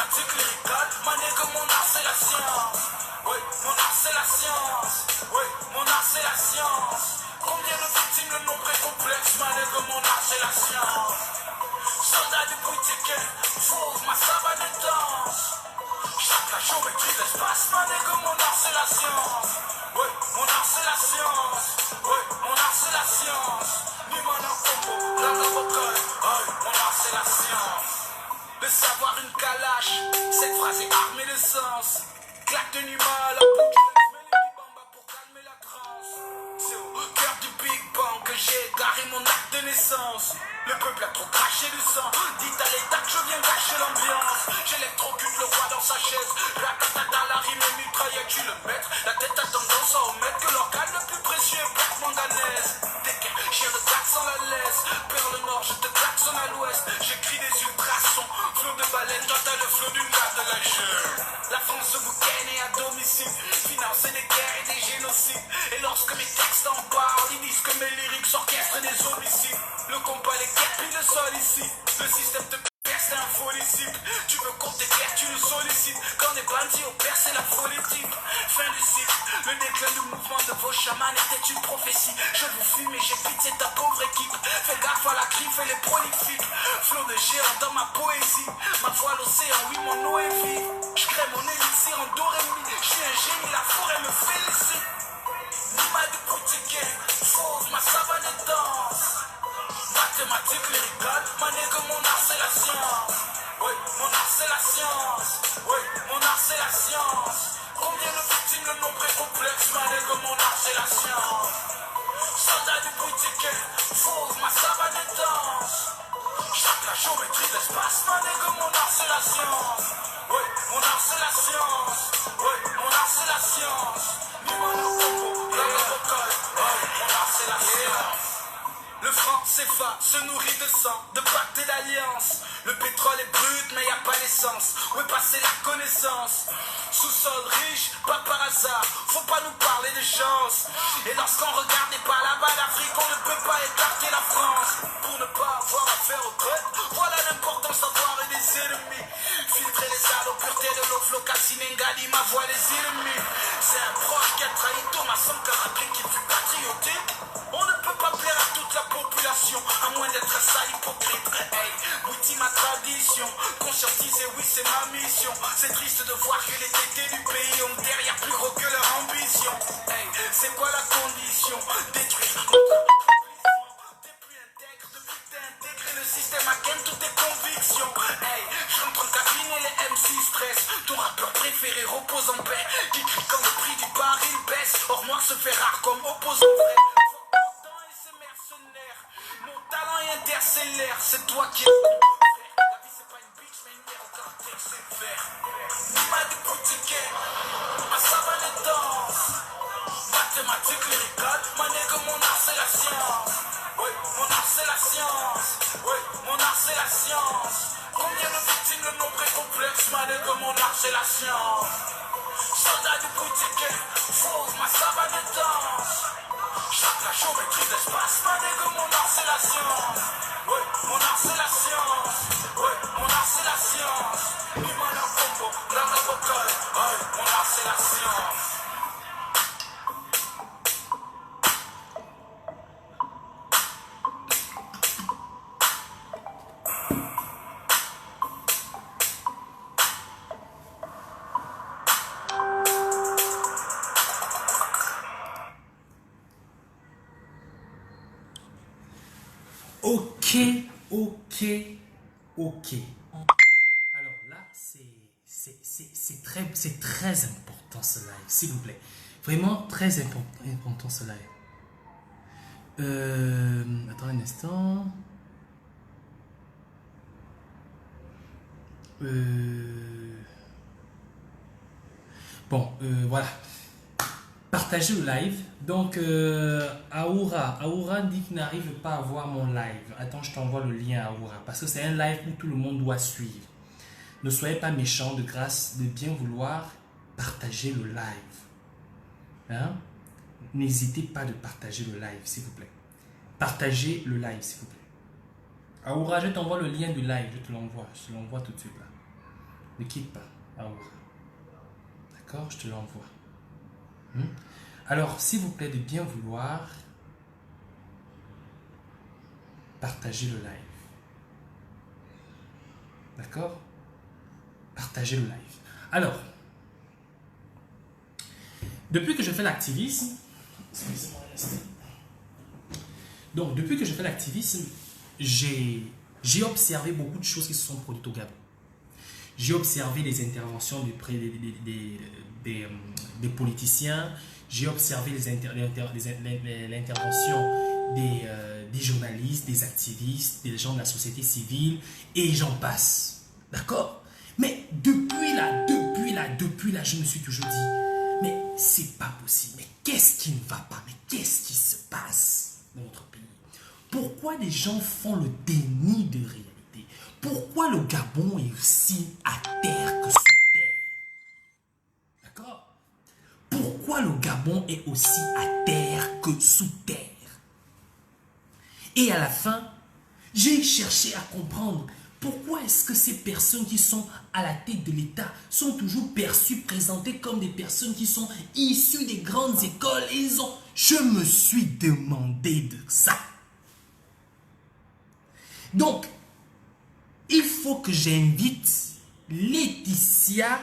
mathématique lyrical, mané que mon art c'est la science. Oui, mon art c'est la science. Oui, mon art c'est la science. Combien de victimes, le nombre est complexe, mané que mon art c'est la science. Soldat du boutique, fauve ma savane et danse. Chaque la géométrie de l'espace, mané que mon art c'est la science. Oui, mon art c'est la science. Oui, mon art c'est la science. Ni mon art combo, la vocal. Oui, mon art c'est la science. Le savoir une calache, cette phrase est armée de sens. Claque de Numa à la bouche, mets les bibamba pour calmer la transe. C'est au cœur du Big Bang que j'ai garé mon acte de naissance. Le peuple a trop craché du sang. Dites à l'État que je viens gâcher l'ambiance. J'électrocute le roi dans sa chaise. Ratatata, la rime est mitraillette, je suis le maître. La tête a tendance à omettre que l'organe le plus précieux est plaque manganaise. Déquin, chien de claque sans la laisse. Perle nord, je te klaxonne à l'ouest. J'écris des ultrasons. Flot de baleine, toi t'as le flot d'une garde de la jeune. La France vous ken et à domicile. Financer des guerres et des génocides. Et lorsque mes textes en parlent, ils disent que mes lyriques orchestrent des homicides. Le compas, les guerres, puis le sol ici. Le système te perce, c'est un folicide. Tu veux compter guerre, tu nous sollicites. Quand des bandits opèrent, c'est la politique. Fin du cycle. Le déclin du mouvement de vos chamans était une prophétie. Je vous fume et j'ai pitié ta pauvre équipe. Fais gaffe à la griffe et les prolifiques. Flot de géant dans ma poésie. Ma voix l'océan, oui mon eau est vive. Je crée mon élixir en do ré mi. Je suis un génie, la forêt me félicite. Nima du boutique, fauve ma savane et danse. Mathématique lyrical, mané que mon art c'est la science. Oui, mon art c'est la science. Oui, mon art c'est la science. Combien de victimes, le nombre est complexe, mané que mon art c'est la science. Soldat du boutique, fauve ma savane et danse. Chaque la géométrie de l'espace, mané que mon art c'est la science. Oui, mon art c'est la science. Oui, mon art c'est la science. Ni mon art combo, la vocal. Oui, mon art c'est la science. Le franc CFA se nourrit de sang, de pacte et d'alliance. Le pétrole est brut mais y a pas l'essence. Où est passée la connaissance? Sous-sol riche, pas par hasard. Faut pas nous parler de chance. Et lorsqu'on regarde les pas là-bas d'Afrique, on ne peut pas écarter la France. Pour ne pas avoir affaire aux traîtres, voilà l'importance d'avoir des ennemis. Filtrer les salopuretés de l'eau, Flocasine, Ngali, ma voix les ennemis. C'est un proche qui a trahi Thomas Sankara, qui fut patriotique. On ne peut pas plaire à toute la population, à moins d'être un sale hypocrite. Hey, Witty ma tradition, conscientiser oui c'est ma mission. C'est triste de voir que les tétés du pays ont derrière plus gros que leur ambition. Hey, c'est quoi la condition? Détruire t'es plus intègre, depuis que t'es intégré le système à ken toutes tes convictions. Hey, je rentre en cabine et les MC stress. Ton rappeur préféré repose en paix, qui crie quand le prix du baril baisse. Or noir se fait rare comme opposant vrai. Mon talent est interstellaire, c'est toi qui es mon frère. La vie c'est pas une bitch mais une mère au caractère sévère. Nima du boutique, ma savane et danse. Mathématique lyrical, mané que mon art c'est la science. Oui, mon art c'est la science. Oui, mon art c'est la science. Combien de victimes, le nombre est complexe, mané que mon art c'est la science. Soldat du boutique, fauve ma savane et danse. Chaque la géométrie de l'espace, mané que mon art c'est la science. Oui, mon art c'est la science. Oui, mon art c'est la science. Ni mon art combo, la vocal. Oui, mon art c'est la science. Ok, ok, ok. Alors là, c'est très important ce live, s'il vous plaît. Vraiment très important ce live. Attends un instant. Bon, voilà. Partagez le live. Donc, Aoura dit qu'il n'arrive pas à voir mon live. Attends, je t'envoie le lien à Aoura. Parce que c'est un live où tout le monde doit suivre. Ne soyez pas méchants, de grâce, de bien vouloir partager le live. Hein? N'hésitez pas de partager le live, s'il vous plaît. Partagez le live, s'il vous plaît. Aoura, je t'envoie le lien du live. Je te l'envoie tout de suite là. Ne quitte pas. Aoura. D'accord, je te l'envoie. Alors, s'il vous plaît, de bien vouloir partager le live. D'accord? Partager le live. Alors, depuis que je fais l'activisme, donc depuis que je fais l'activisme, j'ai observé beaucoup de choses qui se sont produites au Gabon. J'ai observé les interventions des politiciens, j'ai observé l'intervention des journalistes, des activistes, des gens de la société civile, et j'en passe. D'accord? Mais depuis là, je me suis toujours dit, mais c'est pas possible, mais qu'est-ce qui ne va pas, mais qu'est-ce qui se passe dans notre pays? Pourquoi les gens font le déni de réalité? Pourquoi le Gabon est aussi à terre que sous terre? D'accord? Pourquoi le Gabon est aussi à terre que sous terre? Et à la fin, j'ai cherché à comprendre pourquoi est-ce que ces personnes qui sont à la tête de l'État sont toujours perçues, présentées comme des personnes qui sont issues des grandes écoles. Je me suis demandé de ça. Donc, il faut que j'invite Laetitia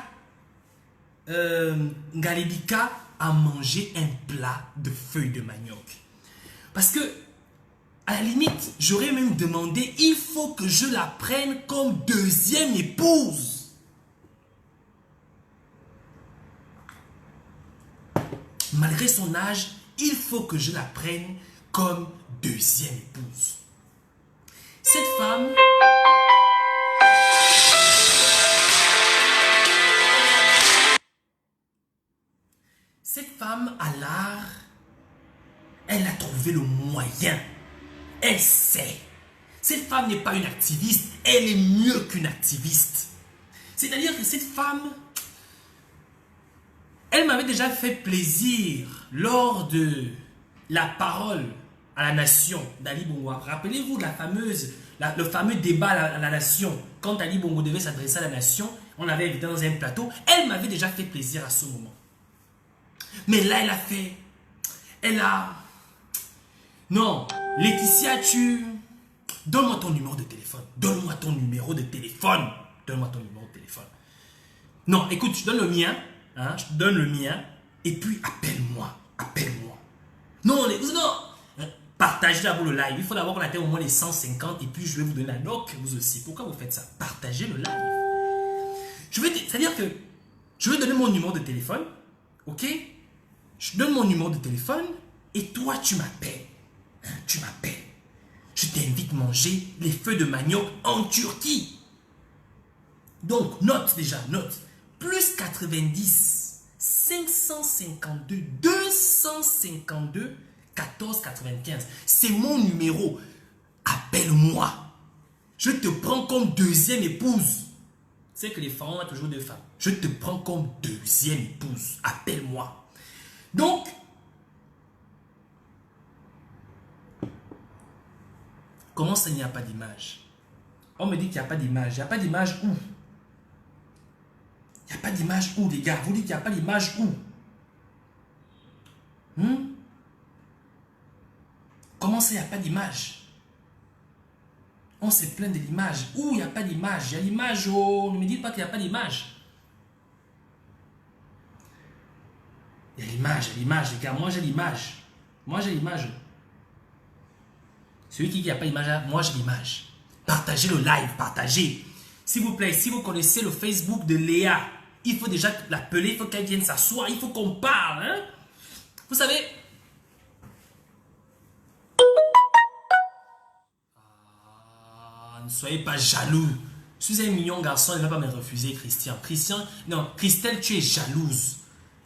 Ngalebika à manger un plat de feuilles de manioc. Parce que, à la limite, j'aurais même demandé, il faut que je la prenne comme deuxième épouse. Malgré son âge, il faut que je la prenne comme deuxième épouse. Cette femme... Cette femme a l'art, elle a trouvé le moyen. Elle sait. Cette femme n'est pas une activiste, elle est mieux qu'une activiste. C'est-à-dire que cette femme, elle m'avait déjà fait plaisir lors de la parole à la nation d'Ali Bongo. Rappelez-vous de le fameux débat à la nation. Quand Ali Bongo devait s'adresser à la nation, on l'avait invité dans un plateau. Elle m'avait déjà fait plaisir à ce moment. Mais là, non, Laetitia, donne-moi ton numéro de téléphone. Donne-moi ton numéro de téléphone. Donne-moi ton numéro de téléphone. Non, écoute, je donne le mien. Hein, je te donne le mien. Et puis, appelle-moi. Appelle-moi. Non, partagez d'abord le live. Il faut d'abord qu'on atteigne au moins les 150. Et puis, je vais vous donner la note, vous aussi. Pourquoi vous faites ça? Partagez le live. C'est-à-dire que je vais donner mon numéro de téléphone. Ok? Je donne mon numéro de téléphone. Et toi, tu m'appelles. Tu m'appelles. Je t'invite à manger les feuilles de manioc en Turquie. Donc, note déjà, note. Plus 90, 552, 252, 14 95. C'est mon numéro. Appelle-moi. Je te prends comme deuxième épouse. Tu sais que les pharaons ont toujours deux femmes. Je te prends comme deuxième épouse. Appelle-moi. Donc, comment ça, il n'y a pas d'image? On me dit qu'il n'y a pas d'image. Il n'y a pas d'image où? Il n'y a pas d'image où, les gars? Vous dites qu'il n'y a pas d'image où? Comment ça, il n'y a pas d'image? On se plaint de l'image. Où il n'y a pas d'image? Il y a l'image. Oh, ne me dites pas qu'il n'y a pas d'image. Il y a l'image, les gars. Moi, j'ai l'image. Moi, j'ai l'image. Celui qui n'a pas d'image, moi, j'ai l'image. Partagez le live, partagez. S'il vous plaît, si vous connaissez le Facebook de Léa, il faut déjà l'appeler, il faut qu'elle vienne s'asseoir, il faut qu'on parle. Hein? Vous savez... ne soyez pas jaloux. Je suis un mignon garçon, elle ne va pas me refuser, Christian. Non, Christelle, tu es jalouse.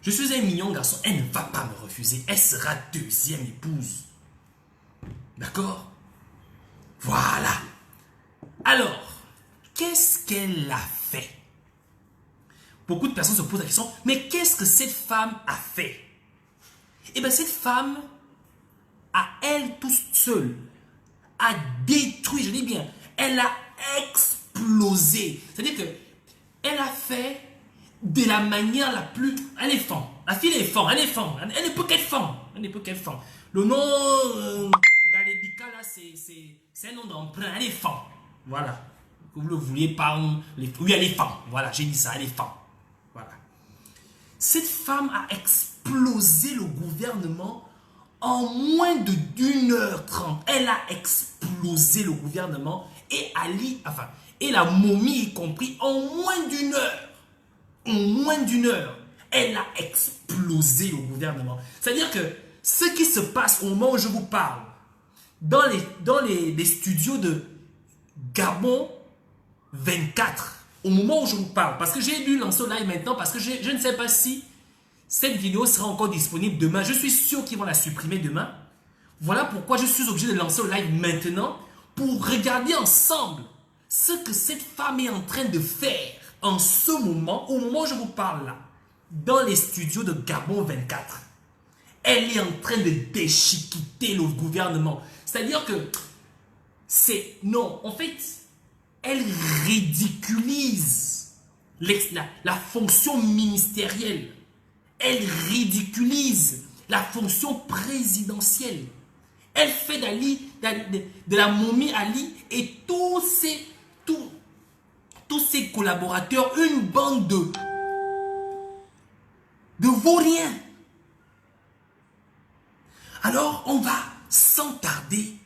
Je suis un mignon garçon, elle ne va pas me refuser. Elle sera deuxième épouse. D'accord? Voilà. Alors, qu'est-ce qu'elle a fait? Beaucoup de personnes se posent la question, mais qu'est-ce que cette femme a fait? Eh bien, cette femme, à elle toute seule, a détruit, je dis bien, elle a explosé. C'est-à-dire que Elle a fait de la manière la plus... Elle est femme. La fille est femme. Elle est femme. Elle ne peut qu'être femme. Elle ne peut qu'être femme. Le nom... Galébika, là, c'est un nom d'emprunt. Elle est femme. Voilà. Que vous le vouliez pas... Oui, elle est femme. Voilà, j'ai dit ça. Elle est femme. Voilà. Cette femme a explosé le gouvernement en moins de 1h30. Elle a explosé le gouvernement et Ali, enfin, et la momie y compris, en moins d'une heure. En moins d'une heure, elle a explosé le gouvernement. C'est-à-dire que ce qui se passe au moment où je vous parle, dans les studios de Gabon 24, au moment où je vous parle, parce que j'ai dû lancer le live maintenant, parce que je ne sais pas si cette vidéo sera encore disponible demain. Je suis sûr qu'ils vont la supprimer demain. Voilà pourquoi je suis obligé de lancer le live maintenant pour regarder ensemble ce que cette femme est en train de faire en ce moment, au moment où je vous parle là, dans les studios de Gabon 24. Elle est en train de déchiqueter le gouvernement. C'est-à-dire que c'est... Non, en fait, elle ridiculise la fonction ministérielle. Elle ridiculise la fonction présidentielle. Elle fait de la momie Ali et tous ses collaborateurs une bande de vauriens. Alors, on va sans tarder,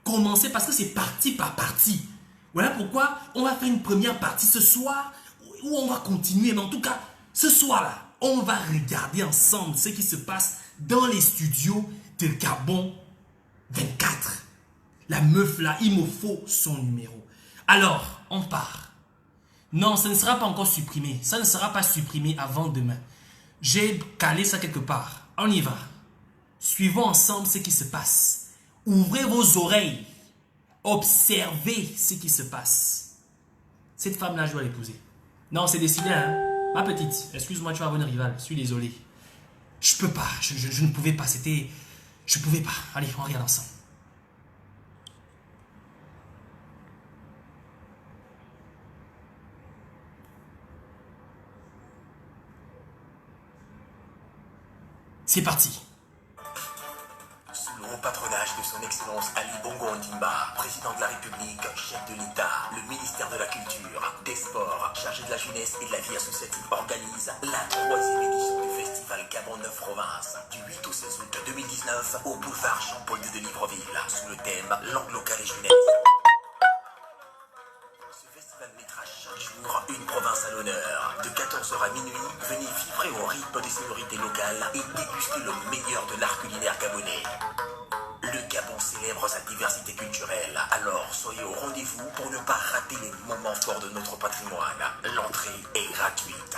commencer parce que c'est partie par partie. Voilà pourquoi on va faire une première partie ce soir où on va continuer. Mais en tout cas, ce soir-là, on va regarder ensemble ce qui se passe dans les studios de Gabon 24. La meuf là, il me faut son numéro. Alors, on part. Non, ça ne sera pas encore supprimé. Ça ne sera pas supprimé avant demain. J'ai calé ça quelque part. On y va. Suivons ensemble ce qui se passe. Ouvrez vos oreilles. Observez ce qui se passe. Cette femme-là, je dois l'épouser. Non, c'est décidé, hein. Ma petite, excuse-moi, tu vas avoir une rivale. Je suis désolé. Je peux pas. Je ne pouvais pas. C'était... Je pouvais pas. Allez, on regarde ensemble. C'est parti. Sous le haut patronage de son excellence Ali Bongo Ondimba, président de la République, chef de l'État, le ministère de la Culture, des Sports, chargé de la jeunesse et de la vie associative organise la 3e édition du festival Gabon 9 Provinces, du 8 au 16 août 2019 au boulevard Jean-Paul II de Libreville, sous le thème Langue locale et jeunesse. Ce festival mettra chaque jour une province à l'honneur. De 14h à minuit, venez vibrer au rythme des sonorités locales et déguster le meilleur de l'art culinaire gabonais. Le Gabon célèbre sa diversité culturelle, alors soyez au rendez-vous pour ne pas rater les moments forts de notre patrimoine. L'entrée est gratuite.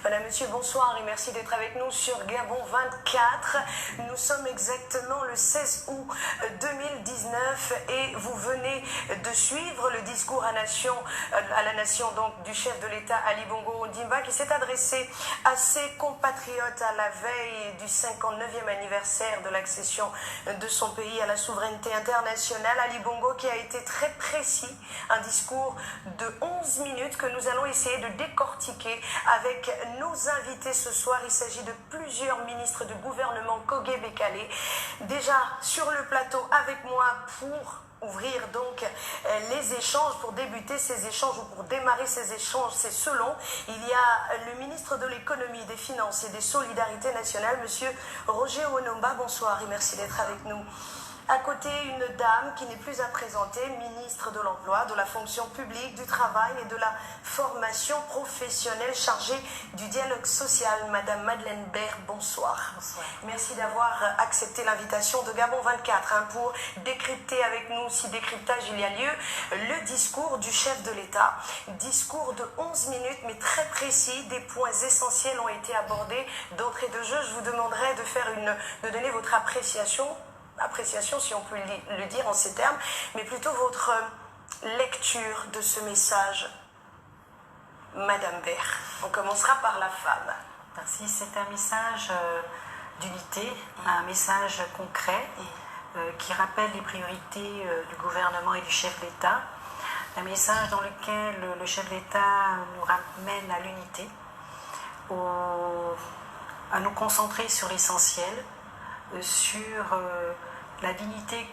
Madame, Monsieur, bonsoir et merci d'être avec nous sur Gabon 24. Nous sommes exactement le 16 août 2019 et vous venez de suivre le discours à la nation donc, du chef de l'État Ali Bongo Ondimba qui s'est adressé à ses compatriotes à la veille du 59e anniversaire de l'accession de son pays à la souveraineté internationale. Ali Bongo qui a été très précis, un discours de 11 minutes que nous allons essayer de décortiquer avec nos invités ce soir. Il s'agit de plusieurs ministres du gouvernement Kogé Bekale. Déjà sur le plateau avec moi pour ouvrir donc les échanges, pour débuter ces échanges ou pour démarrer ces échanges, c'est selon. Il y a le ministre de l'économie, des finances et des solidarités nationales, monsieur Roger Onomba. Bonsoir et merci d'être avec nous. À côté, une dame qui n'est plus à présenter, ministre de l'Emploi, de la fonction publique, du travail et de la formation professionnelle chargée du dialogue social. Madame Madeleine Baird, bonsoir. Bonsoir. Merci d'avoir accepté l'invitation de Gabon 24 pour décrypter avec nous, si décryptage il y a lieu, le discours du chef de l'État. Discours de 11 minutes, mais très précis. Des points essentiels ont été abordés. D'entrée de jeu, je vous demanderai de donner votre appréciation si on peut le dire en ces termes, mais plutôt votre lecture de ce message. Madame Baird, on commencera par la femme. Merci, c'est un message d'unité, un message concret qui rappelle les priorités du gouvernement et du chef de l'État, un message dans lequel le chef de l'État nous ramène à l'unité, à nous concentrer sur l'essentiel, sur la dignité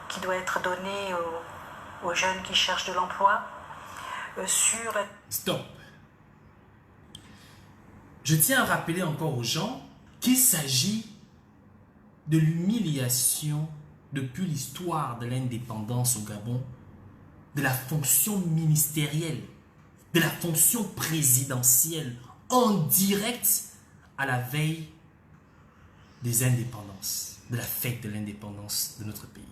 qui doit être donnée aux jeunes qui cherchent de l'emploi, sur la... Stop. Je tiens à rappeler encore aux gens qu'il s'agit de l'humiliation depuis l'histoire de l'indépendance au Gabon, de la fonction ministérielle, de la fonction présidentielle en direct à la veille des indépendances, de la fête de l'indépendance de notre pays.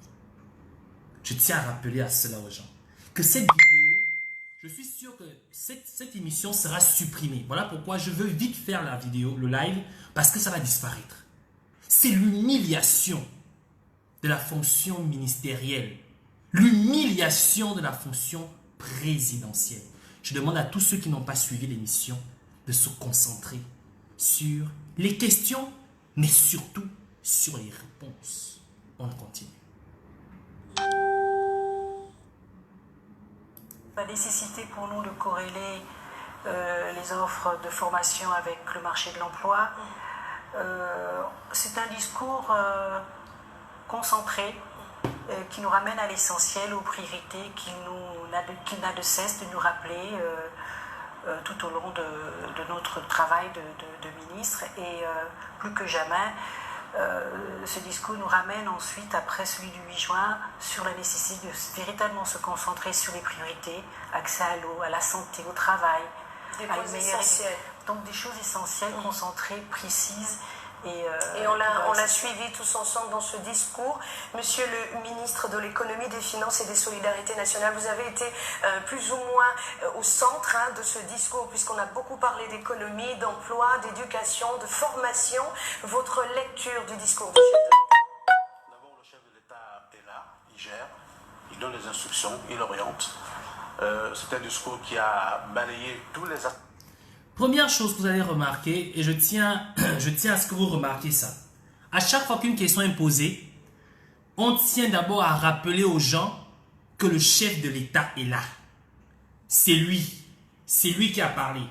Je tiens à rappeler à cela aux gens que cette vidéo, je suis sûr que cette émission sera supprimée. Voilà pourquoi je veux vite faire la vidéo, le live, parce que ça va disparaître. C'est l'humiliation de la fonction ministérielle, l'humiliation de la fonction présidentielle. Je demande à tous ceux qui n'ont pas suivi l'émission de se concentrer sur les questions, mais surtout sur les réponses. On continue. La nécessité pour nous de corréler les offres de formation avec le marché de l'emploi. C'est un discours concentré qui nous ramène à l'essentiel, aux priorités qu'il n'a de cesse de nous rappeler tout au long de notre travail de ministre. Et plus que jamais, ce discours nous ramène ensuite, après celui du 8 juin, sur la nécessité de véritablement se concentrer sur les priorités, accès à l'eau, à la santé, au travail, à une meilleure... Donc des choses essentielles, concentrées, précises. Et on l'a suivi tous ensemble dans ce discours. Monsieur le ministre de l'économie, des finances et des solidarités nationales, vous avez été plus ou moins au centre de ce discours, puisqu'on a beaucoup parlé d'économie, d'emploi, d'éducation, de formation. Votre lecture du discours du chef de l'État? D'abord, le chef de l'État est là, il gère, il donne les instructions, il oriente. C'est un discours qui a balayé tous les aspects. Première chose que vous allez remarquer, et je tiens à ce que vous remarquiez ça. À chaque fois qu'une question est posée, on tient d'abord à rappeler aux gens que le chef de l'État est là. C'est lui qui a parlé.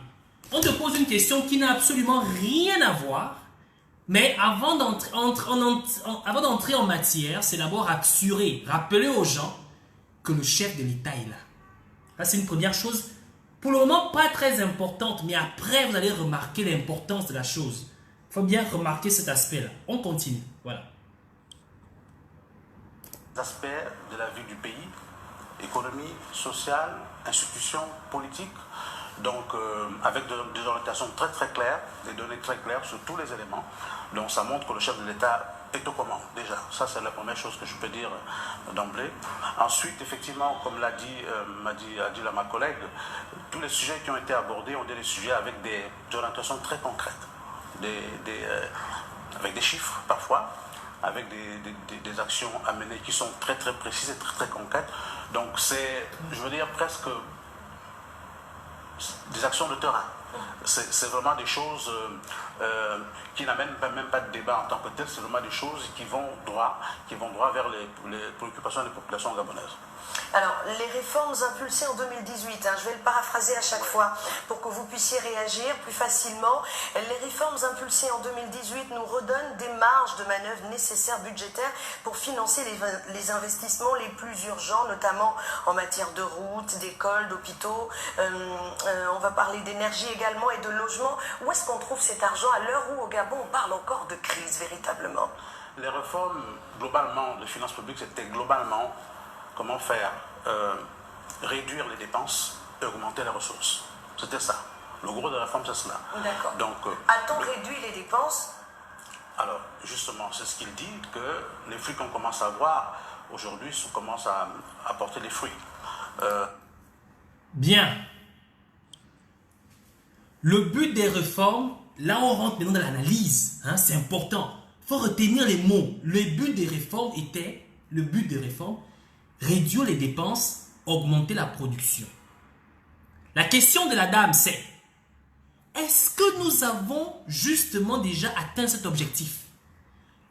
On te pose une question qui n'a absolument rien à voir, mais avant d'entrer en matière, c'est d'abord assurer, rappeler aux gens que le chef de l'État est là. Ça, c'est une première chose. Pour le moment, pas très importante, mais après, vous allez remarquer l'importance de la chose. Il faut bien remarquer cet aspect-là. On continue. Voilà. Aspects de la vie du pays, économie, sociale, institutions, politiques, donc avec des orientations très très claires, des données très claires sur tous les éléments. Donc ça montre que le chef de l'État est aux commandes, déjà. Ça, c'est la première chose que je peux dire d'emblée. Ensuite, effectivement, comme a dit ma collègue, tous les sujets qui ont été abordés ont été des sujets avec des orientations très concrètes, avec des chiffres parfois, avec des actions à mener qui sont très très précises et très très concrètes. Donc c'est, je veux dire, presque des actions de terrain. C'est vraiment des choses qui n'amènent même pas de débat en tant que tel, c'est vraiment des choses qui vont droit vers les préoccupations des populations gabonaises. Alors, les réformes impulsées en 2018, je vais le paraphraser à chaque fois pour que vous puissiez réagir plus facilement. Les réformes impulsées en 2018 nous redonnent des marges de manœuvre nécessaires budgétaires pour financer les investissements les plus urgents, notamment en matière de routes, d'écoles, d'hôpitaux. On va parler d'énergie également et de logement. Où est-ce qu'on trouve cet argent à l'heure où au Gabon on parle encore de crise véritablement? les réformes, globalement, de finances publiques, c'était globalement comment faire réduire les dépenses et augmenter les ressources. C'était ça. Le gros de la réforme, c'est cela. D'accord. Donc, a-t-on réduit les dépenses? Alors, justement, c'est ce qu'il dit, que les fruits qu'on commence à voir aujourd'hui commencent à apporter des fruits. Bien. Le but des réformes, là on rentre maintenant dans l'analyse, hein, c'est important. Il faut retenir les mots. Le but des réformes était, réduire les dépenses, augmenter la production. La question de la dame, c'est, est-ce que nous avons justement déjà atteint cet objectif?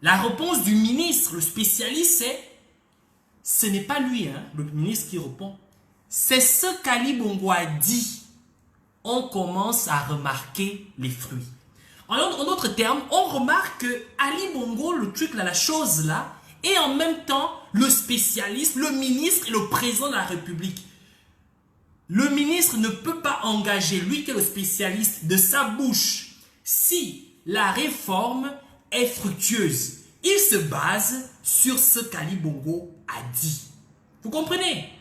La réponse du ministre, le spécialiste, c'est, ce n'est pas lui, hein, le ministre qui répond, c'est ce qu'Ali Bongo a dit. On commence à remarquer les fruits. En d'autres termes, on remarque que Ali Bongo, le truc là, la chose là, est en même temps le spécialiste, le ministre et le président de la République. Le ministre ne peut pas engager, lui qui est le spécialiste, de sa bouche si la réforme est fructueuse. Il se base sur ce qu'Ali Bongo a dit. Vous comprenez?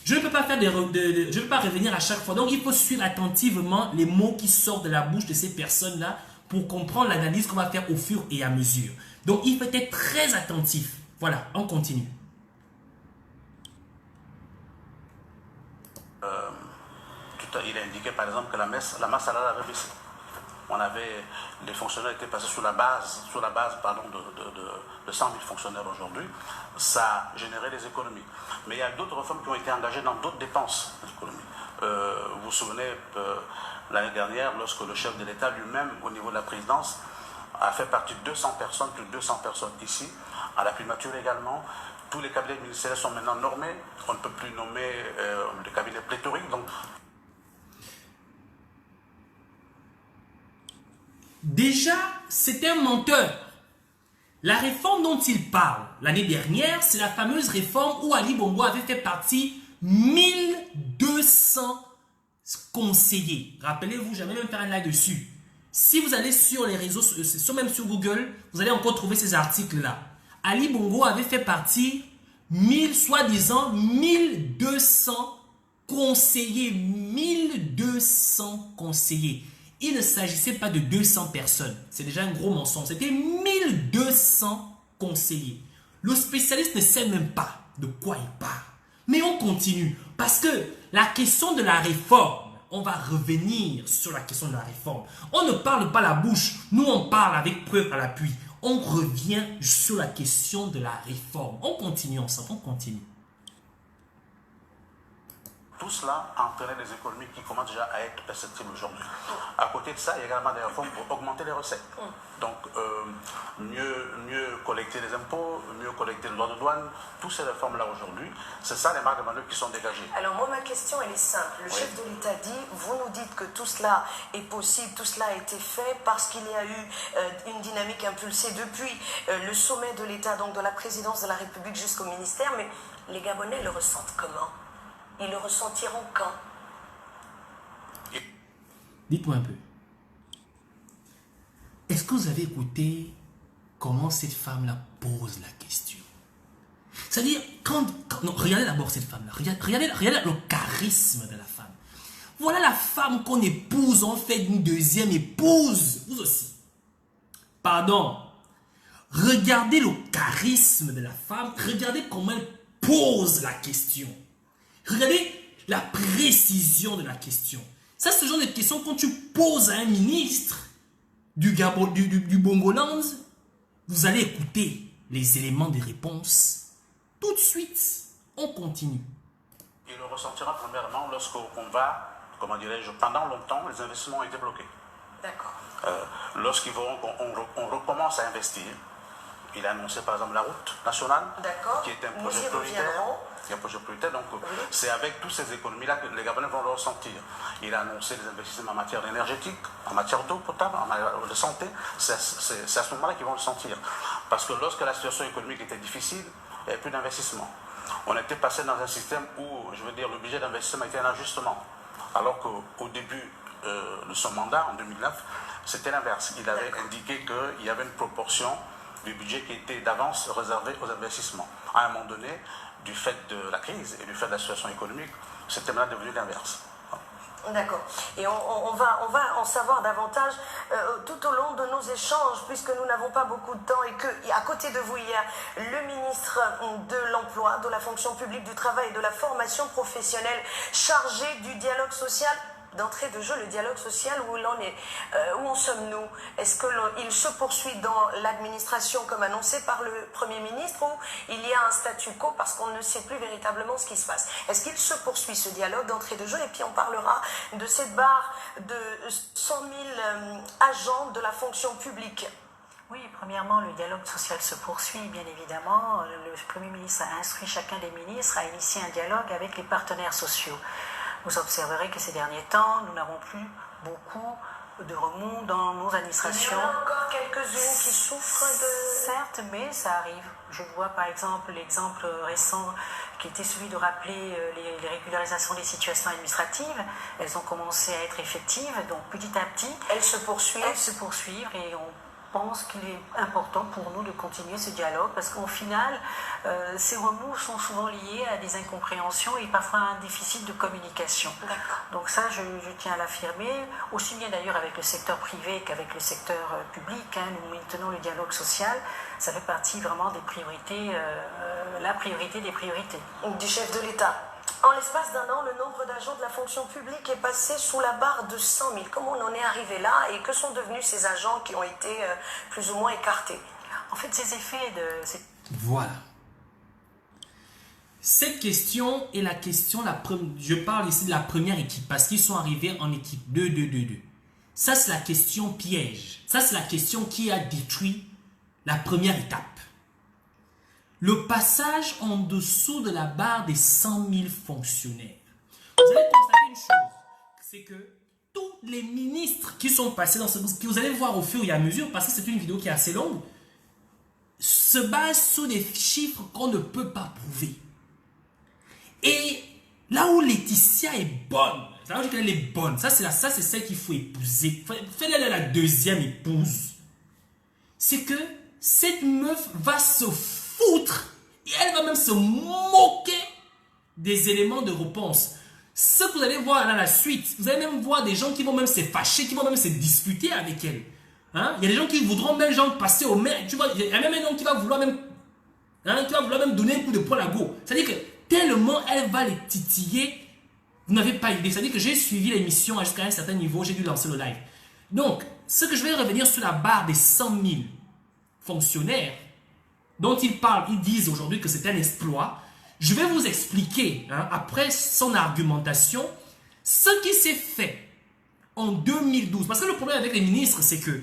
Je ne peux pas faire je ne peux pas revenir à chaque fois. Donc, il faut suivre attentivement les mots qui sortent de la bouche de ces personnes-là pour comprendre l'analyse qu'on va faire au fur et à mesure. Donc, il faut être très attentif. Voilà, on continue. Il a indiqué, par exemple, que la masse salariale avait baissé. Les fonctionnaires étaient passés sur la base de 100 000 fonctionnaires aujourd'hui. Ça a généré des économies. Mais il y a d'autres réformes qui ont été engagées dans d'autres dépenses d'économie. Vous vous souvenez, l'année dernière, lorsque le chef de l'État lui-même, au niveau de la présidence, a fait partie de 200 personnes, plus de 200 personnes ici, à la primature également. Tous les cabinets ministériels sont maintenant normés. On ne peut plus nommer des cabinets pléthoriques. Donc, déjà, c'est un menteur. La réforme dont il parle l'année dernière, c'est la fameuse réforme où Ali Bongo avait fait partie 1200 conseillers. Rappelez-vous, j'avais même fait un live dessus. Si vous allez sur les réseaux, même sur Google, vous allez encore trouver ces articles-là. Ali Bongo avait fait partie, soi-disant, 1200 conseillers. 1200 conseillers. Il ne s'agissait pas de 200 personnes. C'est déjà un gros mensonge. C'était 1200 conseillers. Le spécialiste ne sait même pas de quoi il parle. Mais on continue. Parce que la question de la réforme, on va revenir sur la question de la réforme. On ne parle pas la bouche. Nous, on parle avec preuve à l'appui. On revient sur la question de la réforme. On continue ensemble. On continue. Tout cela a entraîné des économies qui commencent déjà à être perceptibles aujourd'hui. À côté de ça, il y a également des réformes pour augmenter les recettes. Donc, mieux collecter les impôts, mieux collecter le droit de douane, toutes ces réformes-là aujourd'hui, c'est ça les marques de manœuvre qui sont dégagées. Alors moi, ma question, elle est simple. Le chef de l'État dit, vous nous dites que tout cela est possible, tout cela a été fait parce qu'il y a eu une dynamique impulsée depuis le sommet de l'État, donc de la présidence de la République jusqu'au ministère, mais les Gabonais le ressentent comment? Ils le ressentiront quand? Dites-moi un peu. Est-ce que vous avez écouté comment cette femme-là pose la question? C'est-à-dire, non, regardez d'abord cette femme-là. Regardez le charisme de la femme. Voilà la femme qu'on épouse, on fait une deuxième épouse. Vous aussi. Pardon. Regardez le charisme de la femme. Regardez comment elle pose la question. Regardez la précision de la question. Ça, c'est ce genre de question quand tu poses à un ministre du Bongoland, vous allez écouter les éléments de réponse. Tout de suite, on continue. Il le ressentira premièrement lorsqu'on va, comment dirais-je, pendant longtemps, les investissements ont été bloqués. D'accord. Lorsqu'ils verront qu'on recommence à investir, il a annoncé par exemple la route nationale, qui est un projet prioritaire. Donc c'est avec toutes ces économies-là que les Gabonais vont le ressentir. Il a annoncé des investissements en matière énergétique, en matière d'eau potable, en matière de santé. C'est à ce moment-là qu'ils vont le sentir. Parce que lorsque la situation économique était difficile, il n'y avait plus d'investissement. On était passé dans un système où, je veux dire, le budget d'investissement était un ajustement. Alors qu'au début de son mandat, en 2009, c'était l'inverse. Il avait indiqué qu'il y avait une proportion du budget qui était d'avance réservé aux investissements. À un moment donné, du fait de la crise et du fait de la situation économique, ce thème-là est devenu l'inverse. D'accord. Et on va en savoir davantage tout au long de nos échanges, puisque nous n'avons pas beaucoup de temps et qu'à côté de vous, il y a le ministre de l'Emploi, de la fonction publique, du travail et de la formation professionnelle chargé du dialogue social. D'entrée de jeu, le dialogue social, où l'on est, où en sommes-nous? Est-ce qu'il se poursuit dans l'administration comme annoncé par le Premier ministre, ou il y a un statu quo parce qu'on ne sait plus véritablement ce qui se passe? Est-ce qu'il se poursuit ce dialogue d'entrée de jeu? Et puis on parlera de cette barre de 100 000 agents de la fonction publique. Oui, premièrement, le dialogue social se poursuit, bien évidemment. Le Premier ministre a instruit chacun des ministres à initier un dialogue avec les partenaires sociaux. Vous observerez que ces derniers temps, nous n'avons plus beaucoup de remous dans nos administrations. Il y en a encore quelques-unes qui souffrent de... Certes, mais ça arrive. Je vois par exemple l'exemple récent qui était celui de rappeler les régularisations des situations administratives. Elles ont commencé à être effectives, donc petit à petit... Elles se poursuivent. Elles se poursuivent et on pense qu'il est important pour nous de continuer ce dialogue parce qu'au final, ces remous sont souvent liés à des incompréhensions et parfois à un déficit de communication. Donc ça, je tiens à l'affirmer, aussi bien d'ailleurs avec le secteur privé qu'avec le secteur public. Nous maintenons le dialogue social, ça fait partie vraiment des priorités, la priorité des priorités. Du chef de l'État. En l'espace d'un an, le nombre d'agents de la fonction publique est passé sous la barre de 100 000. Comment on en est arrivé là et que sont devenus ces agents qui ont été plus ou moins écartés? En fait, ces effets de... Voilà. Cette question est la question, je parle ici de la première équipe parce qu'ils sont arrivés en équipe 2-2-2-2. Ça, c'est la question piège. Ça, c'est la question qui a détruit la première étape. Le passage en dessous de la barre des 100 000 fonctionnaires. Vous allez constater une chose, c'est que tous les ministres qui sont passés dans ce groupe, que vous allez voir au fur et à mesure, parce que c'est une vidéo qui est assez longue, se basent sur des chiffres qu'on ne peut pas prouver. Et là où Laetitia est bonne, là où elle est bonne, ça c'est celle qu'il faut épouser. Faites-le la deuxième épouse. C'est que cette meuf va se foutre et elle va même se moquer des éléments de réponse. Ce que vous allez voir dans la suite, vous allez même voir des gens qui vont même se fâcher, qui vont même se disputer avec elle. Hein? Il y a des gens qui voudront même genre passer au maire. Tu vois, il y a même un homme qui va vouloir même, donner un coup de poing à go. C'est-à-dire que tellement elle va les titiller, vous n'avez pas idée. C'est-à-dire que j'ai suivi l'émission jusqu'à un certain niveau, j'ai dû lancer le live. Donc, ce que je vais revenir sur la barre des 100 000 fonctionnaires dont ils parlent, ils disent aujourd'hui que c'est un exploit. Je vais vous expliquer, après son argumentation, ce qui s'est fait en 2012. Parce que le problème avec les ministres, c'est que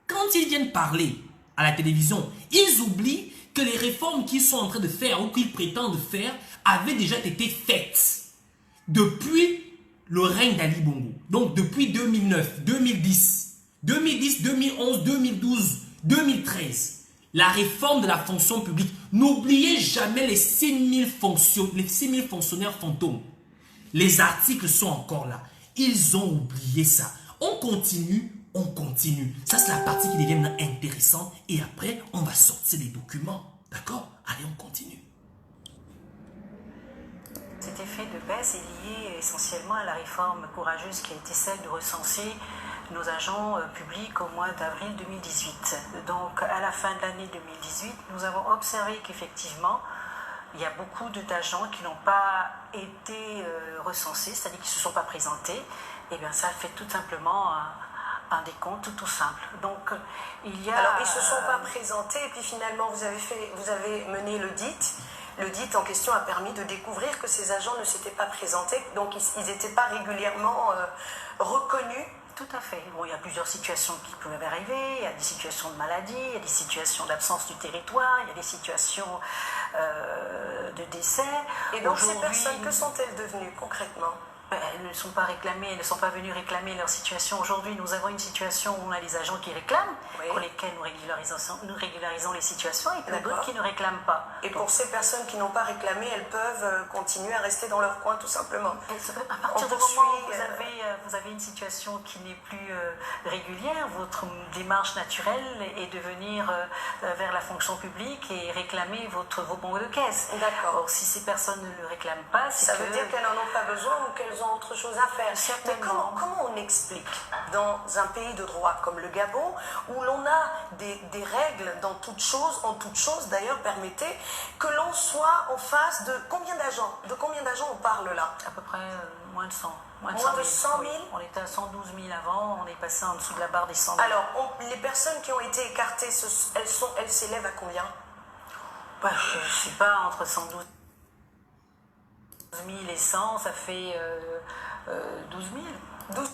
quand ils viennent parler à la télévision, ils oublient que les réformes qu'ils sont en train de faire ou qu'ils prétendent faire avaient déjà été faites depuis le règne d'Ali Bongo. Donc depuis 2009, 2010, 2011, 2012, 2013. La réforme de la fonction publique. N'oubliez jamais les 6 000 fonctionnaires fantômes. Les articles sont encore là. Ils ont oublié ça. On continue, on continue. Ça, c'est la partie qui devient intéressante. Et après, on va sortir les documents. D'accord? Allez, on continue. Cet effet de baisse est lié essentiellement à la réforme courageuse qui a été celle de recenser nos agents publics au mois d'avril 2018. Donc, à la fin de l'année 2018, nous avons observé qu'effectivement, il y a beaucoup d'agents qui n'ont pas été recensés, c'est-à-dire qui ne se sont pas présentés. Et bien, ça fait tout simplement un décompte tout simple. Donc, il y a... Alors, ils ne se sont pas présentés et puis finalement, vous avez mené l'audit. L'audit en question a permis de découvrir que ces agents ne s'étaient pas présentés, donc ils n'étaient pas régulièrement reconnus. Tout à fait. Bon, il y a plusieurs situations qui peuvent arriver. Il y a des situations de maladie, il y a des situations d'absence du territoire, il y a des situations de décès. Et donc ces personnes, que sont-elles devenues concrètement? Elles ne sont pas réclamées, elles ne sont pas venues réclamer leur situation. Aujourd'hui, nous avons une situation où on a des agents qui réclament, Oui. pour lesquels nous régularisons les situations, et puis D'accord. d'autres qui ne réclament pas. Et pour ces personnes qui n'ont pas réclamé, elles peuvent continuer à rester dans leur coin tout simplement. À partir On du moment où poursuit, vous avez une situation qui n'est plus régulière, votre démarche naturelle est de venir vers la fonction publique et réclamer vos bons de caisse. D'accord. Or, si ces personnes ne le réclament pas, c'est Ça que... veut dire qu'elles n'en ont pas besoin ou qu'elles ont autre chose à faire. Certainement. Mais comment on explique dans un pays de droit comme le Gabon, où l'on a des règles dans toute chose, en toute chose d'ailleurs, permettez, que l'on soit en face de combien d'agents? De combien d'agents on parle là? À peu près moins de 100. Moins de 100 000? Oui. On était à 112 000 avant, on est passé en dessous de la barre des 100 000. Alors, les personnes qui ont été écartées, elles s'élèvent à combien? Bah, je ne sais pas, entre 112 000 et 100, ça fait 12 000. 12.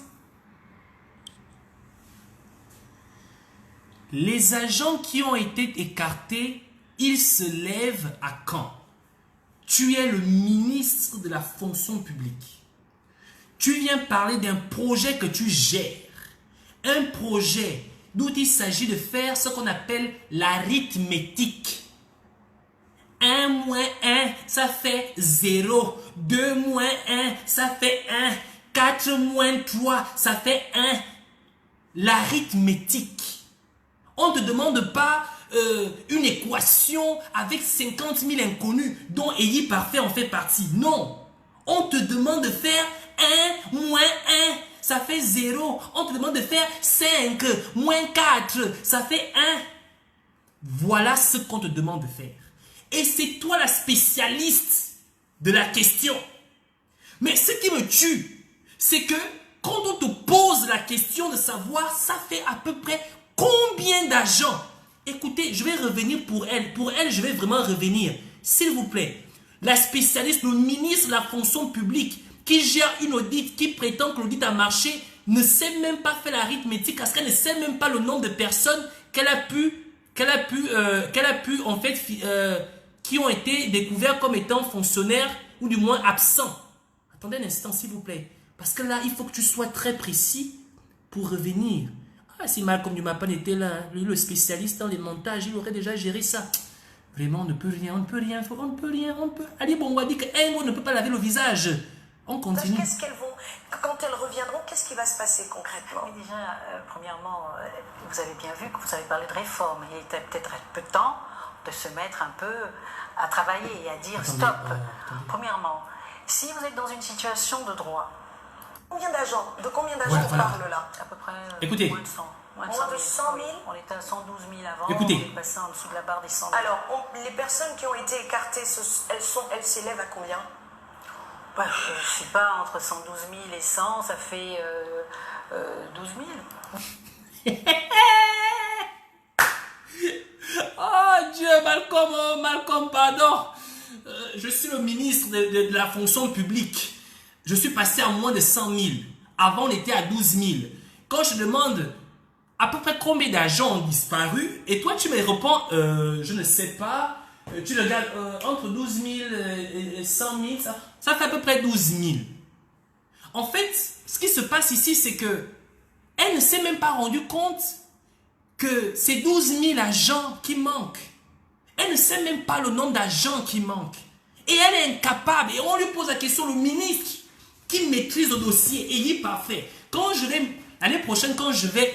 Les agents qui ont été écartés, ils se lèvent à quand? Tu es le ministre de la fonction publique. Tu viens parler d'un projet que tu gères. Un projet d'où il s'agit de faire ce qu'on appelle l'arithmétique. 1 moins 1, ça fait 0. 2 moins 1, ça fait 1. 4 moins 3, ça fait 1. L'arithmétique. On ne te demande pas une équation avec 50 000 inconnus dont EI parfait en fait partie. Non. On te demande de faire 1 moins 1, ça fait 0. On te demande de faire 5 moins 4, ça fait 1. Voilà ce qu'on te demande de faire. Et c'est toi la spécialiste de la question. Mais ce qui me tue, c'est que quand on te pose la question de savoir ça fait à peu près combien d'agents. Écoutez, je vais revenir pour elle. Pour elle, je vais vraiment revenir. S'il vous plaît, la spécialiste, le ministre de la fonction publique qui gère une audit, qui prétend que l'audit a marché, ne sait même pas faire l'arithmétique parce qu'elle ne sait même pas le nombre de personnes qu'elle a pu en fait qui ont été découverts comme étant fonctionnaires ou du moins absents. Attendez un instant s'il vous plaît. Parce que là, il faut que tu sois très précis pour revenir. Ah, si Malcolm Dumapan était là, lui, le spécialiste dans les montages, il aurait déjà géré ça. Vraiment, on ne peut rien, on ne peut rien, on ne peut rien, on peut... Ali Bongo dit qu'on ne peut pas laver le visage. On continue. Qu'est-ce qu'elles vont, quand elles reviendront, qu'est-ce qui va se passer concrètement? Mais déjà, premièrement, vous avez bien vu que vous avez parlé de réforme. Il était peut-être peu de temps de se mettre un peu à travailler et à dire Attendez, stop. attendez. Premièrement, si vous êtes dans une situation de droit, Combien d'agents? De combien d'agents Voilà, on voilà. parle là? à peu près Écoutez. moins de 100. Moins de 100 000? Oui. On était à 112 000 avant, Écoutez. on est passé en dessous de la barre des 100 000. Alors, les personnes qui ont été écartées, elles s'élèvent à combien? Bah, je ne sais pas, entre 112 000 et 100, ça fait 12 000. Oh Dieu, Malcolm, pardon. Je suis le ministre de la fonction publique. Je suis passé à moins de 100 000. Avant, on était à 12 000. Quand je demande à peu près combien d'agents ont disparu, et toi, tu me réponds, je ne sais pas. Tu regardes entre 12 000 et 100 000, ça fait à peu près 12 000. En fait, ce qui se passe ici, c'est que elle ne s'est même pas rendue compte que c'est 12 000 agents qui manquent. Elle ne sait même pas le nombre d'agents qui manquent. Et elle est incapable. Et on lui pose la question, le ministre qui maîtrise le dossier, et il est parfait. Quand je vais, l'année prochaine, quand je vais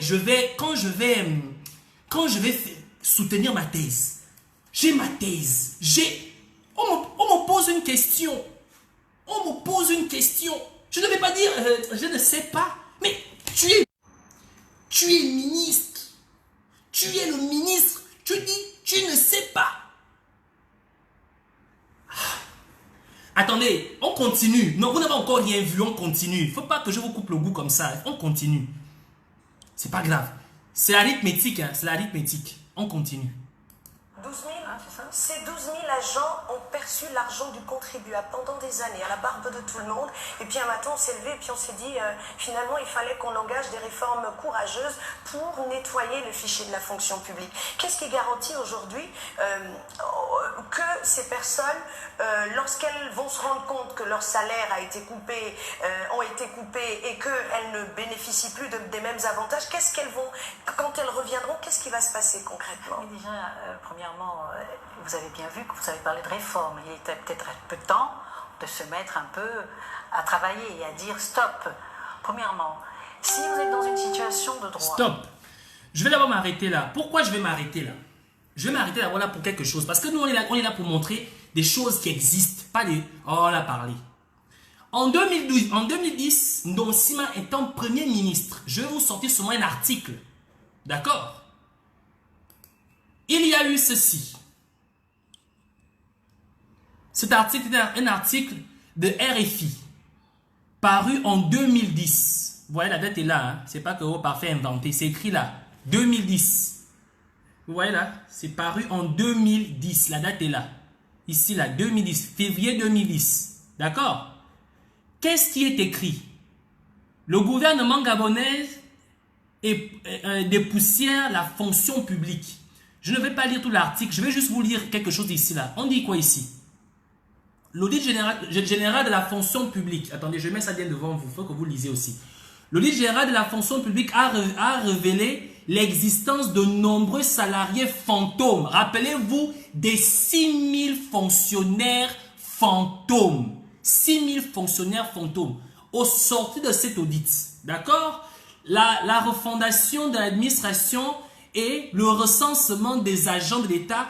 soutenir ma thèse, j'ai ma thèse, on me pose une question. On me pose une question. Je ne vais pas dire, je ne sais pas. Mais tu es ministre. Tu es le ministre. Tu dis, tu ne sais pas. Attendez, on continue. Non, vous n'avez encore rien vu, on continue. Il ne faut pas que je vous coupe le goût comme ça. On continue. C'est pas grave. C'est l'arithmétique, hein. C'est l'arithmétique. On continue. 12 000? Ah, c'est ça. Ces 12 000 agents ont perçu l'argent du contribuable pendant des années, à la barbe de tout le monde. Et puis un matin, on s'est levé et puis on s'est dit, finalement, il fallait qu'on engage des réformes courageuses pour nettoyer le fichier de la fonction publique. Qu'est-ce qui garantit aujourd'hui que ces personnes, lorsqu'elles vont se rendre compte que leur salaire a été coupé, ont été coupés et qu'elles ne bénéficient plus des mêmes avantages, qu'est-ce qu'elles vont, quand elles reviendront, qu'est-ce qui va se passer concrètement? Mais déjà, premièrement, vous avez bien vu que vous avez parlé de réforme. Il était peut-être un peu temps de se mettre un peu à travailler et à dire stop. Premièrement, si vous êtes dans une situation de droit... Stop. Je vais d'abord m'arrêter là. Pourquoi je vais m'arrêter là? Je vais m'arrêter d'abord là pour quelque chose. Parce que nous, on est là pour montrer des choses qui existent. Pas des... Oh, on a parlé. En 2010, Ndong Sima étant Premier ministre, je vais vous sortir seulement un article. D'accord? Il y a eu ceci. Cet article est un article de RFI, paru en 2010. Vous voyez, la date est là. Hein? C'est pas que au parfait inventé. C'est écrit là. 2010. Vous voyez là? C'est paru en 2010. La date est là. Ici, là. 2010. Février 2010. D'accord? Qu'est-ce qui est écrit? Le gouvernement gabonais dépoussière la fonction publique. Je ne vais pas lire tout l'article. Je vais juste vous lire quelque chose ici, là. On dit quoi ici? L'audit général de la fonction publique. Attendez, je mets ça bien devant vous. Il faut que vous lisiez aussi. L'audit général de la fonction publique a révélé l'existence de nombreux salariés fantômes. Rappelez-vous des 6000 fonctionnaires fantômes. 6000 fonctionnaires fantômes. Au sortir de cet audit, d'accord, la refondation de l'administration et le recensement des agents de l'État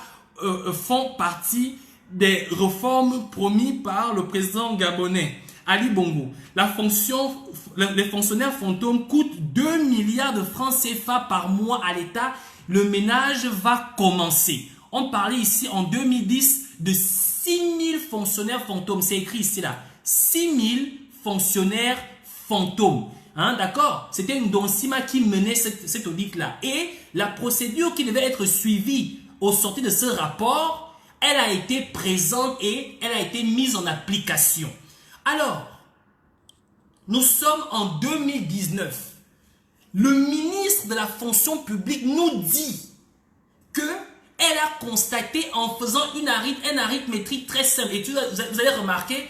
font partie des réformes promises par le président gabonais, Ali Bongo. Les fonctionnaires fantômes coûtent 2 milliards de francs CFA par mois à l'État. Le ménage va commencer. On parlait ici en 2010 de 6000 fonctionnaires fantômes. C'est écrit ici là. 6000 fonctionnaires fantômes. Hein, d'accord? C'était une Ndong Sima qui menait cet audit-là. Et la procédure qui devait être suivie au sortir de ce rapport, elle a été présente et elle a été mise en application. Alors, nous sommes en 2019. Le ministre de la fonction publique nous dit que elle a constaté en faisant un arithmétique très simple. Et vous allez remarquer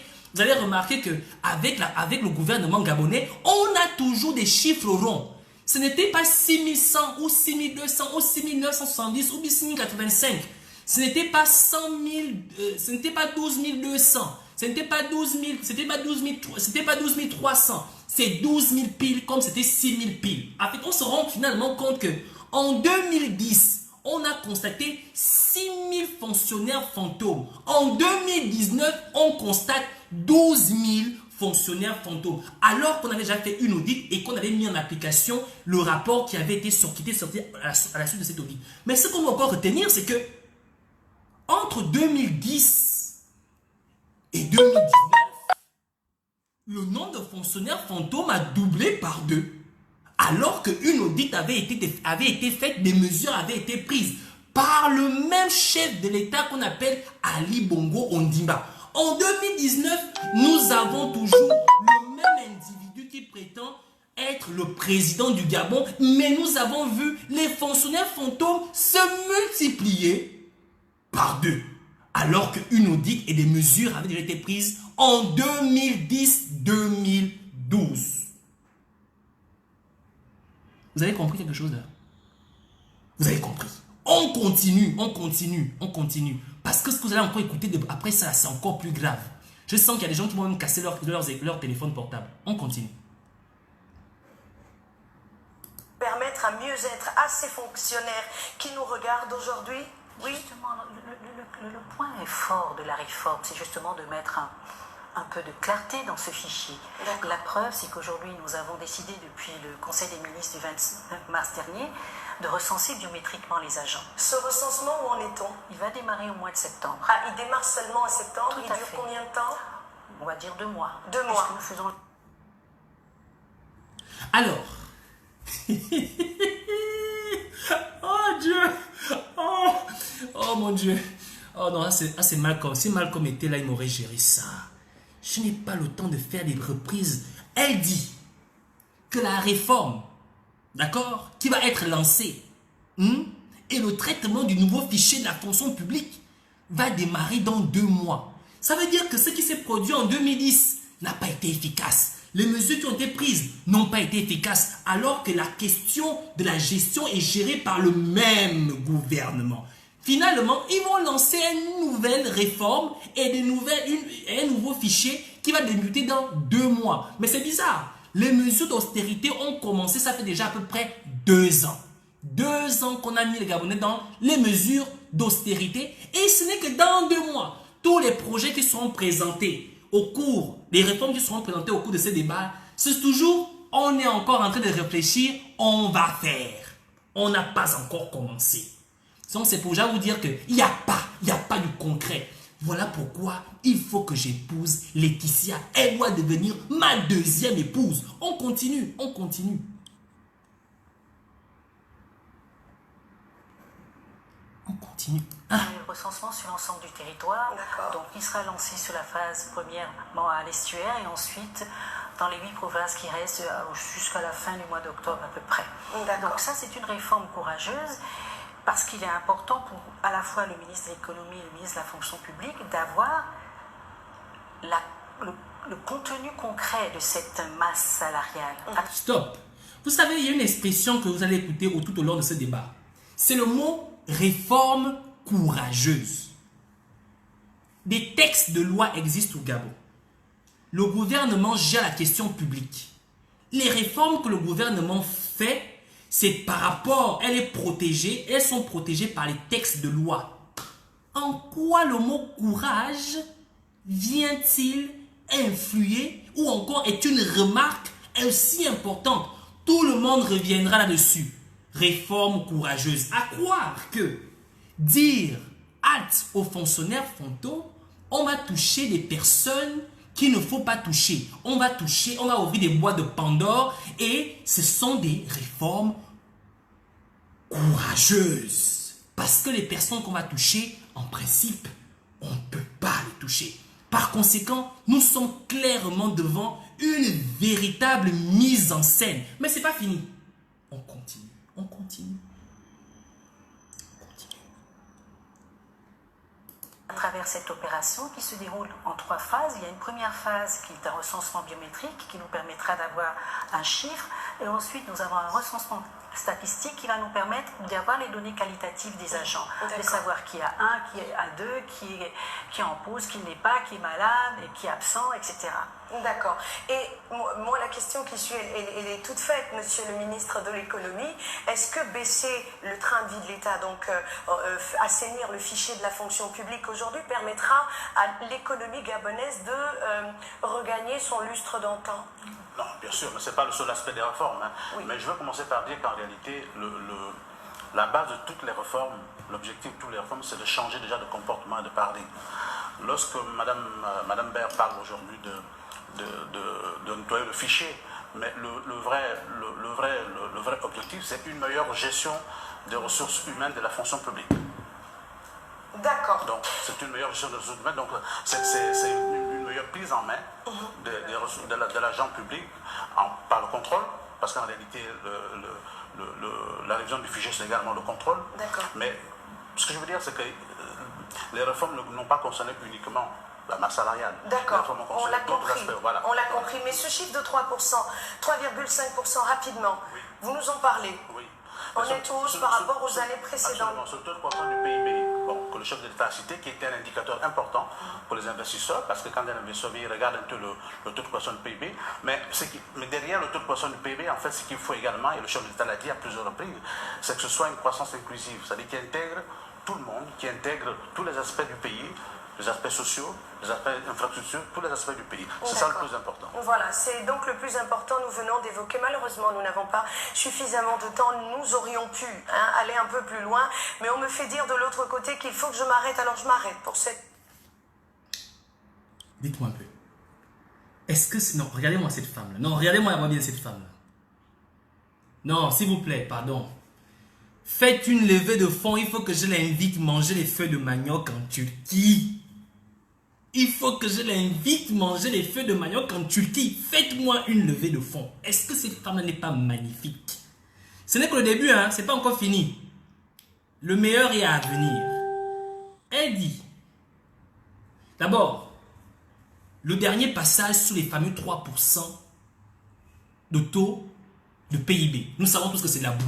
que avec le gouvernement gabonais, on a toujours des chiffres ronds. Ce n'était pas 6100 ou 6200 ou 6970 ou 6085. Ce n'était pas 100 000, ce n'était pas 12 200, ce n'était pas 12 000, c'était pas 12 300, c'est 12 000 piles comme c'était 6 000 piles. En fait, on se rend finalement compte que en 2010, on a constaté 6 000 fonctionnaires fantômes. En 2019, on constate 12 000 fonctionnaires fantômes. Alors qu'on avait déjà fait une audit et qu'on avait mis en application le rapport qui avait été sorti à la suite de cette audit. Mais ce qu'on doit encore retenir, c'est que entre 2010 et 2019, le nombre de fonctionnaires fantômes a doublé par 2. Alors qu'une audit avait été faite, des mesures avaient été prises par le même chef de l'État qu'on appelle Ali Bongo Ondimba. En 2019, nous avons toujours le même individu qui prétend être le président du Gabon, mais nous avons vu les fonctionnaires fantômes se multiplier par 2, alors qu'une audit et des mesures avaient déjà été prises en 2010-2012. Vous avez compris quelque chose là? Vous avez compris. On continue. Parce que ce que vous allez encore écouter après ça, c'est encore plus grave. Je sens qu'il y a des gens qui vont même casser leur téléphone portable. On continue. Permettre à mieux être à ces fonctionnaires qui nous regardent aujourd'hui. Oui. Justement, le point fort de la réforme, c'est justement de mettre un peu de clarté dans ce fichier. La preuve, c'est qu'aujourd'hui, nous avons décidé depuis le Conseil des ministres du 29 mars dernier de recenser biométriquement les agents. Ce recensement, où en est-on? Il va démarrer au mois de septembre. Ah, il démarre seulement en septembre. Tout il dure combien de temps? On va dire 2 mois. 2 mois. Nous faisons... Alors, oh Dieu, oh mon Dieu, Oh non, c'est Malcolm. Si Malcolm était là, il m'aurait géré ça. Je n'ai pas le temps de faire des reprises. Elle dit que la réforme, d'accord, qui va être lancée, et le traitement du nouveau fichier de la fonction publique va démarrer dans 2 mois. Ça veut dire que ce qui s'est produit en 2010 n'a pas été efficace. Les mesures qui ont été prises n'ont pas été efficaces, alors que la question de la gestion est gérée par le même gouvernement. Finalement, ils vont lancer une nouvelle réforme et un nouveau fichier qui va débuter dans 2 mois. Mais c'est bizarre. Les mesures d'austérité ont commencé, ça fait déjà à peu près 2 ans. 2 ans qu'on a mis les Gabonais dans les mesures d'austérité. Et ce n'est que dans 2 mois, tous les projets qui seront présentés au cours, les réformes qui seront présentées au cours de ces débats, c'est toujours, on est encore en train de réfléchir, on va faire. On n'a pas encore commencé. Donc c'est pour vous dire qu'il n'y a pas du concret. Voilà pourquoi il faut que j'épouse Laetitia. Elle doit devenir ma 2e épouse. On continue, on continue. On continue. Le recensement sur l'ensemble du territoire. Donc il sera lancé sur la phase premièrement à l'Estuaire et ensuite dans les 8 provinces qui restent jusqu'à la fin du mois d'octobre à peu près. Donc ça c'est une réforme courageuse. Parce qu'il est important pour à la fois le ministre de l'économie et le ministre de la fonction publique d'avoir le contenu concret de cette masse salariale. Stop. Vous savez, il y a une expression que vous allez écouter tout au long de ce débat. C'est le mot réforme courageuse. Des textes de loi existent au Gabon. Le gouvernement gère la question publique. Les réformes que le gouvernement fait, c'est par rapport, elles sont protégées par les textes de loi. En quoi le mot courage vient-il influer ou encore est une remarque aussi importante? Tout le monde reviendra là-dessus. Réforme courageuse. À croire que dire halte aux fonctionnaires fantômes, on va toucher des personnes qu'il ne faut pas toucher. On va ouvrir des boîtes de Pandore et ce sont des réformes courageuses. Parce que les personnes qu'on va toucher, en principe, on ne peut pas les toucher. Par conséquent, nous sommes clairement devant une véritable mise en scène. Mais ce n'est pas fini. On continue, on continue. À travers cette opération qui se déroule en 3 phases, il y a une première phase qui est un recensement biométrique qui nous permettra d'avoir un chiffre et ensuite nous avons un recensement statistique qui va nous permettre d'avoir les données qualitatives des agents, de savoir qui a 1, qui a 2, qui est en pause, qui n'est pas, qui est malade, qui est absent, etc. D'accord. Et moi, la question qui suit, elle est toute faite, monsieur le ministre de l'économie. Est-ce que baisser le train de vie de l'État, donc assainir le fichier de la fonction publique aujourd'hui, permettra à l'économie gabonaise de regagner son lustre d'antan? Non, bien sûr, mais ce n'est pas le seul aspect des réformes. Hein. Oui. Mais je veux commencer par dire qu'en réalité, la base de toutes les réformes, l'objectif de toutes les réformes, c'est de changer déjà de comportement et de paradigme. Lorsque Madame Baird parle aujourd'hui de nettoyer le fichier, mais le vrai objectif, c'est une meilleure gestion des ressources humaines de la fonction publique. D'accord. Donc, c'est une meilleure gestion des ressources humaines, donc c'est une meilleure prise en main de l'agent public par le contrôle, parce qu'en réalité, la révision du fichier, c'est également le contrôle. D'accord. Mais ce que je veux dire, c'est que les réformes n'ont pas concerné uniquement la masse salariale. D'accord, on l'a compris. Aspects, voilà. On l'a compris. Mais ce chiffre de 3%, 3,5% rapidement, oui. Vous nous en parlez. Oui. On est tous par rapport aux années précédentes. Absolument. Ce taux de croissance du PIB, que le chef de l'État a cité, qui était un indicateur important pour les investisseurs, parce que quand un investisseur regarde un peu le taux de croissance du PIB, mais derrière le taux de croissance du PIB, en fait, ce qu'il faut également, et le chef de l'État l'a dit à plusieurs reprises, c'est que ce soit une croissance inclusive, c'est-à-dire qui intègre tout le monde, qui intègre tous les aspects du pays, les aspects sociaux, les aspects infrastructures, tous les aspects du pays. C'est ça le plus important. Voilà, c'est donc le plus important. Nous venons d'évoquer, malheureusement, nous n'avons pas suffisamment de temps. Nous aurions pu aller un peu plus loin, mais on me fait dire de l'autre côté qu'il faut que je m'arrête, alors je m'arrête pour cette... Dites-moi un peu. Est-ce que... Non, regardez-moi cette femme-là. Non, regardez-moi bien cette femme-là. Non, s'il vous plaît, pardon. Faites une levée de fonds. Il faut que je l'invite manger les feuilles de manioc en Turquie. Il faut que je l'invite manger les feuilles de manioc en Turquie. Faites-moi une levée de fonds. Est-ce que cette femme n'est pas magnifique? Ce n'est que le début, hein? C'est pas encore fini. Le meilleur est à venir. Elle dit, d'abord, le dernier passage sur les fameux 3% de taux de PIB. Nous savons tous que c'est de la boue.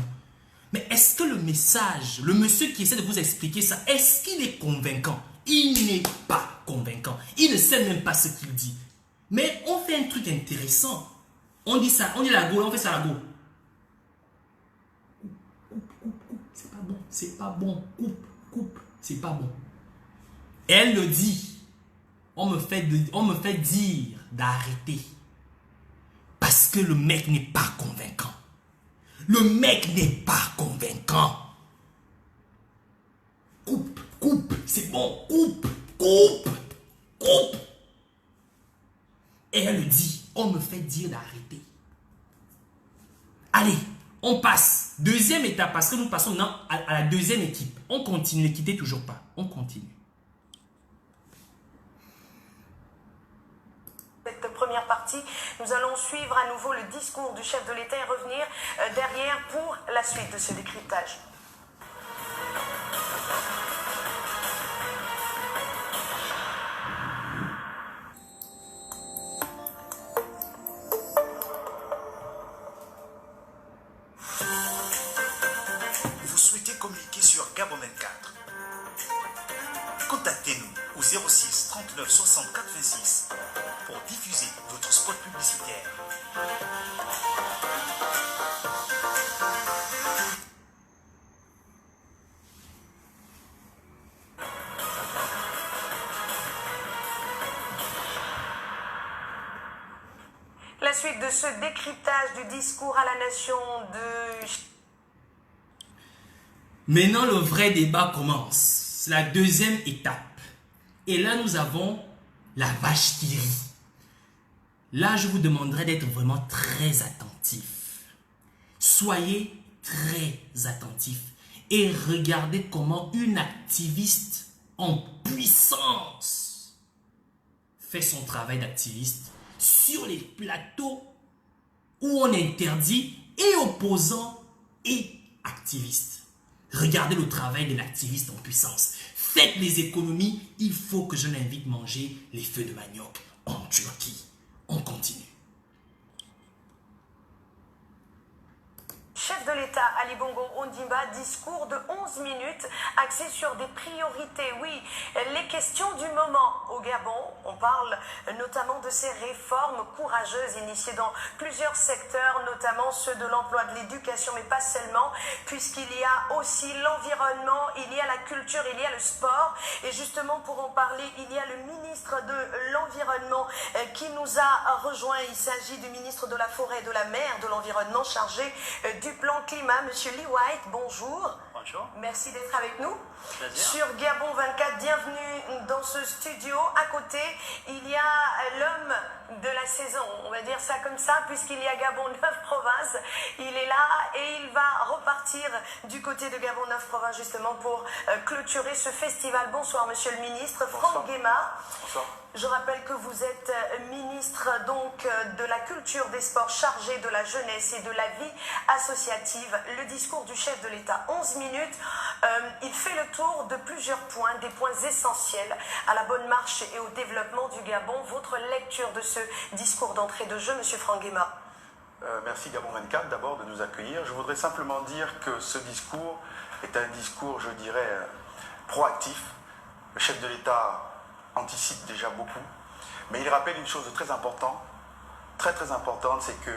Mais est-ce que le message, le monsieur qui essaie de vous expliquer ça, est-ce qu'il est convaincant? Il n'est pas convaincant. Il ne sait même pas ce qu'il dit. Mais on fait un truc intéressant. On dit ça, on dit la go, on fait ça la go. C'est pas bon, c'est pas bon. Coupe, c'est pas bon. Et elle le dit. On me fait dire d'arrêter. Parce que le mec n'est pas convaincant. Le mec n'est pas convaincant. Coupe, c'est bon, coupe. Et elle dit, on me fait dire d'arrêter. Allez, on passe. Deuxième étape, parce que nous passons maintenant à la deuxième équipe. On continue, ne quittez toujours pas. On continue. Cette première partie, nous allons suivre à nouveau le discours du chef de l'État et revenir derrière pour la suite de ce décryptage. Vous souhaitez communiquer sur Gabon 24? Contactez-nous au 06 39 64 26 pour diffuser votre spot publicitaire. La suite de ce décryptage du discours à la nation de... Maintenant, le vrai débat commence. C'est la deuxième étape. Et là, nous avons la vache qui rit. Là, je vous demanderai d'être vraiment très attentif. Soyez très attentif et regardez comment une activiste en puissance fait son travail d'activiste sur les plateaux où on interdit et opposants et activistes. Regardez le travail de l'activiste en puissance. Faites les économies. Il faut que je l'invite manger les feuilles de manioc en Turquie. On continue. Chef de l'État Ali Bongo Ondimba, discours de 11 minutes axé sur des priorités. Oui, les questions du moment au Gabon. On parle notamment de ces réformes courageuses initiées dans plusieurs secteurs, notamment ceux de l'emploi, de l'éducation, mais pas seulement, puisqu'il y a aussi l'environnement, il y a la culture, il y a le sport. Et justement, pour en parler, il y a le ministre de l'Environnement qui nous a rejoint. Il s'agit du ministre de la Forêt et de la Mer, de l'Environnement, chargé du plan climat, Monsieur Lee White, bonjour. Bonjour. Merci d'être avec nous. Plaisir. Sur Gabon 24, bienvenue dans ce studio. À côté, il y a l'homme de la saison, on va dire ça comme ça, puisqu'il y a Gabon 9 provinces. Il est là et il va repartir du côté de Gabon 9 provinces justement pour clôturer ce festival. Bonsoir, Monsieur le ministre. Franck Guéma. Bonsoir. Je rappelle que vous êtes ministre donc de la culture, des sports, chargé de la jeunesse et de la vie associative. Le discours du chef de l'État, 11 minutes, il fait le tour de plusieurs points, des points essentiels à la bonne marche et au développement du Gabon. Votre lecture de ce discours d'entrée de jeu, Monsieur Franck Guéma. Merci Gabon 24 d'abord de nous accueillir. Je voudrais simplement dire que ce discours est un discours, je dirais, proactif. Le chef de l'État anticipe déjà beaucoup, mais il rappelle une chose de très importante, très importante, c'est que,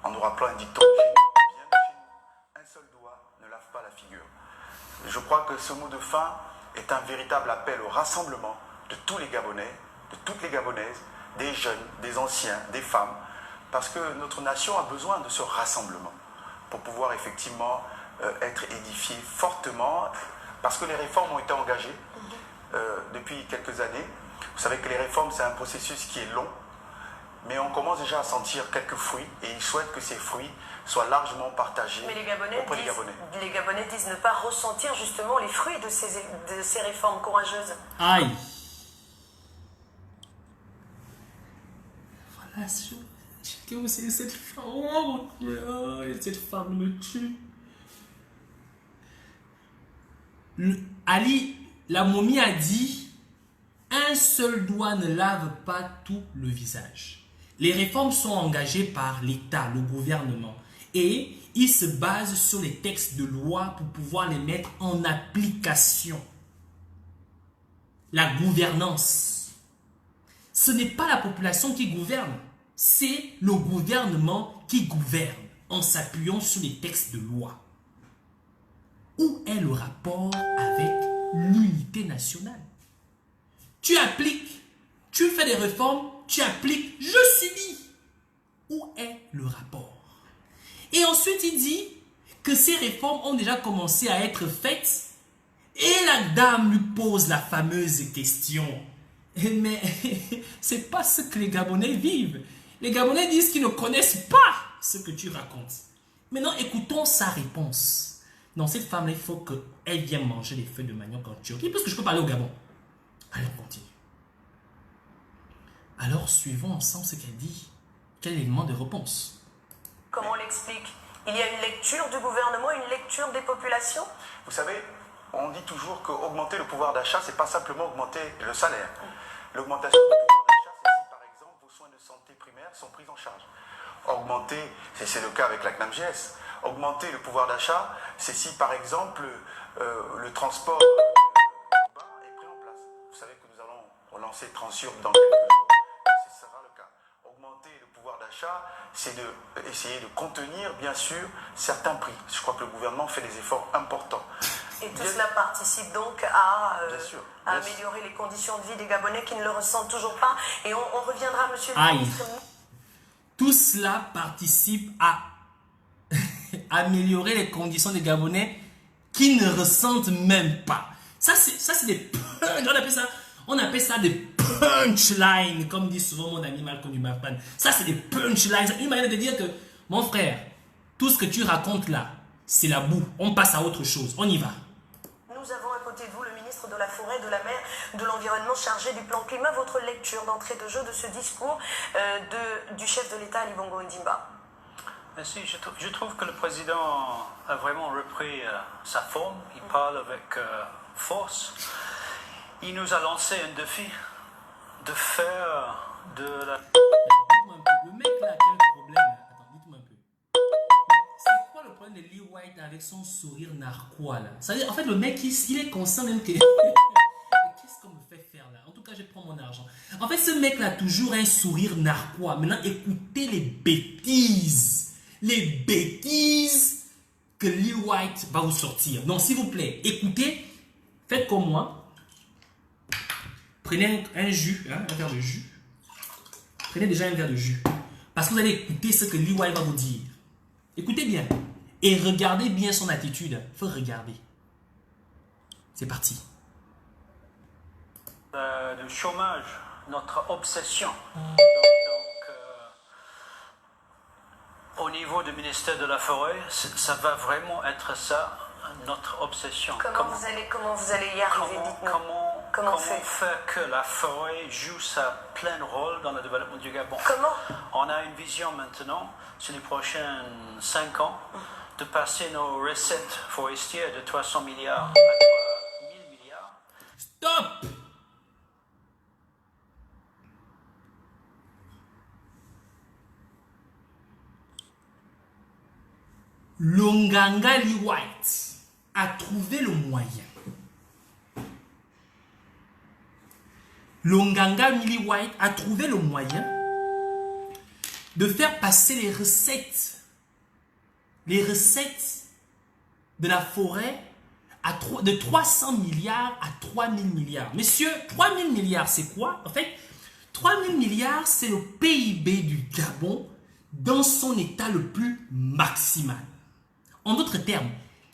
en nous rappelant un dicton de chez nous, bien de chez nous, un seul doigt ne lave pas la figure. Je crois que ce mot de fin est un véritable appel au rassemblement de tous les Gabonais, de toutes les Gabonaises, des jeunes, des anciens, des femmes, parce que notre nation a besoin de ce rassemblement pour pouvoir effectivement être édifiée fortement, parce que les réformes ont été engagées depuis quelques années. Vous savez que les réformes, c'est un processus qui est long mais on commence déjà à sentir quelques fruits et il souhaite que ces fruits soient largement partagés Mais auprès des Gabonais. les Gabonais disent ne pas ressentir justement les fruits de ces réformes courageuses. Aïe. Voilà, cette femme. Oh mon Dieu, cette femme me tue. Ali, la momie a dit, un seul doigt ne lave pas tout le visage. Les réformes sont engagées par l'État, le gouvernement, et ils se basent sur les textes de loi pour pouvoir les mettre en application. La gouvernance. Ce n'est pas la population qui gouverne, c'est le gouvernement qui gouverne en s'appuyant sur les textes de loi. Où est le rapport avec l'unité nationale? Tu appliques, tu fais des réformes, tu appliques, je subis. Où est le rapport? Et ensuite, il dit que ces réformes ont déjà commencé à être faites et la dame lui pose la fameuse question. Mais c'est pas ce que les Gabonais vivent. Les Gabonais disent qu'ils ne connaissent pas ce que tu racontes. Maintenant, écoutons sa réponse. Non, cette femme-là, il faut qu'elle vienne manger les feuilles de manioc en Turquie, parce que je peux parler au Gabon. Allez, on continue. Alors, suivons ensemble ce qu'elle dit. Quel élément de réponse? Comment on l'explique? Il y a une lecture du gouvernement, une lecture des populations? Vous savez, on dit toujours qu'augmenter le pouvoir d'achat, c'est pas simplement augmenter le salaire. L'augmentation du pouvoir d'achat, c'est si par exemple vos soins de santé primaires sont pris en charge. Augmenter, c'est le cas avec la CNAMGS, augmenter le pouvoir d'achat, c'est si par exemple le transport urbain est pris en place. Vous savez que nous allons relancer Transurb dans quelques jours, ce sera le cas. Augmenter le pouvoir d'achat, c'est essayer de contenir bien sûr certains prix. Je crois que le gouvernement fait des efforts importants. Et tout cela participe donc à bien améliorer les conditions de vie des Gabonais qui ne le ressentent toujours pas. Et on reviendra, monsieur le Aïe. ministre. Tout cela participe à améliorer les conditions des Gabonais qui ne ressentent même pas. Ça, c'est des punch. On appelle ça des punchlines, comme dit souvent mon ami Malcolm Dumarpan. Ça, c'est des punchlines. C'est une manière de dire que, mon frère, tout ce que tu racontes là, c'est la boue. On passe à autre chose. On y va. Nous avons à côté de vous le ministre de la Forêt, de la Mer, de l'Environnement chargé du plan climat. Votre lecture d'entrée de jeu de ce discours du chef de l'État, Ali Bongo Ondimba. Merci. Je trouve que le président a vraiment repris sa forme. Il parle avec force. Il nous a lancé un défi de faire de la... Dites-moi un peu, le mec là, quel problème? Attends, dites-moi un peu. C'est quoi le problème de Lee White avec son sourire narquois là? C'est-à-dire, en fait, le mec, il est conscient même que... Qu'est-ce qu'on me fait faire là? En tout cas, je prends mon argent. En fait, ce mec là a toujours un sourire narquois. Maintenant, écoutez les bêtises. Les bêtises que Lee White va vous sortir. Donc, s'il vous plaît, écoutez, faites comme moi. Prenez un jus, hein, un verre de jus. Prenez déjà un verre de jus. Parce que vous allez écouter ce que Lee White va vous dire. Écoutez bien. Et regardez bien son attitude. Il faut regarder. C'est parti. Le chômage, notre obsession. Au niveau du ministère de la Forêt, ça va vraiment être ça, notre obsession. Comment vous allez y arriver? Comment faire que la forêt joue sa plein rôle dans le développement du Gabon? Comment? On a une vision maintenant, sur les prochains 5 ans, de passer nos recettes forestières de 300 milliards à 3000 milliards. Stop! Longanga Lee White a trouvé le moyen. Longanga Lee White a trouvé le moyen de faire passer les recettes de la forêt de 300 milliards à 3000 milliards. Messieurs, 3000 milliards, c'est quoi? En fait, 3000 milliards, c'est le PIB du Gabon dans son état le plus maximal. En d'autres termes,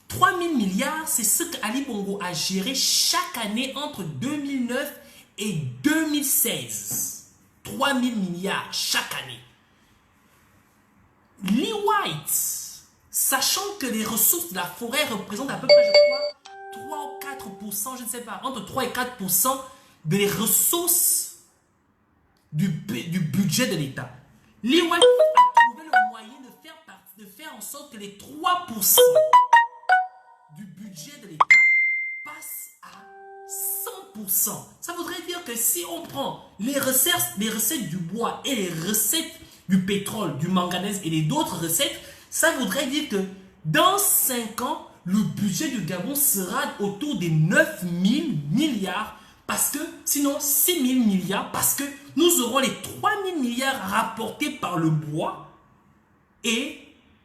3000 milliards, c'est ce qu'Ali Bongo a géré chaque année entre 2009 et 2016. 3 000 milliards chaque année. Lee White, sachant que les ressources de la forêt représentent à peu près, je crois, 3 ou 4%, je ne sais pas, entre 3 et 4% des ressources du budget de l'État. Lee White a trouvé le moyen de faire en sorte que les 3% du budget de l'État passent à 100%. Ça voudrait dire que si on prend les recettes du bois et les recettes du pétrole, du manganèse et d'autres recettes, ça voudrait dire que dans 5 ans, le budget du Gabon sera autour des 9 000 milliards, parce que, sinon 6 000 milliards, parce que nous aurons les 3 000 milliards rapportés par le bois et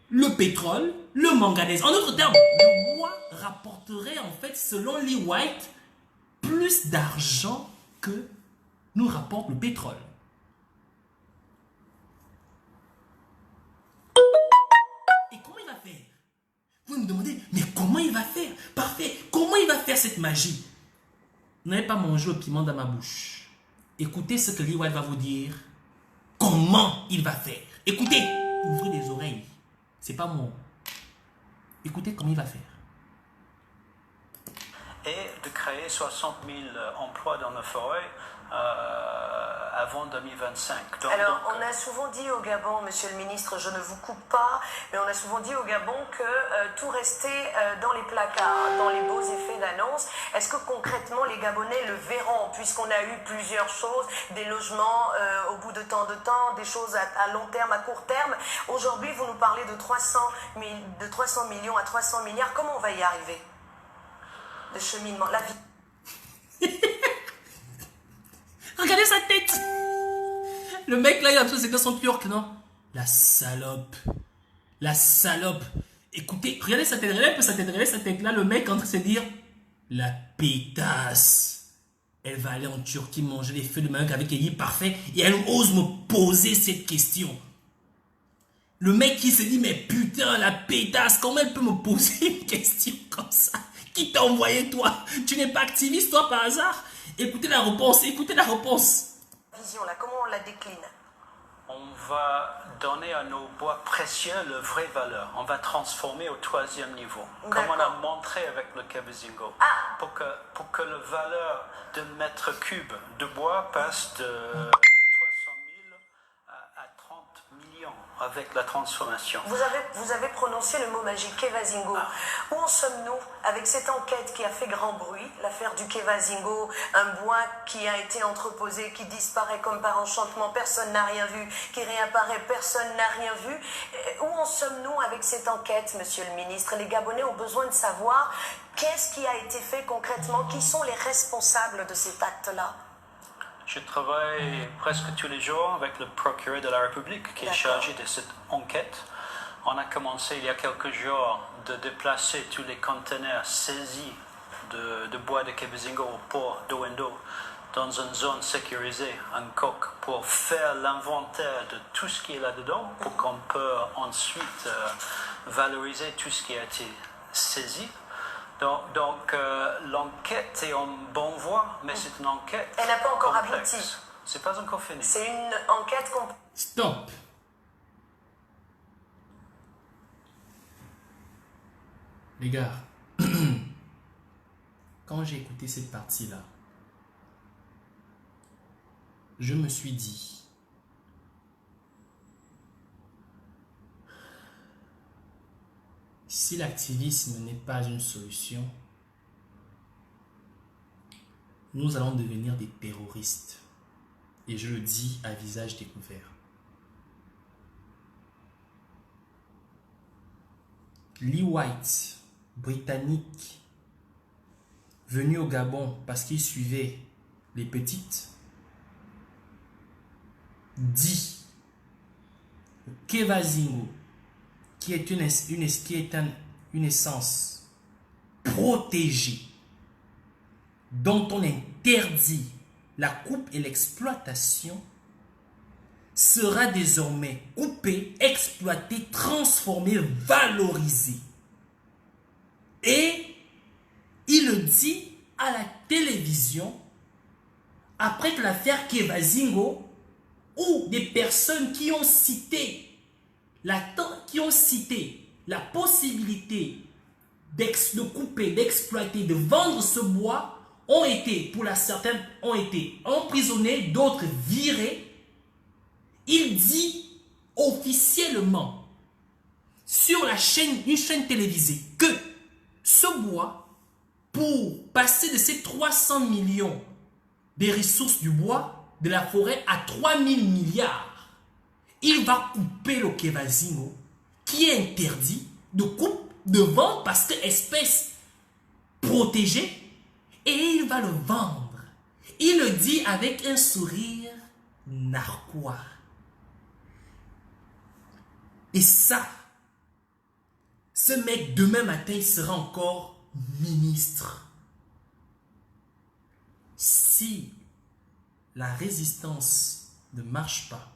le pétrole, le manganèse. En d'autres termes, le bois rapporterait en fait, selon Lee White, plus d'argent que nous rapporte le pétrole. Et comment il va faire? Vous me demandez, mais comment il va faire? Parfait, comment il va faire cette magie? Vous n'avez pas mangé le piment dans ma bouche. Écoutez ce que Lee White va vous dire. Comment il va faire? Écoutez, ouvrez les oreilles. C'est pas moi. Écoutez comment il va faire. Et de créer 60 000 emplois dans la forêt avant 2025. Alors, on a souvent dit au Gabon, monsieur le ministre, je ne vous coupe pas, mais on a souvent dit au Gabon que tout restait dans les placards, dans les beaux effets d'annonce. Est-ce que concrètement les Gabonais le verront, puisqu'on a eu plusieurs choses, des logements au bout de tant de temps, des choses à long terme, à court terme. Aujourd'hui, vous nous parlez de 300 millions à 300 milliards. Comment on va y arriver? Le cheminement, la vie. Regardez sa tête. Le mec là, il a l'impression que c'est que son York, non? La salope. La salope. Écoutez, regardez sa tête, regardez sa tête là. Le mec est en train de se dire, la pétasse. Elle va aller en Turquie manger les feux de manioc avec Elie parfait et elle ose me poser cette question. Le mec qui se dit, mais putain, la pétasse, comment elle peut me poser une question comme ça? Qui t'a envoyé toi? Tu n'es pas activiste toi par hasard? Écoutez la réponse, écoutez la réponse. Vision là, comment on la décline? On va donner à nos bois précieux leur vraie valeur. On va transformer au 3e niveau. Comme on a montré avec le Kevezingo. Pour que la valeur de mètre cube de bois passe de 300 000 à 30 millions avec la transformation. Vous avez prononcé le mot magique, Kevezingo. Où en sommes-nous avec cette enquête qui a fait grand bruit, l'affaire du Kevezingo, un bois qui a été entreposé, qui disparaît comme par enchantement, personne n'a rien vu, qui réapparaît, personne n'a rien vu. Où en sommes-nous avec cette enquête, monsieur le ministre? Les Gabonais ont besoin de savoir qu'est-ce qui a été fait concrètement, qui sont les responsables de cet acte-là. Je travaille presque tous les jours avec le procureur de la République qui est chargé de cette enquête. On a commencé il y a quelques jours de déplacer tous les conteneurs saisis de bois de Kevezingo au port d'Owendo dans une zone sécurisée, un coq, pour faire l'inventaire de tout ce qui est là-dedans pour qu'on peut ensuite valoriser tout ce qui a été saisi. Donc l'enquête est en bonne voie, mais c'est une enquête. Elle n'a pas encore complexe. abouti. C'est pas encore fini. C'est une enquête complexe. Stop. Les gars, quand j'ai écouté cette partie-là, je me suis dit, si l'activisme n'est pas une solution, nous allons devenir des terroristes. Et je le dis à visage découvert. Lee White, britannique, venu au Gabon parce qu'il suivait les petites, dit Kevezingo, qui est une essence protégée, dont on interdit la coupe et l'exploitation, sera désormais coupé, exploité, transformé, valorisé. Et il le dit à la télévision après que l'affaire Kevezingo ou des personnes qui ont cité la possibilité de couper, d'exploiter, de vendre ce bois ont été, pour la certaine, ont été emprisonnés, d'autres virés. Il dit officiellement sur une chaîne télévisée que ce bois, pour passer de ces 300 millions des ressources du bois, de la forêt à 3000 milliards, il va couper le Kevazinho, qui est interdit de coupe, de vente parce que espèce protégée, et il va le vendre. Il le dit avec un sourire narquois. Et ça, ce mec demain matin, il sera encore ministre. Si la résistance ne marche pas,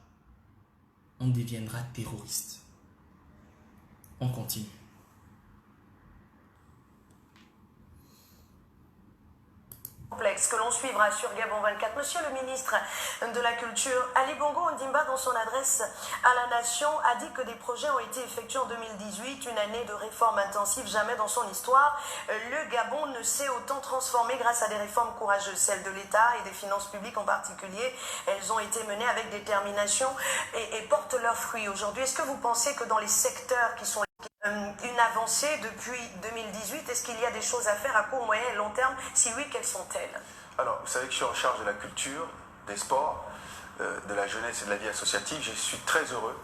on deviendra terroriste. On continue. Que l'on suivra sur Gabon 24. Monsieur le ministre de la Culture, Ali Bongo Ondimba, dans son adresse à la nation, a dit que des projets ont été effectués en 2018, une année de réformes intensives. Jamais dans son histoire, le Gabon ne s'est autant transformé grâce à des réformes courageuses, celles de l'État et des finances publiques en particulier. Elles ont été menées avec détermination et portent leurs fruits aujourd'hui. Est-ce que vous pensez que dans les secteurs qui sont une avancée depuis 2018? Est-ce qu'il y a des choses à faire à court, moyen et long terme? Si oui, quelles sont-elles? Alors, vous savez que je suis en charge de la culture, des sports, de la jeunesse et de la vie associative. Je suis très heureux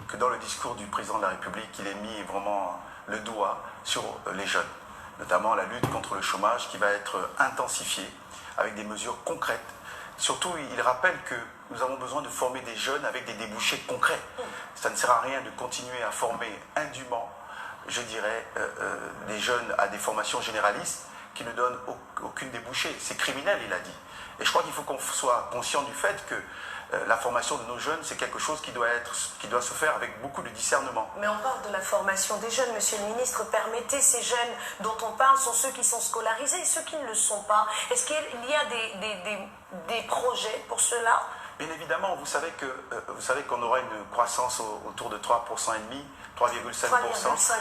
que dans le discours du président de la République, il ait mis vraiment le doigt sur les jeunes, notamment la lutte contre le chômage qui va être intensifiée avec des mesures concrètes. Surtout, il rappelle que nous avons besoin de former des jeunes avec des débouchés concrets. Ça ne sert à rien de continuer à former indûment, je dirais, des jeunes à des formations généralistes qui ne donnent aucune débouchée. C'est criminel, il a dit. Et je crois qu'il faut qu'on soit conscient du fait que la formation de nos jeunes, c'est quelque chose qui doit se faire avec beaucoup de discernement. Mais on parle de la formation des jeunes, monsieur le ministre. Permettez, ces jeunes dont on parle sont ceux qui sont scolarisés et ceux qui ne le sont pas. Est-ce qu'il y a des projets pour cela? Bien évidemment, vous savez qu'on aura une croissance autour de 3,5%, 3,5%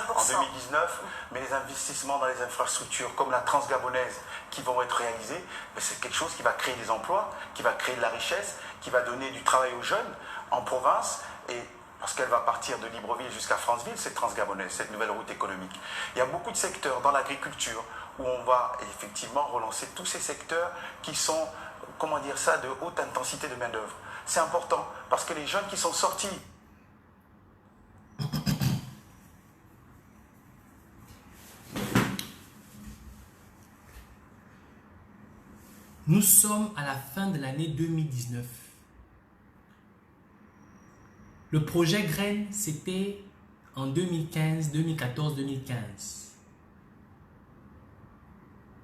en 2019, mais les investissements dans les infrastructures comme la Transgabonaise qui vont être réalisés, c'est quelque chose qui va créer des emplois, qui va créer de la richesse, qui va donner du travail aux jeunes en province, et parce qu'elle va partir de Libreville jusqu'à Franceville, cette Transgabonaise, cette nouvelle route économique. Il y a beaucoup de secteurs dans l'agriculture où on va effectivement relancer tous ces secteurs qui sont, comment dire ça, de haute intensité de main-d'œuvre. C'est important parce que les jeunes qui sont sortis. Nous sommes à la fin de l'année 2019. Le projet Graines, c'était en 2015, 2014, 2015.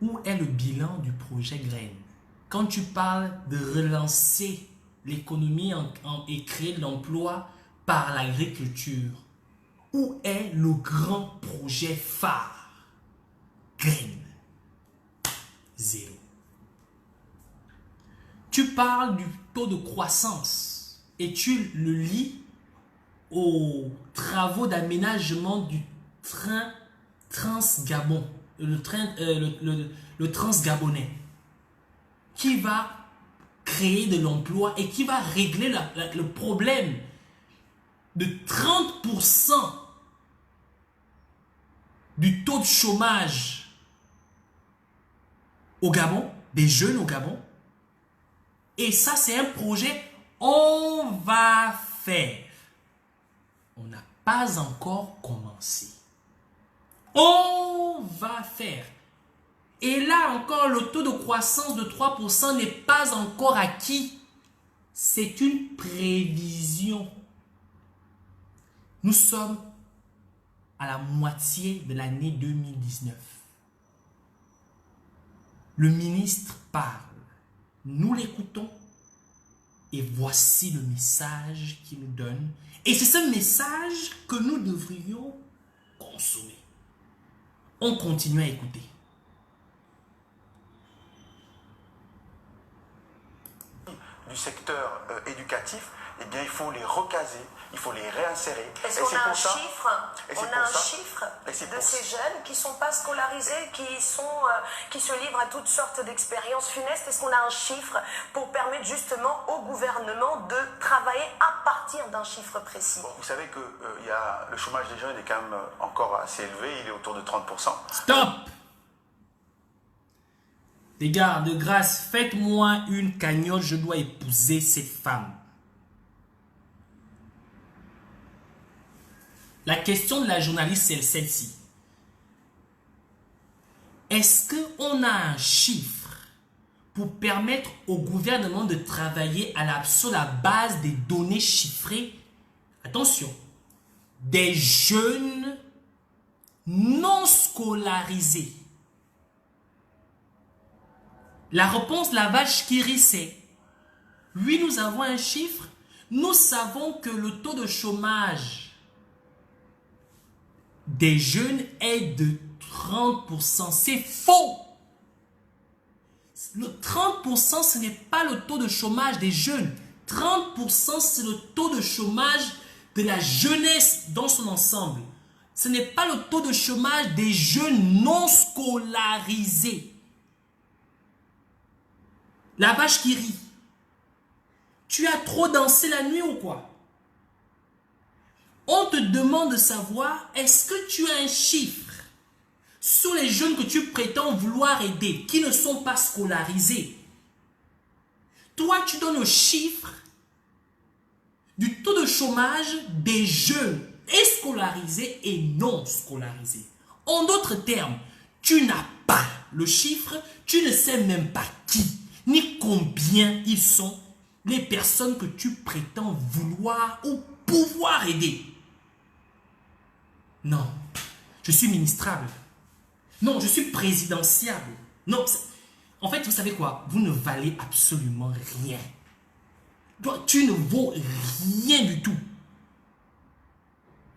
Où est le bilan du projet Graines? Quand tu parles de relancer l'économie et créer de l'emploi par l'agriculture, où est le grand projet phare? Graines. Zéro. Tu parles du taux de croissance et tu le lis aux travaux d'aménagement du train Transgabon, le Transgabonais, qui va créer de l'emploi et qui va régler le problème de 30% du taux de chômage au Gabon, des jeunes au Gabon. Et ça, c'est un projet, on va faire. On n'a pas encore commencé. On va faire. Et là encore, le taux de croissance de 3% n'est pas encore acquis. C'est une prévision. Nous sommes à la moitié de l'année 2019. Le ministre parle. Nous l'écoutons. Et voici le message qu'il nous donne. Et c'est ce message que nous devrions consommer. On continue à écouter. Du secteur éducatif, eh faut les recaser, il faut les réinsérer. Est-ce qu'on a un chiffre de ces jeunes qui ne sont pas scolarisés, qui se livrent à toutes sortes d'expériences funestes? Est-ce qu'on a un chiffre pour permettre justement au gouvernement de travailler à partir d'un chiffre précis? Bon, vous savez que le chômage des jeunes est quand même encore assez élevé, il est autour de 30%. Stop! Les gars, de grâce, faites-moi une cagnotte, je dois épouser cette femme. La question de la journaliste, c'est celle-ci. Est-ce qu'on a un chiffre pour permettre au gouvernement de travailler sur la base des données chiffrées? Attention, des jeunes non scolarisés. La réponse de la vache qui rit, c'est oui, nous avons un chiffre. Nous savons que le taux de chômage des jeunes est de 30%. C'est faux. Le 30%, ce n'est pas le taux de chômage des jeunes. 30%, c'est le taux de chômage de la jeunesse dans son ensemble. Ce n'est pas le taux de chômage des jeunes non scolarisés. La vache qui rit. Tu as trop dansé la nuit ou quoi? On te demande de savoir, est-ce que tu as un chiffre sur les jeunes que tu prétends vouloir aider, qui ne sont pas scolarisés? Toi, tu donnes le chiffre du taux de chômage des jeunes scolarisés et non scolarisés. En d'autres termes, tu n'as pas le chiffre, tu ne sais même pas qui, ni combien ils sont les personnes que tu prétends vouloir ou pouvoir aider. Non, je suis ministrable. Non, je suis présidentiable. Non, en fait, vous savez quoi? Vous ne valez absolument rien. Toi, tu ne vaux rien du tout.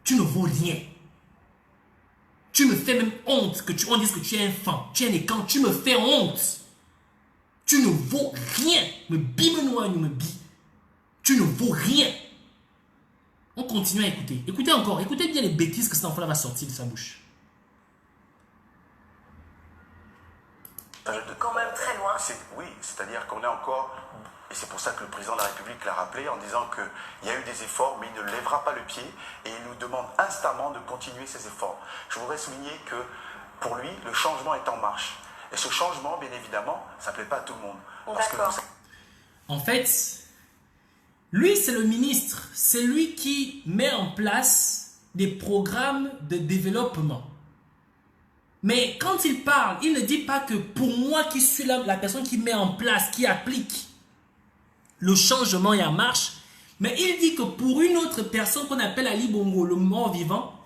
Tu ne vaux rien. Tu me fais même honte on dise que tu es un fan. Tu es un écan, tu me fais honte. Tu ne vaux rien. Me bime-noir, me bi. Tu ne vaux rien. On continue à écouter. Écoutez encore. Écoutez bien les bêtises que cet enfant-là va sortir de sa bouche. Quand même très loin. Oui, c'est-à-dire qu'on est encore... Et c'est pour ça que le président de la République l'a rappelé en disant qu'il y a eu des efforts, mais il ne lèvera pas le pied et il nous demande instamment de continuer ces efforts. Je voudrais souligner que pour lui, le changement est en marche. Et ce changement, bien évidemment, ça ne plaît pas à tout le monde. D'accord. En fait, lui, c'est le ministre. C'est lui qui met en place des programmes de développement. Mais quand il parle, il ne dit pas que pour moi qui suis la personne qui met en place, qui applique le changement est en marche, mais il dit que pour une autre personne qu'on appelle Ali Bongo, le mort vivant,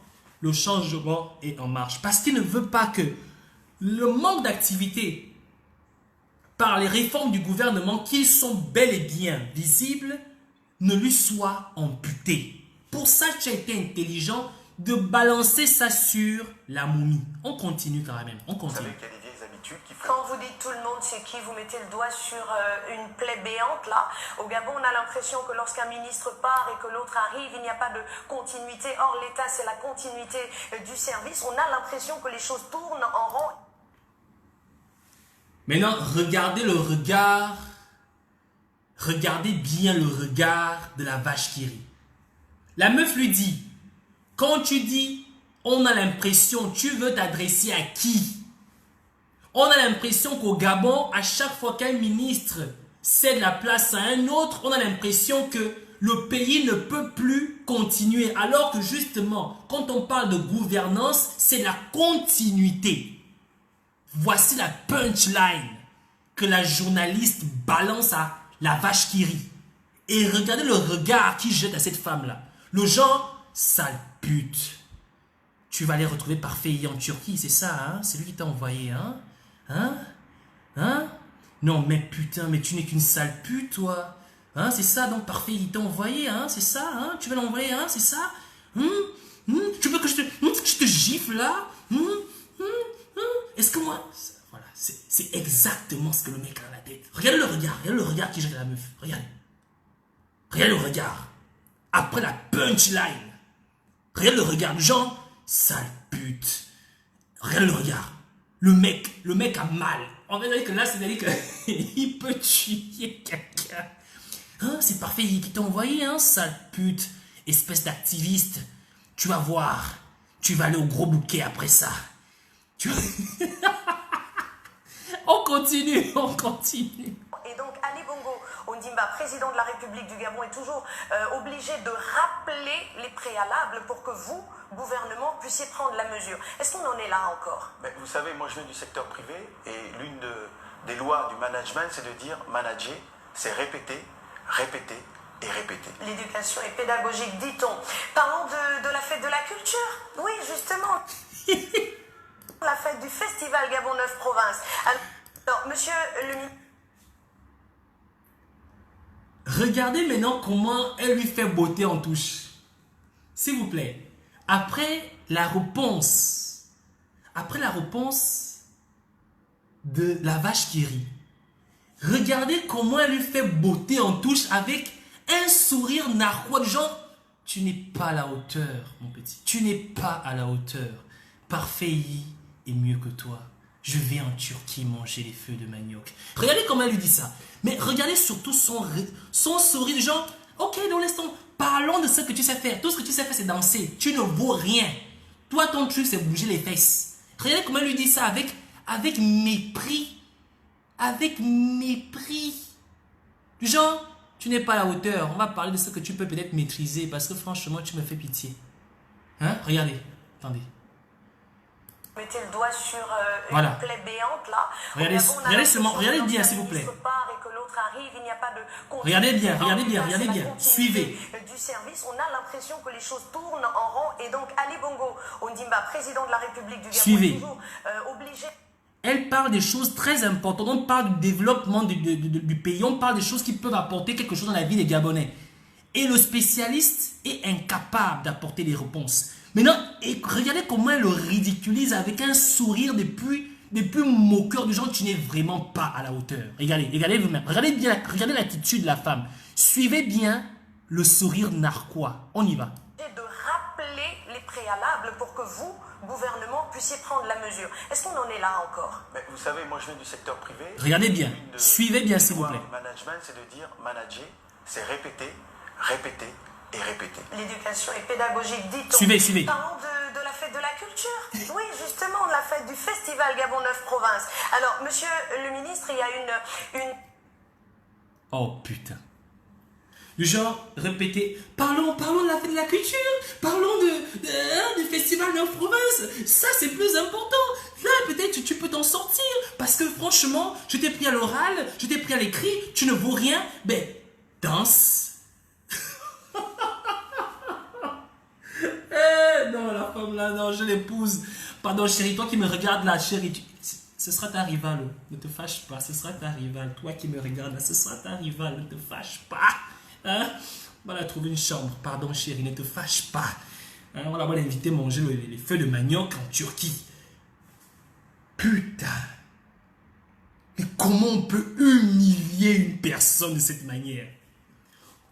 le changement est en marche. Parce qu'il ne veut pas que le manque d'activité par les réformes du gouvernement, qui sont bel et bien visibles, ne lui soit amputé. Pour ça, tu as été intelligent de balancer ça sur la momie. On continue quand même. On continue. Vous savez qu'il y a des vieilles habitudes qui font... Quand vous dites tout le monde, c'est qui? Vous mettez le doigt sur une plaie béante là. Au Gabon, on a l'impression que lorsqu'un ministre part et que l'autre arrive, il n'y a pas de continuité. Or, l'État, c'est la continuité du service. On a l'impression que les choses tournent en rond. Maintenant, regardez le regard. Regardez bien le regard de la vache qui rit. La meuf lui dit, quand tu dis, on a l'impression, tu veux t'adresser à qui? On a l'impression qu'au Gabon, à chaque fois qu'un ministre cède la place à un autre, on a l'impression que le pays ne peut plus continuer. Alors que justement, quand on parle de gouvernance, c'est la continuité. Voici la punchline que la journaliste balance à la vache qui rit. Et regardez le regard qu'il jette à cette femme-là. Le genre, sale pute. Tu vas les retrouver parfaits en Turquie, c'est ça, hein? C'est lui qui t'a envoyé, hein? Hein? Non, mais putain, mais tu n'es qu'une sale pute, toi. Hein? C'est ça, donc parfait, il t'a envoyé, hein? C'est ça, hein? Tu vas l'envoyer, hein? C'est ça? Tu veux que je te gifle, là? Est-ce que moi... Voilà, c'est exactement ce que le mec a dans la tête. Regarde le regard qu'il jette à la meuf. Regarde. Regarde le regard. Après la punchline. Regarde le regard du genre, sale pute. Regarde le regard. Le mec a mal. En fait, que là, c'est-à-dire qu'il peut tuer quelqu'un. Hein, c'est parfait, qui t'a envoyé, hein, sale pute. Espèce d'activiste. Tu vas voir. Tu vas aller au gros bouquet après ça. On continue, on continue. Et donc Ali Bongo Ondimba, président de la République du Gabon, est toujours obligé de rappeler les préalables pour que vous, gouvernement, puissiez prendre la mesure. Est-ce qu'on en est là encore? Mais vous savez, moi je viens du secteur privé et l'une des lois du management, c'est de dire manager, c'est répéter, répéter et répéter. L'éducation est pédagogique, dit-on. Parlons de la fête de la culture. Oui, justement. La fête du festival Gabon 9 Provinces. Alors, monsieur le ministre... Regardez maintenant comment elle lui fait beauté en touche. S'il vous plaît. Après la réponse de la vache qui rit. Regardez comment elle lui fait beauté en touche avec un sourire narquois du genre, tu n'es pas à la hauteur, mon petit. Tu n'es pas à la hauteur. Parfait est mieux que toi. Je vais en Turquie manger les feux de manioc. Regardez comment elle lui dit ça. Mais regardez surtout son sourire du genre, ok, dans l'instant, parlons de ce que tu sais faire. Tout ce que tu sais faire, c'est danser. Tu ne vaux rien. Toi, ton truc, c'est bouger les fesses. Regardez comment elle lui dit ça avec mépris. Avec mépris. Du genre, tu n'es pas à la hauteur. On va parler de ce que tu peux peut-être maîtriser parce que franchement, tu me fais pitié. Hein? Regardez. Attendez. Mettez le doigt sur voilà. une plaie béante là. Regardez seulement, regardez bien s'il vous plaît. Et que l'autre arrive, il n'y a pas de regardez bien. Suivez. Du service, on a l'impression que les choses tournent en rond et donc Ali Bongo Ondimba, président de la République du Gabon, est toujours obligé. Elle parle des choses très importantes. On parle du développement du pays. On parle des choses qui peuvent apporter quelque chose dans la vie des Gabonais. Et le spécialiste est incapable d'apporter les réponses. Maintenant, regardez comment elle le ridiculise avec un sourire des plus moqueurs du genre, tu n'es vraiment pas à la hauteur. Regardez vous-même. Regardez l'attitude de la femme. Suivez bien le sourire narquois. On y va. De rappeler les préalables pour que vous, gouvernement, puissiez prendre la mesure. Est-ce qu'on en est là encore? Mais vous savez, moi je viens du secteur privé. Regardez bien. Suivez bien s'il vous plaît. Le management, c'est de dire manager, c'est répéter, répéter et répéter. L'éducation est pédagogique, dit-on. Suivez. Parlons de la fête de la culture. Oui, justement, la fête du festival Gabon 9 Provinces. Alors, monsieur le ministre, il y a une... Oh putain. Du genre, répétez, parlons de la fête de la culture, parlons du festival 9 Provinces. Ça, c'est plus important. Là, peut-être tu peux t'en sortir. Parce que franchement, je t'ai pris à l'oral, je t'ai pris à l'écrit, tu ne vaux rien. Ben, danse. Non, la femme là, non, je l'épouse. Pardon, chérie, toi qui me regardes là, chérie, ce sera ta rivale. Ne te fâche pas, ce sera ta rivale. Toi qui me regardes là, ce sera ta rivale. Ne te fâche pas. Hein? On va la trouver une chambre. Pardon, chérie, ne te fâche pas. Hein? On va l'inviter à manger les feux de manioc en Turquie. Putain. Mais comment on peut humilier une personne de cette manière?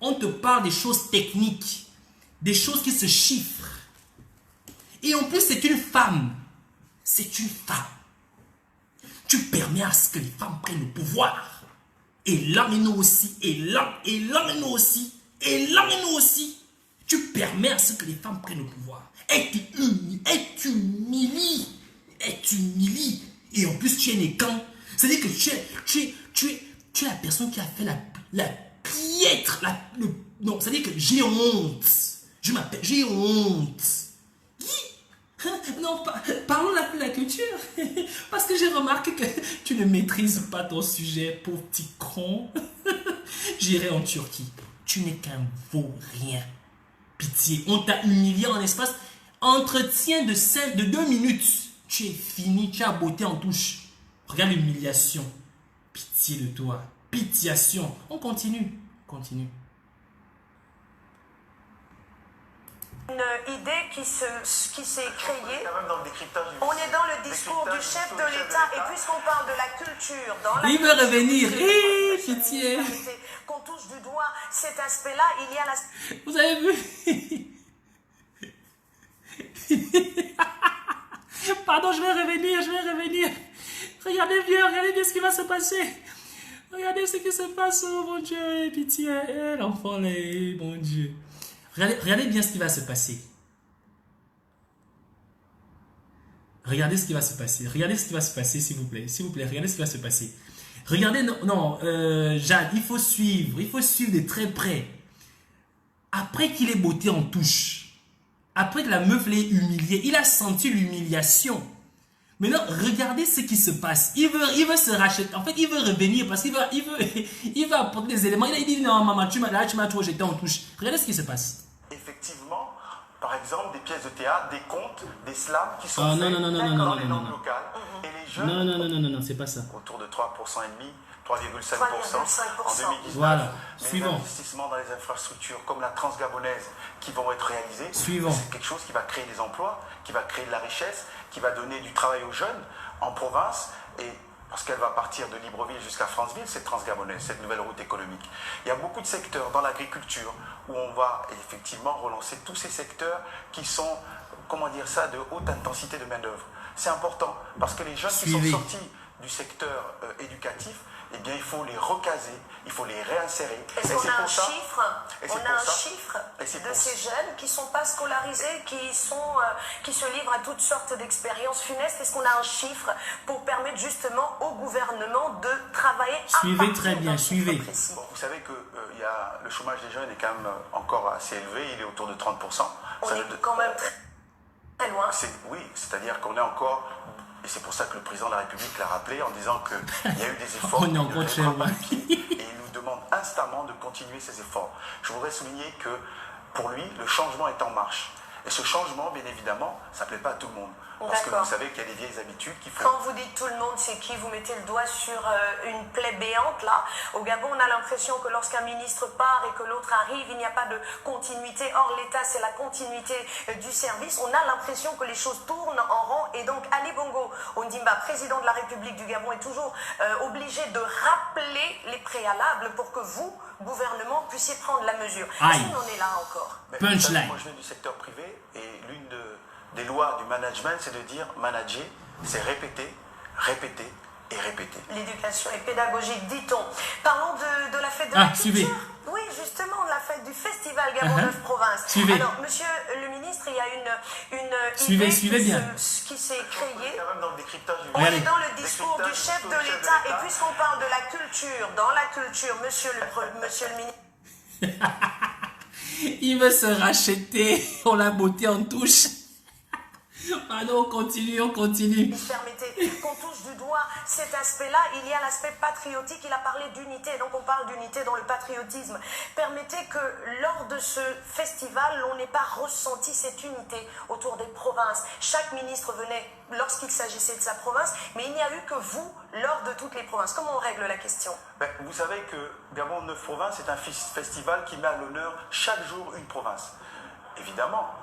On te parle des choses techniques, des choses qui se chiffrent. Et en plus, c'est une femme. C'est une femme. Tu permets à ce que les femmes prennent le pouvoir. Et l'homme et nous aussi. Et l'homme et nous aussi. Et l'homme et nous aussi. Tu permets à ce que les femmes prennent le pouvoir. Et tu humilies. Et en plus, tu es néquant. C'est-à-dire que tu es la personne qui a fait la piètre. Non, c'est-à-dire que j'ai honte. J'ai honte. Non, parlons de la culture. Parce que j'ai remarqué que tu ne maîtrises pas ton sujet, pauvre petit con. J'irai en Turquie. Tu n'es qu'un vaurien. Pitié, on t'a humilié en espace. Entretien de 2 minutes. Tu es fini, tu as beauté en touche. Regarde l'humiliation. Pitié de toi. Pitiation. On continue. Une idée qui s'est créée. On est dans le discours du chef de l'État. Et puisqu'on parle de la culture, il veut revenir. Pitié. Qu'on touche du doigt, cet aspect-là, il y a la... Vous avez vu? Pardon, je vais revenir. Regardez bien ce qui va se passer. Regardez ce qui se passe, oh mon Dieu, pitié, l'enfant là, mon Dieu. Regardez bien ce qui va se passer. Regardez ce qui va se passer. Regardez ce qui va se passer, s'il vous plaît. S'il vous plaît, regardez ce qui va se passer. Regardez, Jade, il faut suivre de très près. Après qu'il ait botté en touche, après que la meuf l'ait humilié, il a senti l'humiliation. Maintenant, regardez ce qui se passe. Il veut se racheter. En fait, il veut revenir parce qu'il il veut apporter des éléments. Il dit non, maman, tu m'as trop jeté en touche. Regardez ce qui se passe. Effectivement, par exemple, des pièces de théâtre, des contes, des slams qui sont Ah, faits non, dans les langues locales. Et les jeunes, Non, c'est pas ça. autour de 3,5%, 3,5% 3,5%. en 2019. Voilà, Mais suivant. les investissements dans les infrastructures comme la Transgabonaise qui vont être réalisés, Suivant. c'est quelque chose qui va créer des emplois, qui va créer de la richesse, qui va donner du travail aux jeunes en province, et parce qu'elle va partir de Libreville jusqu'à Franceville, cette Transgabonaise, cette nouvelle route économique. Il y a beaucoup de secteurs dans l'agriculture où on va effectivement relancer tous ces secteurs qui sont, comment dire ça, de haute intensité de main-d'œuvre. C'est important parce que les jeunes qui sont sortis du secteur éducatif, eh bien, il faut les recaser, il faut les réinsérer. Est-ce qu'on a un chiffre de pour ces jeunes qui ne sont pas scolarisés, qui se livrent à toutes sortes d'expériences funestes? Est-ce qu'on a un chiffre pour permettre justement au gouvernement de travailler Suivez très bien, suivez. Bon, vous savez que le chômage des jeunes est quand même encore assez élevé, il est autour de 30%. On est quand même très loin. Oui, c'est-à-dire qu'on est encore... Et c'est pour ça que le président de la République l'a rappelé en disant qu'il y a eu des efforts. On est encore très loin. Et il nous demande instamment de continuer ces efforts. Je voudrais souligner que pour lui, le changement est en marche. Et ce changement, bien évidemment, ça ne plaît pas à tout le monde. Parce que vous savez qu'il y a des vieilles habitudes qu'il faut... Quand vous dites tout le monde, c'est qui? Vous mettez le doigt sur une plaie béante là. Au Gabon, on a l'impression que lorsqu'un ministre part et que l'autre arrive, il n'y a pas de continuité. Or, l'État, c'est la continuité du service. On a l'impression que les choses tournent en rond. Et donc, Ali Bongo Ondimba, président de la République du Gabon, est toujours obligé de rappeler les préalables pour que vous, gouvernement, puissiez prendre la mesure. Est-ce qu'on en est là encore? Punchline. Moi, je viens du secteur privé et l'une des lois du management, c'est de dire manager, c'est répéter, répéter et répéter. L'éducation est pédagogique, dit-on. Parlons de la fête de la culture. Suivez. Oui, justement, la fête du festival Gabon 9 Provinces. Suivez. Alors, monsieur le ministre, il y a une Suivez idée bien. qui s'est créée. Quand même dans le décryptage du... On est dans le discours du chef de l'État. Et puisqu'on parle de la culture, dans la culture, monsieur le ministre... Il veut se racheter. On l'a botté en touche. Pardon, on continue. Permettez qu'on touche du doigt cet aspect-là. Il y a l'aspect patriotique. Il a parlé d'unité. Donc on parle d'unité dans le patriotisme. Permettez que lors de ce festival, on n'ait pas ressenti cette unité autour des provinces. Chaque ministre venait lorsqu'il s'agissait de sa province, mais il n'y a eu que vous lors de toutes les provinces. Comment on règle la question? Vous savez que Gabon 9 Provinces est un festival qui met à l'honneur chaque jour une province. Évidemment,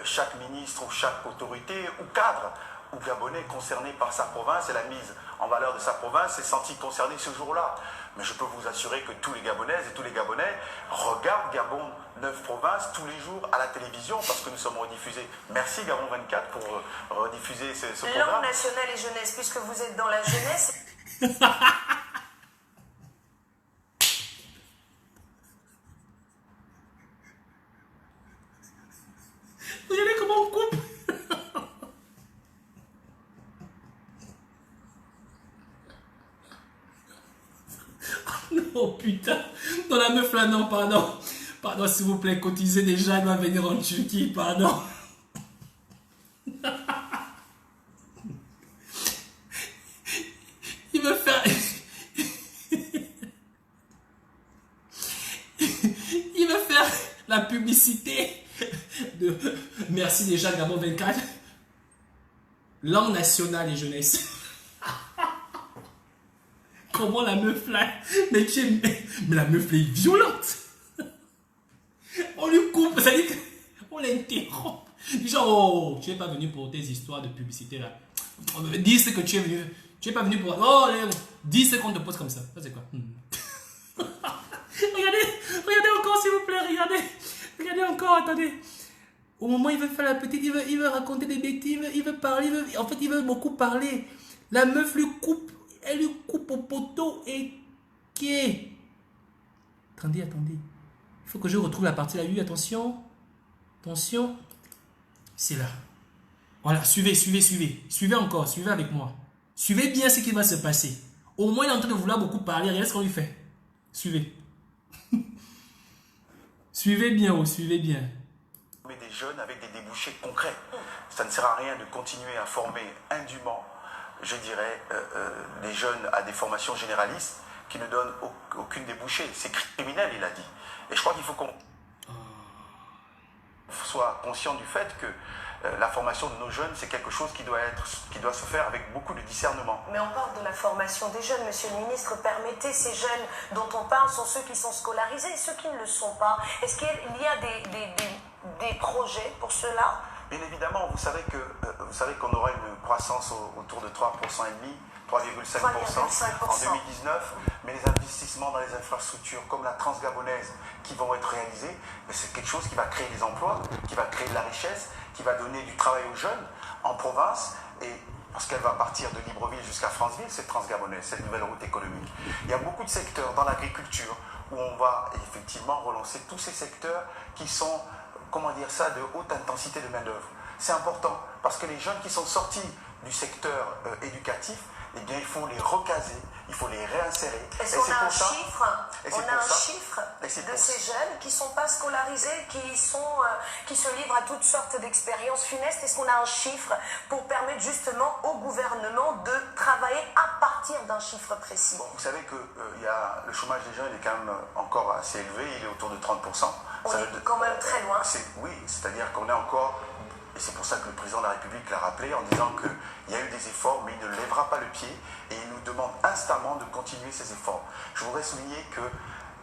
chaque ministre ou chaque autorité ou cadre ou gabonais concerné par sa province et la mise en valeur de sa province s'est senti concerné ce jour-là. Mais je peux vous assurer que tous les Gabonaises et tous les Gabonais regardent Gabon 9 Provinces tous les jours à la télévision parce que nous sommes rediffusés. Merci Gabon 24 pour rediffuser ce programme. Langue nationale et jeunesse, puisque vous êtes dans la jeunesse... Regardez comment on coupe. Oh putain. Dans la meuf là, non, pardon. Pardon, s'il vous plaît, cotisez déjà, il va venir en Turquie, pardon. Il veut faire... Il veut faire la publicité de... Merci déjà, Gabon 24. Langue nationale et jeunesse. Comment la meuf là... Mais la meuf là est violente. On lui coupe, ça dit qu'on l'interrompt. Genre, oh, tu n'es pas venu pour tes histoires de publicité là. Dis ce que tu es venu. Tu n'es pas venu pour... Oh, dis ce qu'on te pose comme ça. Ça c'est quoi? Regardez encore, s'il vous plaît, regardez encore, attendez. Au moment où il veut faire la petite, il veut raconter des bêtises, il veut parler, en fait, il veut beaucoup parler. La meuf lui coupe, elle lui coupe au poteau et qui. Attendez. Il faut que je retrouve la partie là. Oui, attention. C'est là. Voilà, suivez. Suivez encore, suivez avec moi. Suivez bien ce qui va se passer. Au moins, il est en train de vouloir beaucoup parler. Regardez ce qu'on lui fait. Suivez. Suivez bien. Mais des jeunes avec des débouchés concrets. Ça ne sert à rien de continuer à former indûment, je dirais, les jeunes à des formations généralistes qui ne donnent aucune débouchée. C'est criminel, il a dit. Et je crois qu'il faut qu'on soit conscient du fait que la formation de nos jeunes, c'est quelque chose qui doit se faire avec beaucoup de discernement. Mais on parle de la formation des jeunes, monsieur le ministre. Permettez, ces jeunes dont on parle sont ceux qui sont scolarisés, ceux qui ne le sont pas. Est-ce qu'il y a des projets pour cela? Bien évidemment, vous savez qu'on aura une croissance autour de 3,5%, 3,5% en 2019, mais les investissements dans les infrastructures comme la Transgabonaise qui vont être réalisés, c'est quelque chose qui va créer des emplois, qui va créer de la richesse, qui va donner du travail aux jeunes en province, et parce qu'elle va partir de Libreville jusqu'à Franceville, cette Transgabonaise, cette nouvelle route économique. Il y a beaucoup de secteurs dans l'agriculture où on va effectivement relancer tous ces secteurs qui sont, comment dire ça, de haute intensité de main-d'œuvre. C'est important parce que les jeunes qui sont sortis du secteur éducatif, eh bien, il faut les recaser, il faut les réinsérer. Est-ce qu'on a un chiffre de ces jeunes qui ne sont pas scolarisés, qui se livrent à toutes sortes d'expériences funestes? Est-ce qu'on a un chiffre pour permettre justement au gouvernement de travailler à partir d'un chiffre précis? Bon, vous savez que le chômage des jeunes est quand même encore assez élevé, il est autour de 30%. On est quand même très loin. Oui, c'est-à-dire qu'on est encore... Et c'est pour ça que le président de la République l'a rappelé en disant qu'il y a eu des efforts, mais il ne lèvera pas le pied et il nous demande instamment de continuer ces efforts. Je voudrais souligner que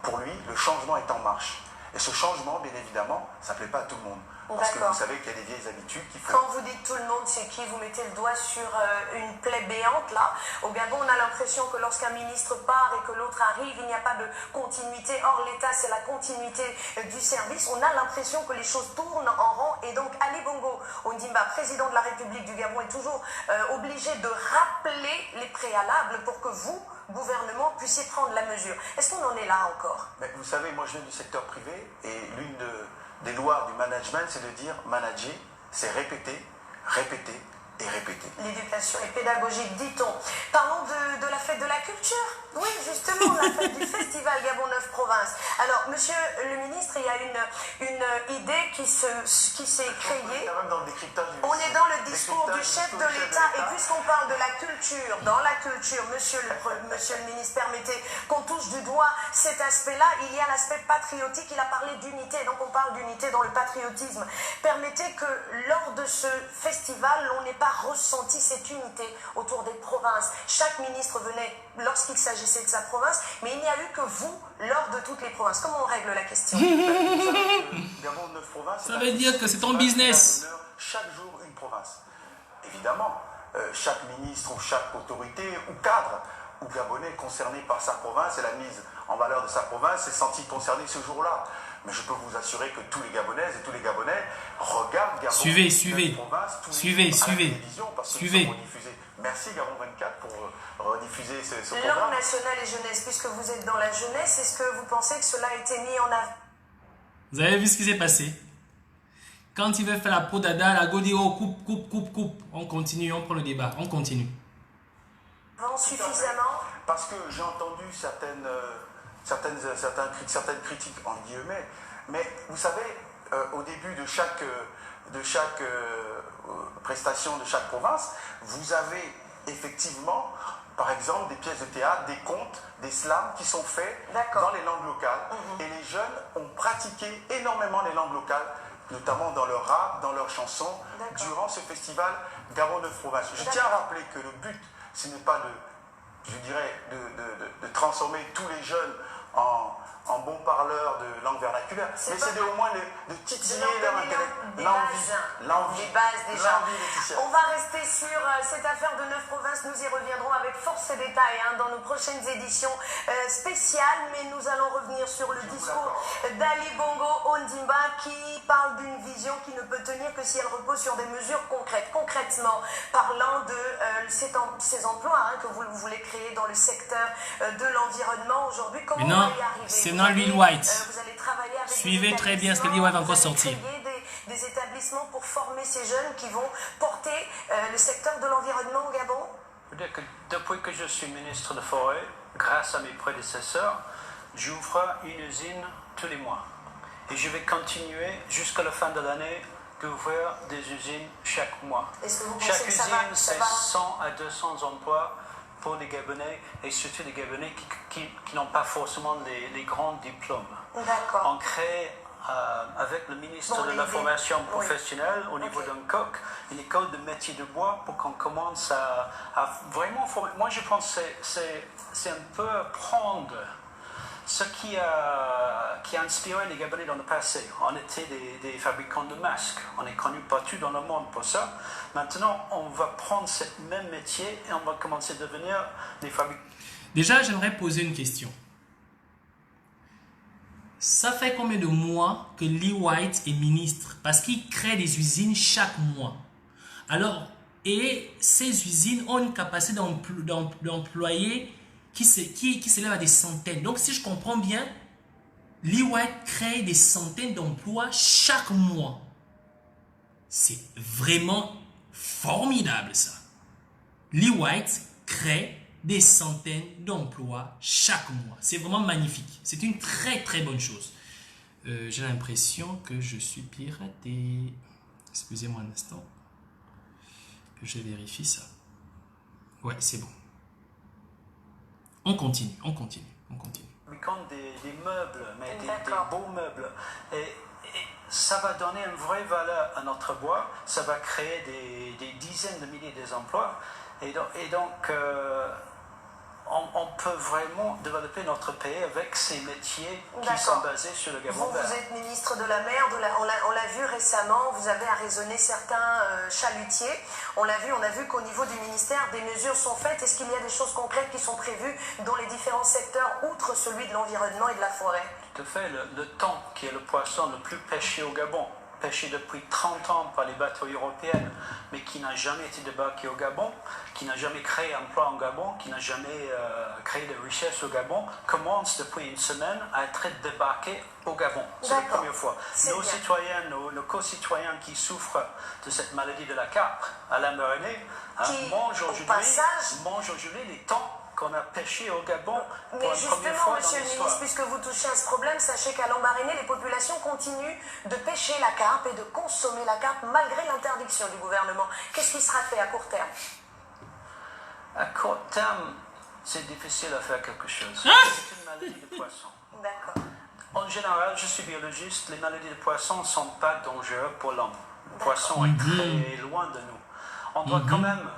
pour lui, le changement est en marche. Et ce changement, bien évidemment, ça ne plaît pas à tout le monde. Parce que vous savez qu'il y a des vieilles habitudes qui font... Quand vous dites tout le monde, c'est qui? Vous mettez le doigt sur une plaie béante, là. Au Gabon, on a l'impression que lorsqu'un ministre part et que l'autre arrive, il n'y a pas de continuité. Or, l'État, c'est la continuité du service. On a l'impression que les choses tournent en rond. Et donc, Ali Bongo Ondimba, président de la République du Gabon, est toujours obligé de rappeler les préalables pour que vous, gouvernement, puissiez prendre la mesure. Est-ce qu'on en est là encore? Mais vous savez, moi, je viens du secteur privé et l'une des lois du management, c'est de dire manager, c'est répéter, répéter et répéter. L'éducation est pédagogique, dit-on. Parlons de la fête de la culture. Oui, justement, la fête du festival Gabon 9 Provinces. Alors, monsieur le ministre, il y a une idée qui s'est créée. On est dans le discours du chef de l'État. Et puisqu'on parle de la culture, dans la culture, monsieur le ministre, permettez qu'on touche du doigt cet aspect-là. Il y a l'aspect patriotique. Il a parlé d'unité. Donc, on parle d'unité dans le patriotisme. Permettez que lors de ce festival, on n'ait pas ressenti cette unité autour des provinces. Chaque ministre venait lorsqu'il s'agissait de sa province, mais il n'y a eu que vous lors de toutes les provinces. Comment on règle la question? Gabon 9 provinces, ça veut dire que c'est ton business. Chaque jour une province. Évidemment, chaque ministre ou chaque autorité ou cadre ou Gabonais concerné par sa province et la mise en valeur de sa province s'est senti concerné ce jour-là. Mais je peux vous assurer que tous les Gabonaises et tous les Gabonais regardent Gabon. Suivez. Suivez. Merci Gabon 24 pour rediffuser ce programme. Langue nationale et jeunesse, puisque vous êtes dans la jeunesse, est-ce que vous pensez que cela a été mis en avant? Vous avez vu ce qui s'est passé? Quand il veut faire la peau d'Ada, la go dit oh coupe. On continue, on prend le débat, on continue. Suffisamment? Parce que j'ai entendu certaines critiques en guillemets, mais vous savez, au début de chaque prestation de chaque province, vous avez effectivement, par exemple, des pièces de théâtre, des contes, des slams qui sont faits dans les langues locales. Et les jeunes ont pratiqué énormément les langues locales, notamment dans leur rap, dans leurs chansons, durant ce festival Gabon 9 Provinces. Je tiens à rappeler que le but, ce n'est pas de transformer tous les jeunes en bon parleur de langue vernaculaire, mais c'est au moins de titiller leur intellect. L'envie. Les bases déjà. Laetitia. On va rester sur cette affaire de 9 provinces. Nous y reviendrons avec force et détails dans nos prochaines éditions spéciales. Mais nous allons revenir sur le discours d'Ali Bongo Ondimba qui parle d'une vision qui ne peut tenir que si elle repose sur des mesures concrètes. Concrètement, parlant de ces emplois que vous voulez créer dans le secteur de l'environnement aujourd'hui, comment non, on va y arriver? c'est non Lil White. Vous allez travailler avec Suivez très bien ce que Lil White va encore sortir. Des établissements pour former ces jeunes qui vont porter le secteur de l'environnement au Gabon? Depuis que je suis ministre de Forêt, grâce à mes prédécesseurs, j'ouvre une usine tous les mois. Et je vais continuer jusqu'à la fin de l'année d'ouvrir des usines chaque mois. Est-ce que vous pensez Chaque que usine, ça c'est va 100 à 200 emplois pour les Gabonais et surtout les Gabonais qui n'ont pas forcément les grands diplômes. D'accord. On crée avec le ministre de la formation professionnelle au niveau d'un coq une école de métier de bois pour qu'on commence à vraiment former. Moi je pense que c'est un peu prendre ce qui a inspiré les Gabonais dans le passé. On était des fabricants de masques. On est connus partout dans le monde pour ça. Maintenant, on va prendre ce même métier et on va commencer à devenir des fabricants. Déjà, j'aimerais poser une question. Ça fait combien de mois que Lil White est ministre? Parce qu'il crée des usines chaque mois. Alors, et ces usines ont une capacité d'employer qui s'élève à des centaines. Donc, si je comprends bien, Lil White crée des centaines d'emplois chaque mois. C'est vraiment formidable, ça. Lil White crée des centaines d'emplois chaque mois. C'est vraiment magnifique. C'est une très très bonne chose. J'ai l'impression que je suis piraté. Excusez-moi un instant. Que je vérifie ça. Ouais, c'est bon. On continue. Comme des meubles, mais des beaux meubles. Et ça va donner une vraie valeur à notre bois. Ça va créer des dizaines de milliers d'emplois. Et donc on peut vraiment développer notre pays avec ces métiers qui sont basés sur le Gabon. Vous êtes ministre de la mer, on l'a vu récemment, vous avez arraisonné certains chalutiers. On a vu qu'au niveau du ministère, des mesures sont faites. Est-ce qu'il y a des choses concrètes qui sont prévues dans les différents secteurs, outre celui de l'environnement et de la forêt? Tout à fait. Le thon, qui est le poisson le plus pêché au Gabon, pêché depuis 30 ans par les bateaux européens, mais qui n'a jamais été débarqué au Gabon, qui n'a jamais créé un emploi au Gabon, qui n'a jamais créé de richesse au Gabon, commence depuis une semaine à être débarqué au Gabon. C'est la première fois. Nos citoyens, nos co-citoyens qui souffrent de cette maladie de la carpe à la Mérinée mangent aujourd'hui les thons qu'on a pêché au Gabon pour Mais une première fois justement, monsieur le ministre, puisque vous touchez à ce problème, sachez qu'à Lambaréné, les populations continuent de pêcher la carpe et de consommer la carpe malgré l'interdiction du gouvernement. Qu'est-ce qui sera fait à court terme? À court terme, c'est difficile à faire quelque chose. C'est une maladie de poisson. D'accord. En général, je suis biologiste, les maladies de poisson ne sont pas dangereuses pour l'homme. Le poisson est très loin de nous. On doit quand même,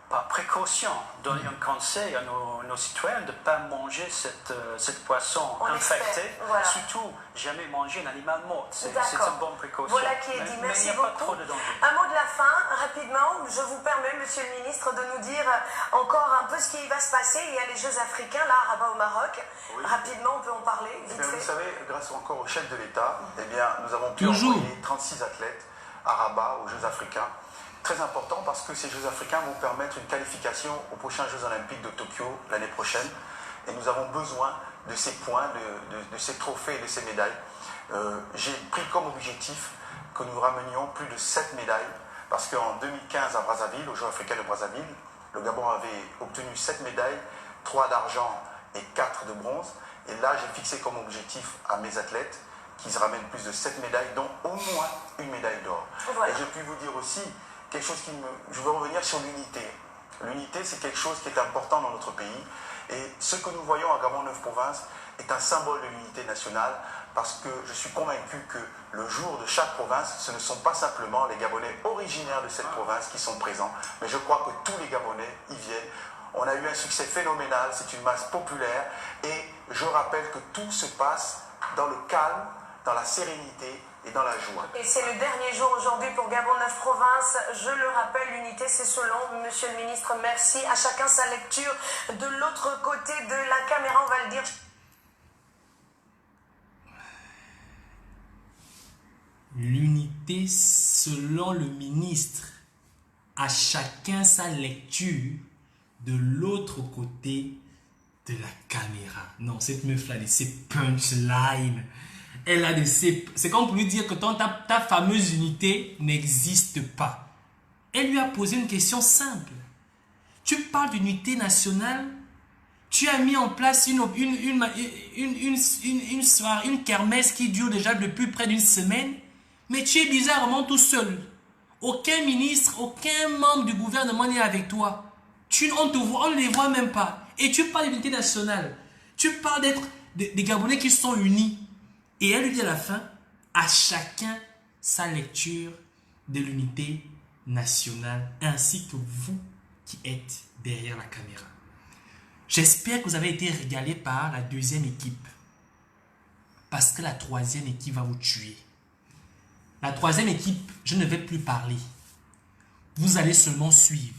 par précaution, donner un conseil à nos citoyens de ne pas manger cette poisson infectée. Voilà. Surtout, jamais manger un animal mort. C'est une bonne précaution. Voilà qui est dit. Merci beaucoup. Pas trop de danger. Un mot de la fin, rapidement. Je vous permets, monsieur le ministre, de nous dire encore un peu ce qui va se passer. Il y a les Jeux africains, là, à Rabat, au Maroc. Oui. Rapidement, on peut en parler, vite fait. Vous savez, grâce encore au chef de l'État, nous avons pu envoyer 36 athlètes à Rabat, aux Jeux africains. Très important parce que ces Jeux africains vont permettre une qualification aux prochains Jeux olympiques de Tokyo l'année prochaine. Et nous avons besoin de ces points, de ces trophées et de ces médailles. J'ai pris comme objectif que nous ramenions plus de 7 médailles parce qu'en 2015 à Brazzaville, aux Jeux africains de Brazzaville, le Gabon avait obtenu 7 médailles, 3 d'argent et 4 de bronze. Et là, j'ai fixé comme objectif à mes athlètes qu'ils ramènent plus de 7 médailles, dont au moins une médaille d'or. Voilà. Et je puis vous dire aussi quelque chose je veux revenir sur l'unité. L'unité, c'est quelque chose qui est important dans notre pays. Et ce que nous voyons à Gabon 9 provinces est un symbole de l'unité nationale parce que je suis convaincu que le jour de chaque province, ce ne sont pas simplement les Gabonais originaires de cette province qui sont présents, mais je crois que tous les Gabonais y viennent. On a eu un succès phénoménal, c'est une masse populaire et je rappelle que tout se passe dans le calme, dans la sérénité et dans la joie. Et c'est le dernier jour aujourd'hui pour Gabon 9 provinces. Je le rappelle, l'unité c'est selon. Monsieur le ministre, merci. À chacun sa lecture. De l'autre côté de la caméra, on va le dire. L'unité selon le ministre. À chacun sa lecture. De l'autre côté de la caméra. Non, cette meuf-là, c'est punchline. Elle a c'est comme pour lui dire que ta fameuse unité n'existe pas. Elle lui a posé une question simple. Tu parles d'unité nationale. Tu as mis en place une soirée, une kermesse qui dure déjà depuis près d'une semaine. Mais tu es bizarrement tout seul. Aucun ministre, aucun membre du gouvernement n'est avec toi. On ne les voit même pas. Et tu parles d'unité nationale. Tu parles d'être des Gabonais qui sont unis. Et elle lui dit à la fin, à chacun sa lecture de l'unité nationale, ainsi que vous qui êtes derrière la caméra. J'espère que vous avez été régalés par la deuxième équipe. Parce que la troisième équipe va vous tuer. La troisième équipe, je ne vais plus parler. Vous allez seulement suivre.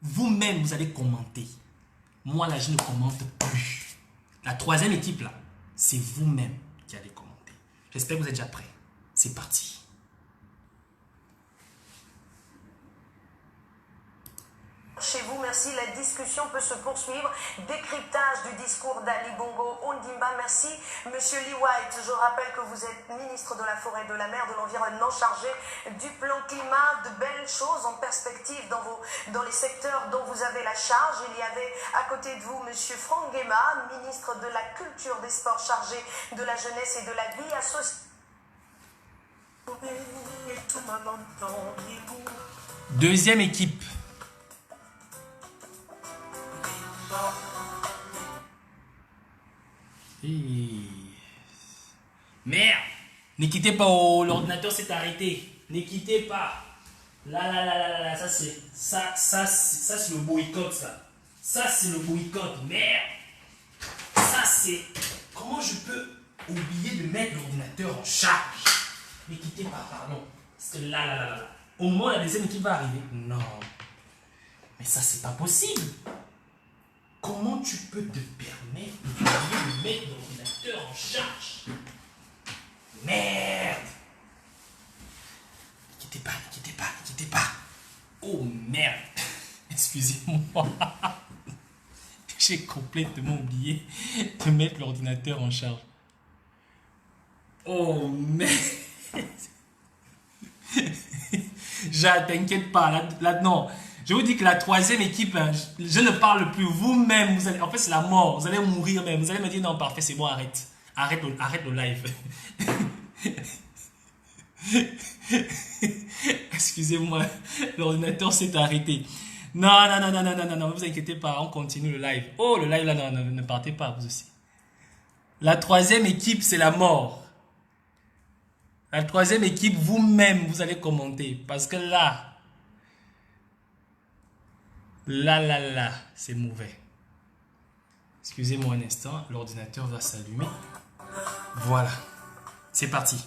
Vous-même, vous allez commenter. Moi, là, je ne commente plus. La troisième équipe, là, c'est vous-même qui allez commenter. J'espère que vous êtes déjà prêts. C'est parti. Chez vous, merci. La discussion peut se poursuivre. Décryptage du discours d'Ali Bongo Ondimba. Merci, Monsieur Lee White. Je rappelle que vous êtes ministre de la Forêt, de la Mer, de l'Environnement, chargé du plan climat. De belles choses en perspective dans les secteurs dont vous avez la charge. Il y avait à côté de vous Monsieur Franck Guéma, ministre de la Culture, des Sports, chargé de la jeunesse et de la vie associée. Deuxième équipe. Merde! Ne quittez pas, l'ordinateur s'est arrêté. Ne quittez pas. Là, ça c'est le boycott, ça. Ça c'est le boycott, merde. Ça c'est... Comment je peux oublier de mettre l'ordinateur en charge? Ne quittez pas, pardon. Parce que là. Au moment où la deuxième équipe va arriver. Non. Mais ça c'est pas possible. Comment tu peux te permettre de mettre l'ordinateur en charge? Merde! Ne quittez pas. Oh merde! Excusez-moi. J'ai complètement oublié de mettre l'ordinateur en charge. Oh merde! T'inquiète pas, là non. Je vous dis que la troisième équipe, je ne parle plus. Vous-même, vous allez, en fait, c'est la mort. Vous allez mourir même. Vous allez me dire, non, parfait, c'est bon, arrête. Arrête le live. Excusez-moi, l'ordinateur s'est arrêté. Non, ne vous inquiétez pas, on continue le live. Oh, le live, là, non, ne partez pas, vous aussi. La troisième équipe, c'est la mort. La troisième équipe, vous-même, vous allez commenter. Parce que là, c'est mauvais. Excusez-moi un instant, l'ordinateur va s'allumer. Voilà, c'est parti.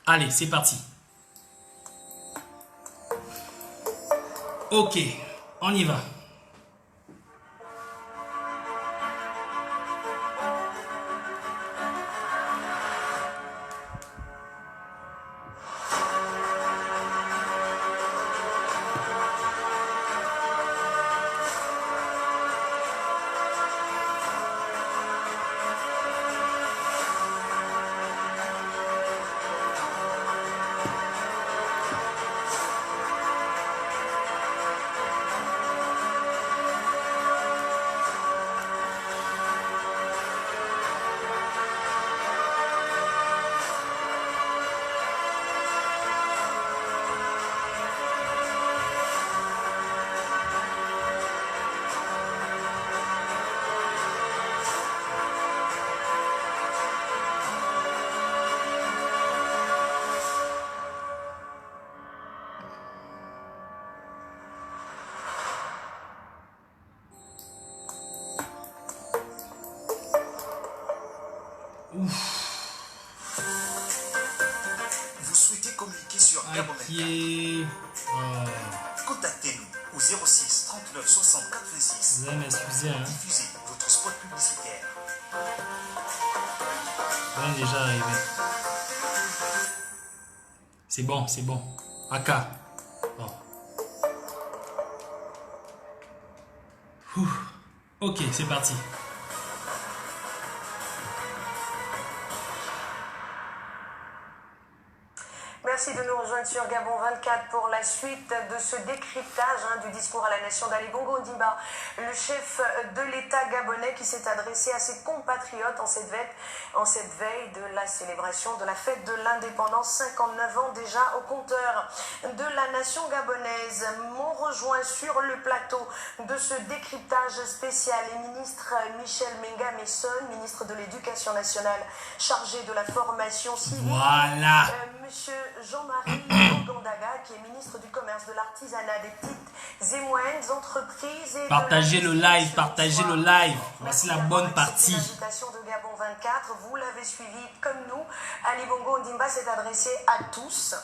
Allez, c'est parti. Ok, on y va. Vous souhaitez communiquer sur Gabon 24? Contactez-nous au 06 39 60 86. Vous allez m'excuser, hein. Diffusez votre spot publicitaire. On est déjà arrivé. C'est bon, c'est bon. Aka. Bon. Ouh. Ok, c'est parti. Merci de nous rejoindre sur Gabon 24 pour la suite de ce décryptage du discours à la nation d'Ali Bongo Ondimba, le chef de l'État gabonais qui s'est adressé à ses compatriotes en cette veille de la célébration de la fête de l'indépendance, 59 ans déjà au compteur de la nation gabonaise. M'ont rejoint sur le plateau de ce décryptage spécial les ministres Michel Menga Messon, ministre de l'Éducation nationale chargé de la formation civile. Voilà. Monsieur Jean-Marie Ogandaga, qui est ministre du Commerce, de l'Artisanat, des petites et moyennes entreprises. Et partagez le live, partagez le live. Voici la bonne partie. L'invitation de Gabon 24, vous l'avez suivi comme nous. Ali Bongo Ondimba s'est adressé à tous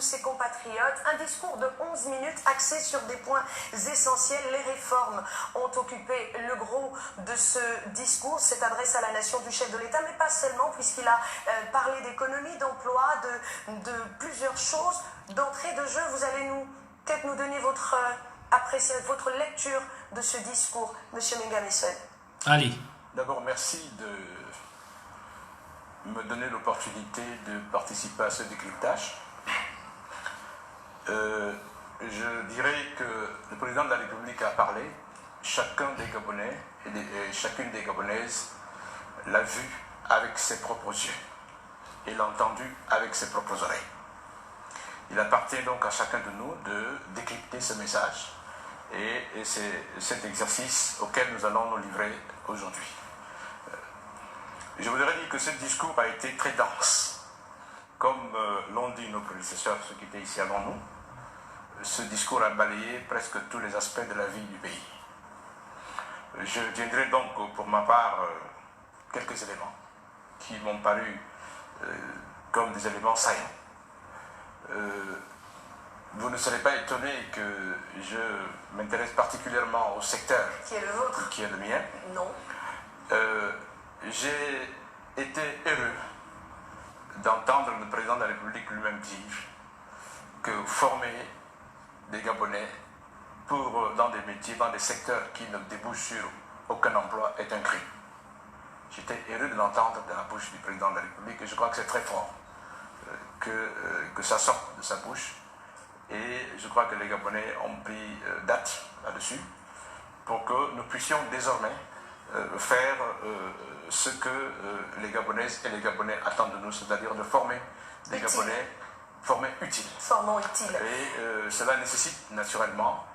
ses compatriotes. Un discours de 11 minutes axé sur des points essentiels. Les réformes ont occupé le gros de ce discours, cette adresse à la nation du chef de l'État, mais pas seulement, puisqu'il a parlé d'économie, d'emploi, de plusieurs choses. D'entrée de jeu, vous allez peut-être nous donner votre votre lecture de ce discours, Monsieur Menga Messon. Allez. D'abord, merci de me donner l'opportunité de participer à ce décryptage. Je dirais que le président de la République a parlé, chacun des Gabonais et chacune des Gabonaises l'a vu avec ses propres yeux et l'a entendu avec ses propres oreilles. Il appartient donc à chacun de nous de décrypter ce message et c'est cet exercice auquel nous allons nous livrer aujourd'hui. Je voudrais dire que ce discours a été très dense. Comme l'ont dit nos prédécesseurs, ceux qui étaient ici avant nous, ce discours a balayé presque tous les aspects de la vie du pays. Je viendrai donc pour ma part quelques éléments qui m'ont paru comme des éléments saillants. Vous ne serez pas étonné que je m'intéresse particulièrement au secteur qui est le vôtre, qui est le mien. Non. J'ai été heureux d'entendre le président de la République lui-même dire que former des Gabonais dans des métiers, dans des secteurs qui ne débouchent sur aucun emploi est un crime. J'étais heureux de l'entendre de la bouche du président de la République et je crois que c'est très fort que ça sorte de sa bouche. Et je crois que les Gabonais ont pris date là-dessus pour que nous puissions désormais faire ce que les Gabonaises et les Gabonais attendent de nous, c'est-à-dire de former des Gabonais formés utiles. Formons utiles. Et cela nécessite naturellement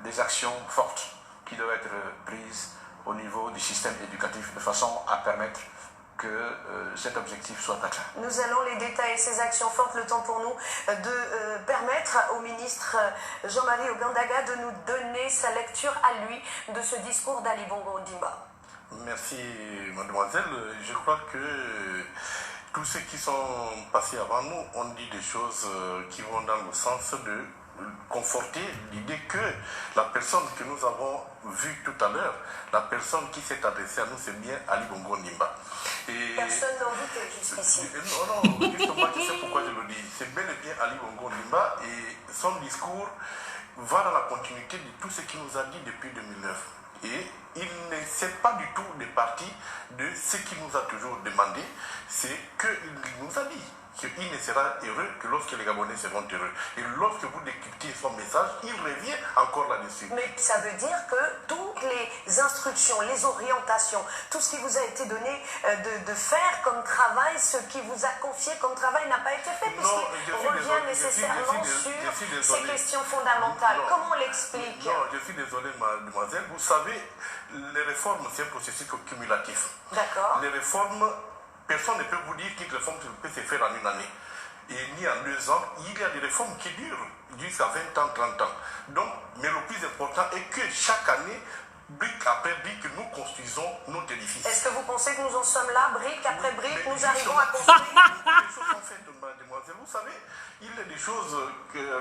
des actions fortes qui doivent être prises au niveau du système éducatif de façon à permettre que cet objectif soit atteint. Nous allons les détailler, ces actions fortes, le temps pour nous de permettre au ministre Jean-Marie Ogandaga de nous donner sa lecture à lui de ce discours d'Ali Bongo Ondimba. Merci mademoiselle, je crois que tous ceux qui sont passés avant nous ont dit des choses qui vont dans le sens de conforter l'idée que la personne que nous avons vue tout à l'heure, la personne qui s'est adressée à nous, c'est bien Ali Bongo Ondimba. Personne n'en doutait jusqu'ici. Non, justement, tu sais pourquoi je le dis. C'est bel et bien Ali Bongo Ondimba et son discours va dans la continuité de tout ce qu'il nous a dit depuis 2009. Et il ne s'est pas du tout départi de ce qu'il nous a toujours demandé, c'est qu'il nous a dit qu'il ne sera heureux que lorsque les Gabonais seront heureux. Et lorsque vous décryptez son message, il revient encore là-dessus. Mais ça veut dire que toutes les instructions, les orientations, tout ce qui vous a été donné de faire comme travail, ce qui vous a confié comme travail n'a pas été fait, puisqu'il revient nécessairement sur ces questions fondamentales. Comment on l'explique? Non, je suis désolé, mademoiselle. Vous savez, les réformes, c'est un processus cumulatif. D'accord. Les réformes, personne ne peut vous dire qu'une réforme peut se faire en une année. Et ni en 2 ans, il y a des réformes qui durent jusqu'à 20 ans, 30 ans. Donc, mais le plus important est que chaque année, brique après brique, nous construisons notre édifice. Est-ce que vous pensez que nous en sommes là, brique après brique, Mais nous arrivons à justement, construire? les choses sont faites, mademoiselle. Vous savez, il y a des choses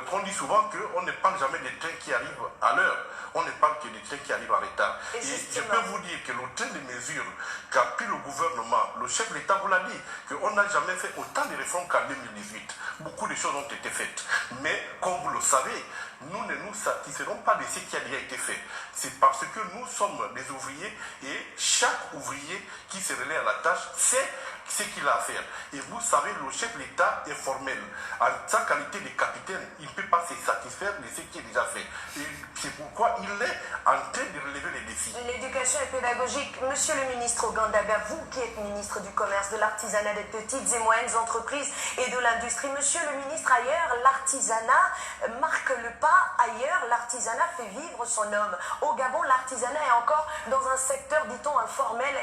qu'on dit souvent qu'on ne parle jamais des trains qui arrivent à l'heure. On ne parle que des trains qui arrivent en retard. Et je peux vous dire que le train de mesures qu'a pris le gouvernement, le chef de l'État vous l'a dit, qu'on n'a jamais fait autant de réformes qu'en 2018. Beaucoup de choses ont été faites. Mais comme vous le savez, nous ne nous satisferons pas de ce qui a déjà été fait. C'est parce que nous sommes des ouvriers et chaque ouvrier qui se relaie à la tâche sait ce qu'il a à faire. Et vous savez, le chef de l'État est formel. En sa qualité de capitaine, il ne peut pas se satisfaire de ce qui est déjà fait. Et c'est pourquoi il est en train de relever les défis. L'éducation est pédagogique. Monsieur le ministre Ogandaga, vous qui êtes ministre du Commerce, de l'Artisanat, des petites et moyennes entreprises et de l'industrie, monsieur le ministre, ailleurs, l'artisanat marque le pas. Ailleurs, l'artisanat fait vivre son homme. Au Gabon, l'artisanat est encore dans un secteur, dit-on, informel.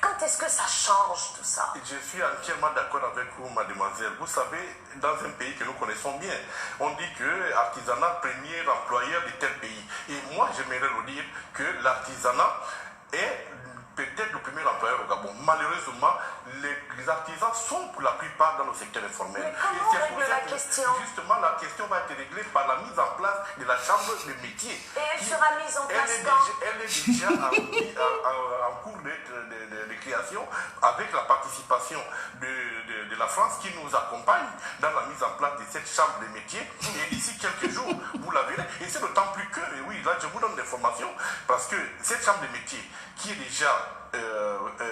Quand est-ce que ça change tout ça? Je suis entièrement d'accord avec vous, mademoiselle. Vous savez, dans un pays que nous connaissons bien, on dit que l'artisanat premier employeur de tel pays. Et moi, j'aimerais le dire que l'artisanat est peut-être le premier employeur au Gabon. Malheureusement, les artisans sont pour la plupart dans le secteur informel. Mais comment on règle la question? Justement, la question va être réglée par la mise en place de la chambre de métier. Et elle sera mise en place quand? Elle est déjà en cours de création avec la participation de la France qui nous accompagne dans la mise en place de cette chambre de métier. Et d'ici quelques jours, vous la verrez. Et c'est d'autant plus que, et oui, là je vous donne des informations, parce que cette chambre de métier qui est déjà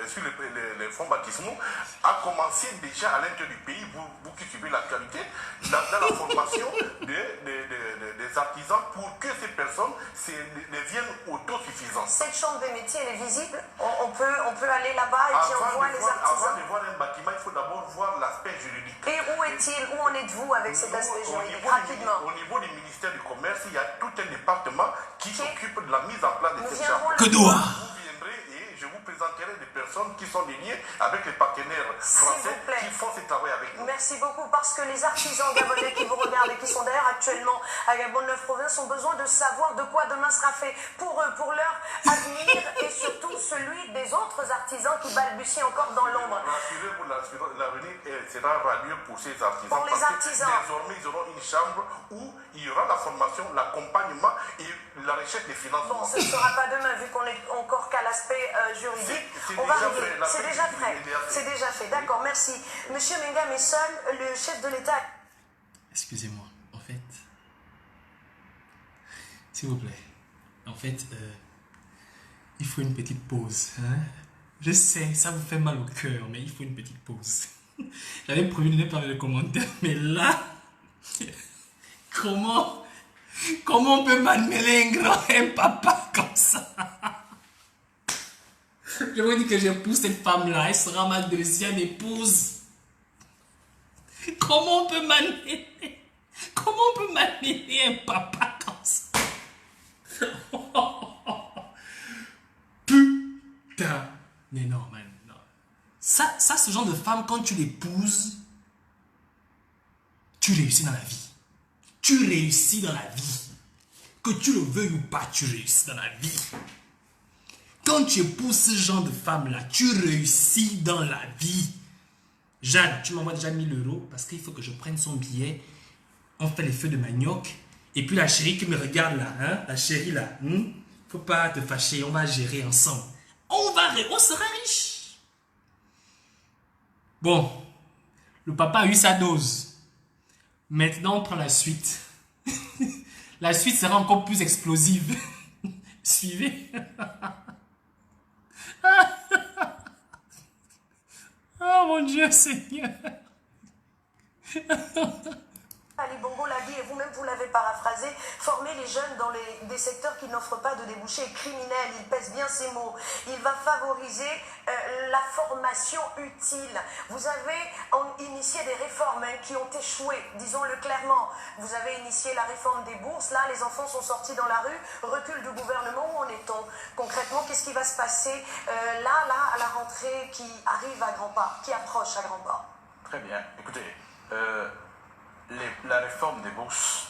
sur les fonds baptismaux a commencé déjà à l'intérieur du pays, vous qui suivez l'actualité, dans la formation des artisans pour que ces personnes deviennent autosuffisantes. Cette chambre de métier, elle est visible? On peut aller là-bas et puis on voit les artisans? Avant de voir un bâtiment, il faut d'abord voir l'aspect juridique. Et où est-il? Où en êtes-vous avec cet aspect juridique? Rapidement. Au niveau du ministère du Commerce, il y a tout un département qui s'occupe de la mise en place de cette chambre. Que doit? Vous viendrez et je vous présenterai des personnes qui sont liées avec les partenaires français qui font ce travail avec nous. Merci beaucoup, parce que les artisans gabonais qui vous regardent et qui sont d'ailleurs actuellement à Gabon 9 provinces ont besoin de savoir de quoi demain sera fait pour eux, pour leur avenir et surtout celui des autres artisans qui balbutient encore dans l'ombre. Rassurez-vous, l'avenir sera radieux pour ces artisans. Pour les artisans. Désormais, ils auront une chambre où il y aura la formation, l'accompagnement et la recherche des financements. Bon, ce ne sera pas demain vu qu'on est encore qu'à l'aspect juridique. On va régler. C'est déjà fait. C'est déjà fait. D'accord, merci. Monsieur Menga Messon, le chef de l'État. Excusez-moi, en fait, s'il vous plaît, en fait, il faut une petite pause. Hein? Je sais, ça vous fait mal au cœur, mais il faut une petite pause. J'avais prévu de ne pas faire de commentaires, mais là, comment on peut m'admirer un papa comme ça? Je vous dis que j'épouse cette femme-là, elle sera ma deuxième épouse. Comment on peut m'admirer un papa comme ça? Putain. Mais non, man. Non. Ça, ce genre de femme, quand tu l'épouses, tu réussis dans la vie. Tu réussis dans la vie. Que tu le veuilles ou pas, tu réussis dans la vie. Quand tu épouses ce genre de femme-là, tu réussis dans la vie. Jeanne, tu m'envoies déjà 1000 € parce qu'il faut que je prenne son billet. On fait les feux de manioc. Et puis la chérie qui me regarde là, hein, la chérie là, faut pas te fâcher, on va gérer ensemble. On sera riche. Bon, le papa a eu sa dose. Maintenant, on prend la suite. La suite sera encore plus explosive. Suivez. Oh mon Dieu Seigneur. Ali Bongo l'a dit et vous-même vous l'avez paraphrasé, former les jeunes dans des secteurs qui n'offrent pas de débouchés criminels, il pèse bien ces mots. Il va favoriser la formation utile. Vous avez initié des réformes qui ont échoué, disons-le clairement. Vous avez initié la réforme des bourses, là les enfants sont sortis dans la rue, recul du gouvernement, où en est-on? Concrètement, qu'est-ce qui va se passer là, à la rentrée qui arrive à grands pas, qui approche à grands pas? Très bien, écoutez, la réforme des bourses,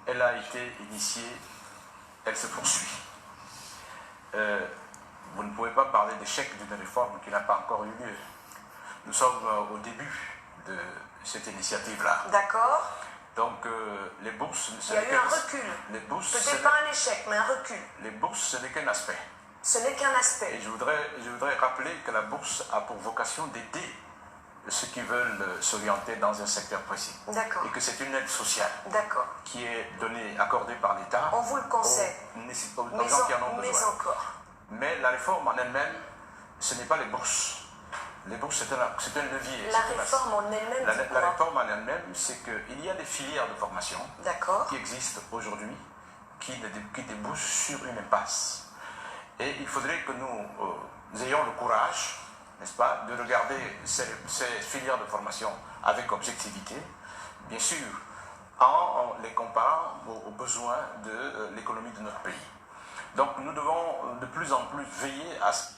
elle a été initiée, elle se poursuit. vous ne pouvez pas parler d'échec d'une réforme qui n'a pas encore eu lieu. Nous sommes au début de cette initiative-là. D'accord. Donc, les bourses... Il y a eu un recul. Peut-être pas un échec, mais un recul. Les bourses, ce n'est qu'un aspect. Ce n'est qu'un aspect. Et je voudrais rappeler que la bourse a pour vocation d'aider ceux qui veulent s'orienter dans un secteur précis. D'accord. Et que c'est une aide sociale. D'accord. Qui est donnée, accordée par l'État. On vous le conseille. Aux gens qui en ont besoin. Mais encore. Mais la réforme en elle-même, ce n'est pas les bourses. Les bourses, c'est un levier. La réforme en elle-même, la réforme en elle-même, c'est qu'il y a des filières de formation qui existent aujourd'hui, qui débouchent sur une impasse. Et il faudrait que nous ayons le courage, n'est-ce pas, de regarder ces filières de formation avec objectivité, bien sûr, en les comparant aux besoins de l'économie de notre pays. Donc nous devons de plus en plus veiller à ce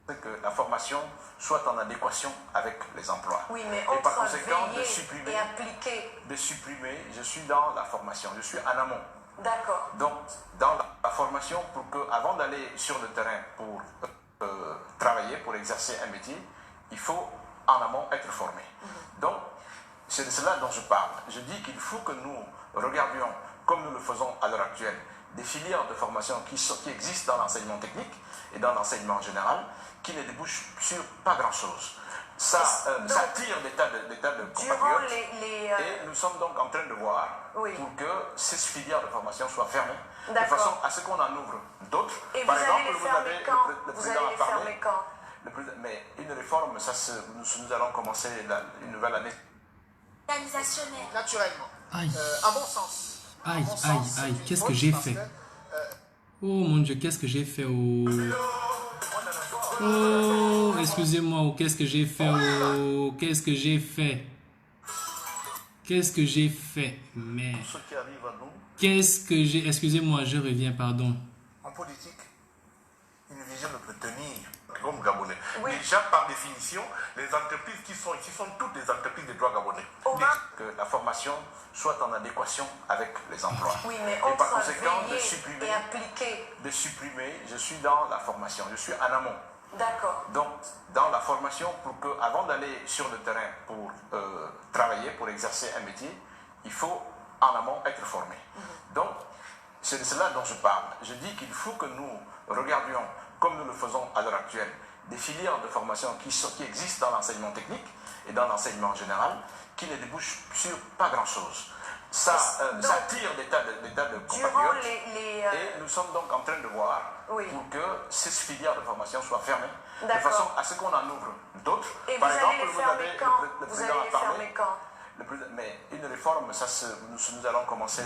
que la formation soit en adéquation avec les emplois. Oui, mais et par entre conséquent, veiller et appliquer. De supprimer, je suis dans la formation, je suis en amont. D'accord. Donc, dans la formation, pour que, avant d'aller sur le terrain pour travailler, pour exercer un métier, il faut en amont être formé. Donc, c'est de cela dont je parle. Je dis qu'il faut que nous regardions, comme nous le faisons à l'heure actuelle, des filières de formation qui existent dans l'enseignement technique et dans l'enseignement général, qui ne débouchent sur pas grand-chose. Ça tire des tas de compatriotes et nous sommes donc en train de voir pour que ces filières de formation soient fermées, de façon à ce qu'on en ouvre d'autres. Et par vous exemple, allez les fermer quand? Vous allez les fermer quand? Mais une réforme, nous allons commencer une nouvelle année. Naturellement. Aïe. À mon sens. Aïe, qu'est-ce que j'ai fait? Oh mon Dieu, qu'est-ce que j'ai fait? Oh, excusez-moi, qu'est-ce que j'ai fait? Oh, qu'est-ce que j'ai fait? Qu'est-ce que j'ai fait? Mais Ce qui arrive à nous, qu'est-ce que j'ai... Excusez-moi, je reviens, pardon. en politique, une vision ne peut tenir comme Gabonais. Oui. Déjà, par définition, les entreprises qui sont ici sont toutes des entreprises de droit gabonais. Que la formation soit en adéquation avec les emplois. Oui, mais et par entre conséquent, veiller et appliquer. De supprimer, je suis dans la formation, je suis en amont. D'accord. Donc, dans la formation, pour que, avant d'aller sur le terrain pour travailler, pour exercer un métier, il faut en amont être formé. Donc, c'est de cela dont je parle. Je dis qu'il faut que nous regardions, comme nous le faisons à l'heure actuelle, des filières de formation qui existent dans l'enseignement technique et dans l'enseignement général, qui ne débouchent sur pas grand-chose. Ça tire des tas de compatriotes et nous sommes donc en train de voir pour que ces filières de formation soient fermées, de façon à ce qu'on en ouvre d'autres. Et par vous exemple, allez les vous fermer avez quand? le Vous président allez a les parlé. fermer quand? Mais une réforme, nous allons commencer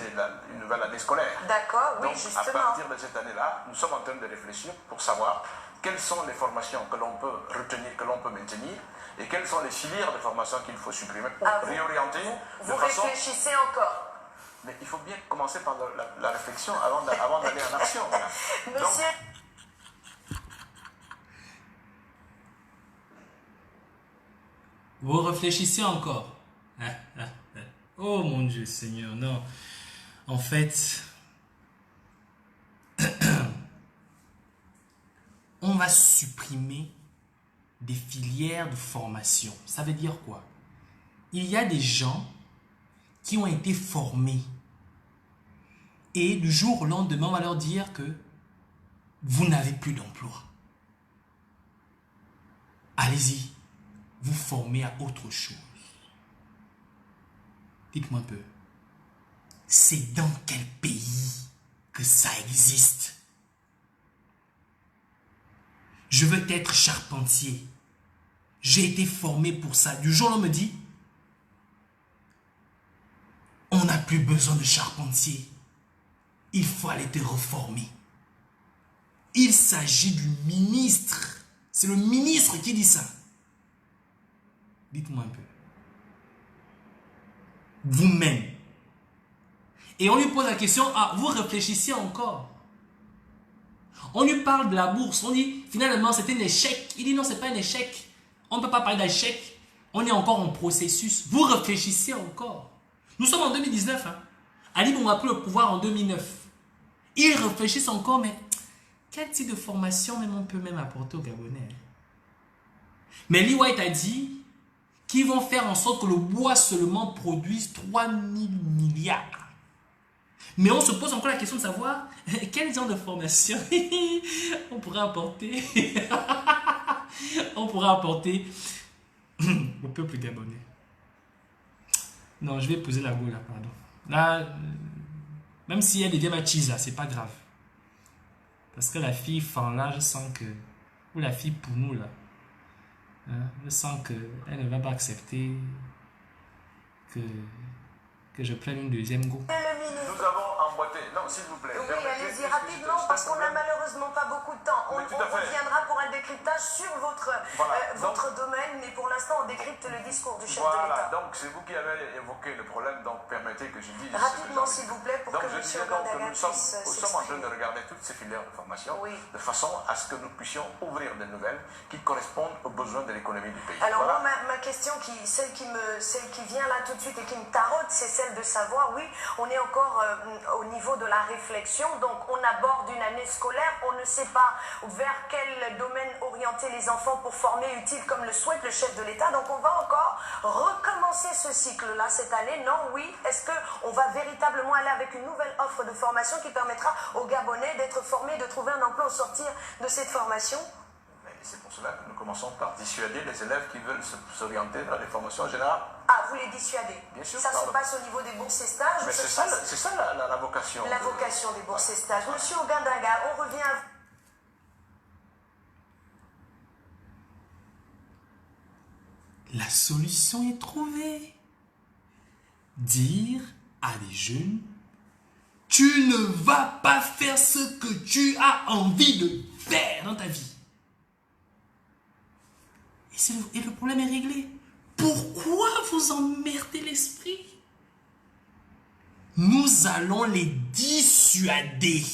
une nouvelle année scolaire. D'accord, oui, donc, justement. à partir de cette année-là, nous sommes en train de réfléchir pour savoir quelles sont les formations que l'on peut retenir, que l'on peut maintenir, et quelles sont les filières de formation qu'il faut supprimer pour réorienter Vous réfléchissez encore. Mais il faut bien commencer par la réflexion avant d'aller en action. Voilà. Monsieur... Vous réfléchissez encore. Oh mon Dieu Seigneur, non. En fait, on va supprimer des filières de formation. Ça veut dire quoi? Il y a des gens qui ont été formés et du jour au lendemain, on va leur dire que vous n'avez plus d'emploi. Allez-y, vous formez à autre chose. Dites-moi un peu, c'est dans quel pays que ça existe? Je veux être charpentier. J'ai été formé pour ça. Du jour, on me dit, on n'a plus besoin de charpentier. Il faut aller te reformer. Il s'agit du ministre. C'est le ministre qui dit ça. Dites-moi un peu. Vous-même. Et on lui pose la question, ah, vous réfléchissez encore. On lui parle de la bourse. On dit, finalement, c'était un échec. Il dit, non, ce n'est pas un échec. On ne peut pas parler d'échec. On est encore en processus. Vous réfléchissez encore. Nous sommes en 2019. Ali Bongo a pris le pouvoir en 2009. Ils réfléchissent encore, mais quel type de formation même on peut même apporter aux Gabonais? Mais Lee White a dit qu'ils vont faire en sorte que le bois seulement produise 3000 milliards. Mais on se pose encore la question de savoir quel genre de formation on pourrait apporter on pourrait apporter au peuple gabonais. Non, je vais poser la go là, pardon. Là, même si elle devient ma chisa, c'est pas grave. Parce que la fille fan là, je sens que... Ou la fille pour nous là. Hein, je sens qu'elle ne va pas accepter que je prenne une deuxième go. Nous avons emboîté. Non, s'il vous plaît. Oui, allez-y rapidement parce qu'on n'a malheureusement pas beaucoup de temps. On reviendra pour un décryptage sur votre domaine, mais pour l'instant on décrypte le discours du chef de l'État. Donc c'est vous qui avez évoqué le problème, donc permettez que je dise... Rapidement s'il vous plaît pour que M. Gandaga puisse s'exprimer. Nous sommes en train de regarder toutes ces filières de formation de façon à ce que nous puissions ouvrir des nouvelles qui correspondent aux besoins de l'économie du pays. Alors moi, ma question, celle qui vient là tout de suite et qui me taraude, c'est celle de savoir, oui, on est encore au niveau de la réflexion, donc on aborde une année scolaire, on ne sait pas vers quel domaine orienter les enfants pour former utile comme le souhaite le chef de l'État, donc on va encore recommencer ce cycle-là cette année, non, oui, est-ce qu'on va véritablement aller avec une nouvelle offre de formation qui permettra aux Gabonais d'être formés, de trouver un emploi au sortir de cette formation? C'est pour cela que nous commençons par dissuader les élèves qui veulent s'orienter vers les formations générales. Ah, vous les dissuadez? Bien sûr. Ça se passe au niveau des bourses et stages? Mais c'est ça la vocation. La vocation des bourses et stages. Monsieur Ogandaga, on revient à vous. La solution est trouvée. Dire à des jeunes, tu ne vas pas faire ce que tu as envie de faire dans ta vie. Et le problème est réglé. Pourquoi vous emmerdez l'esprit? Nous allons les dissuader.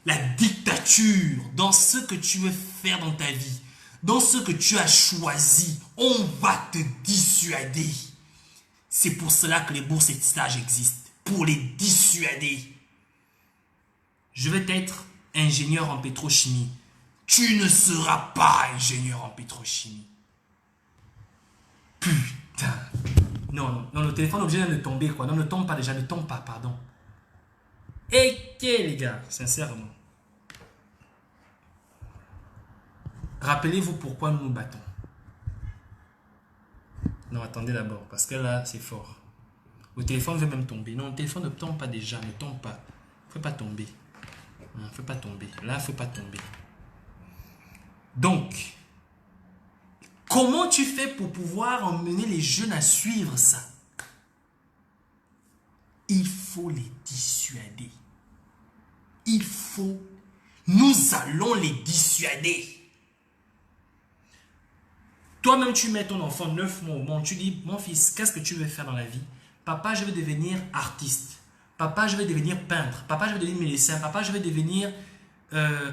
La dictature, dans ce que tu veux faire dans ta vie, dans ce que tu as choisi, on va te dissuader. C'est pour cela que les bourses et stages existent, pour les dissuader. Je vais être ingénieur en pétrochimie. Tu ne seras pas ingénieur en pétrochimie. Putain. Non, le téléphone est obligé de tomber, quoi. Non, ne tombe pas déjà, ne tombe pas, pardon. Et les gars, sincèrement. Rappelez-vous pourquoi nous nous battons. Non, attendez d'abord, parce que là, c'est fort. Le téléphone veut même tomber. Non, le téléphone ne tombe pas déjà, ne tombe pas. Ne fais pas tomber. Ne fais pas tomber. Là, il ne faut pas tomber. Donc, comment tu fais pour pouvoir emmener les jeunes à suivre ça? Il faut les dissuader. Nous allons les dissuader. Toi-même, tu mets ton enfant 9 mois au monde, tu dis, mon fils, qu'est-ce que tu veux faire dans la vie? Papa, je veux devenir artiste. Papa, je veux devenir peintre. Papa, je veux devenir médecin. Papa, je veux devenir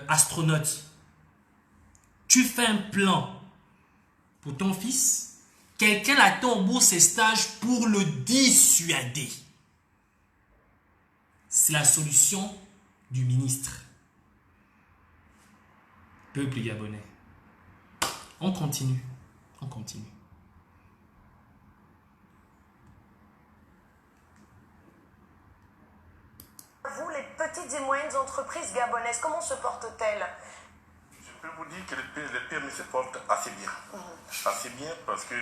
astronaute. Tu fais un plan pour ton fils, quelqu'un l'attend au bourse et stage pour le dissuader. C'est la solution du ministre. Peuple gabonais. On continue. On continue. Vous, les petites et moyennes entreprises gabonaises, comment se portent-elles? Je peux vous dire que les PME se portent assez bien. Assez bien parce que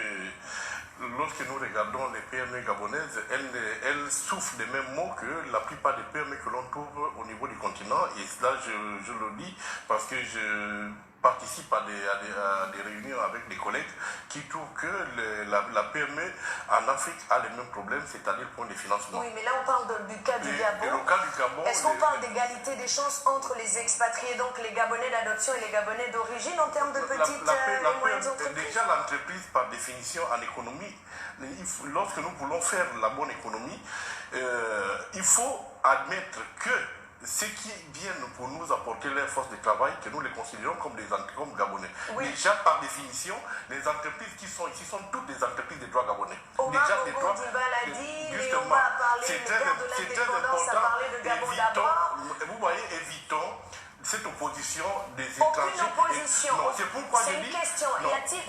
lorsque nous regardons les PME gabonaises, elles souffrent des mêmes maux que la plupart des PME que l'on trouve au niveau du continent. Et cela, je le dis parce que je participe à des réunions avec des collègues qui trouvent que la PME en Afrique a les mêmes problèmes, c'est-à-dire le point de financement. Oui, mais là on parle du cas du Gabon. Est-ce qu'on parle d'égalité des chances entre les expatriés, donc les Gabonais d'adoption et les Gabonais d'origine en termes de petites et moyennes entreprises? Déjà, l'entreprise, par définition, en économie, lorsque nous voulons faire la bonne économie, il faut admettre que ceux qui viennent pour nous apporter leur force de travail, que nous les considérons comme des entreprises comme gabonais. Oui. Déjà, par définition, les entreprises qui sont ici sont toutes des entreprises de droit gabonais. Omar Déjà, Bongo Ondimba l'a dit, justement, Léon a parlé, c'est le très, père de c'est très l'indépendance a important. parlé de Gabon d'abord. Vous voyez, évitons cette opposition des Aucune étrangers. opposition. Non, c'est pourquoi C'est je une dis... question. non. Y a-t-il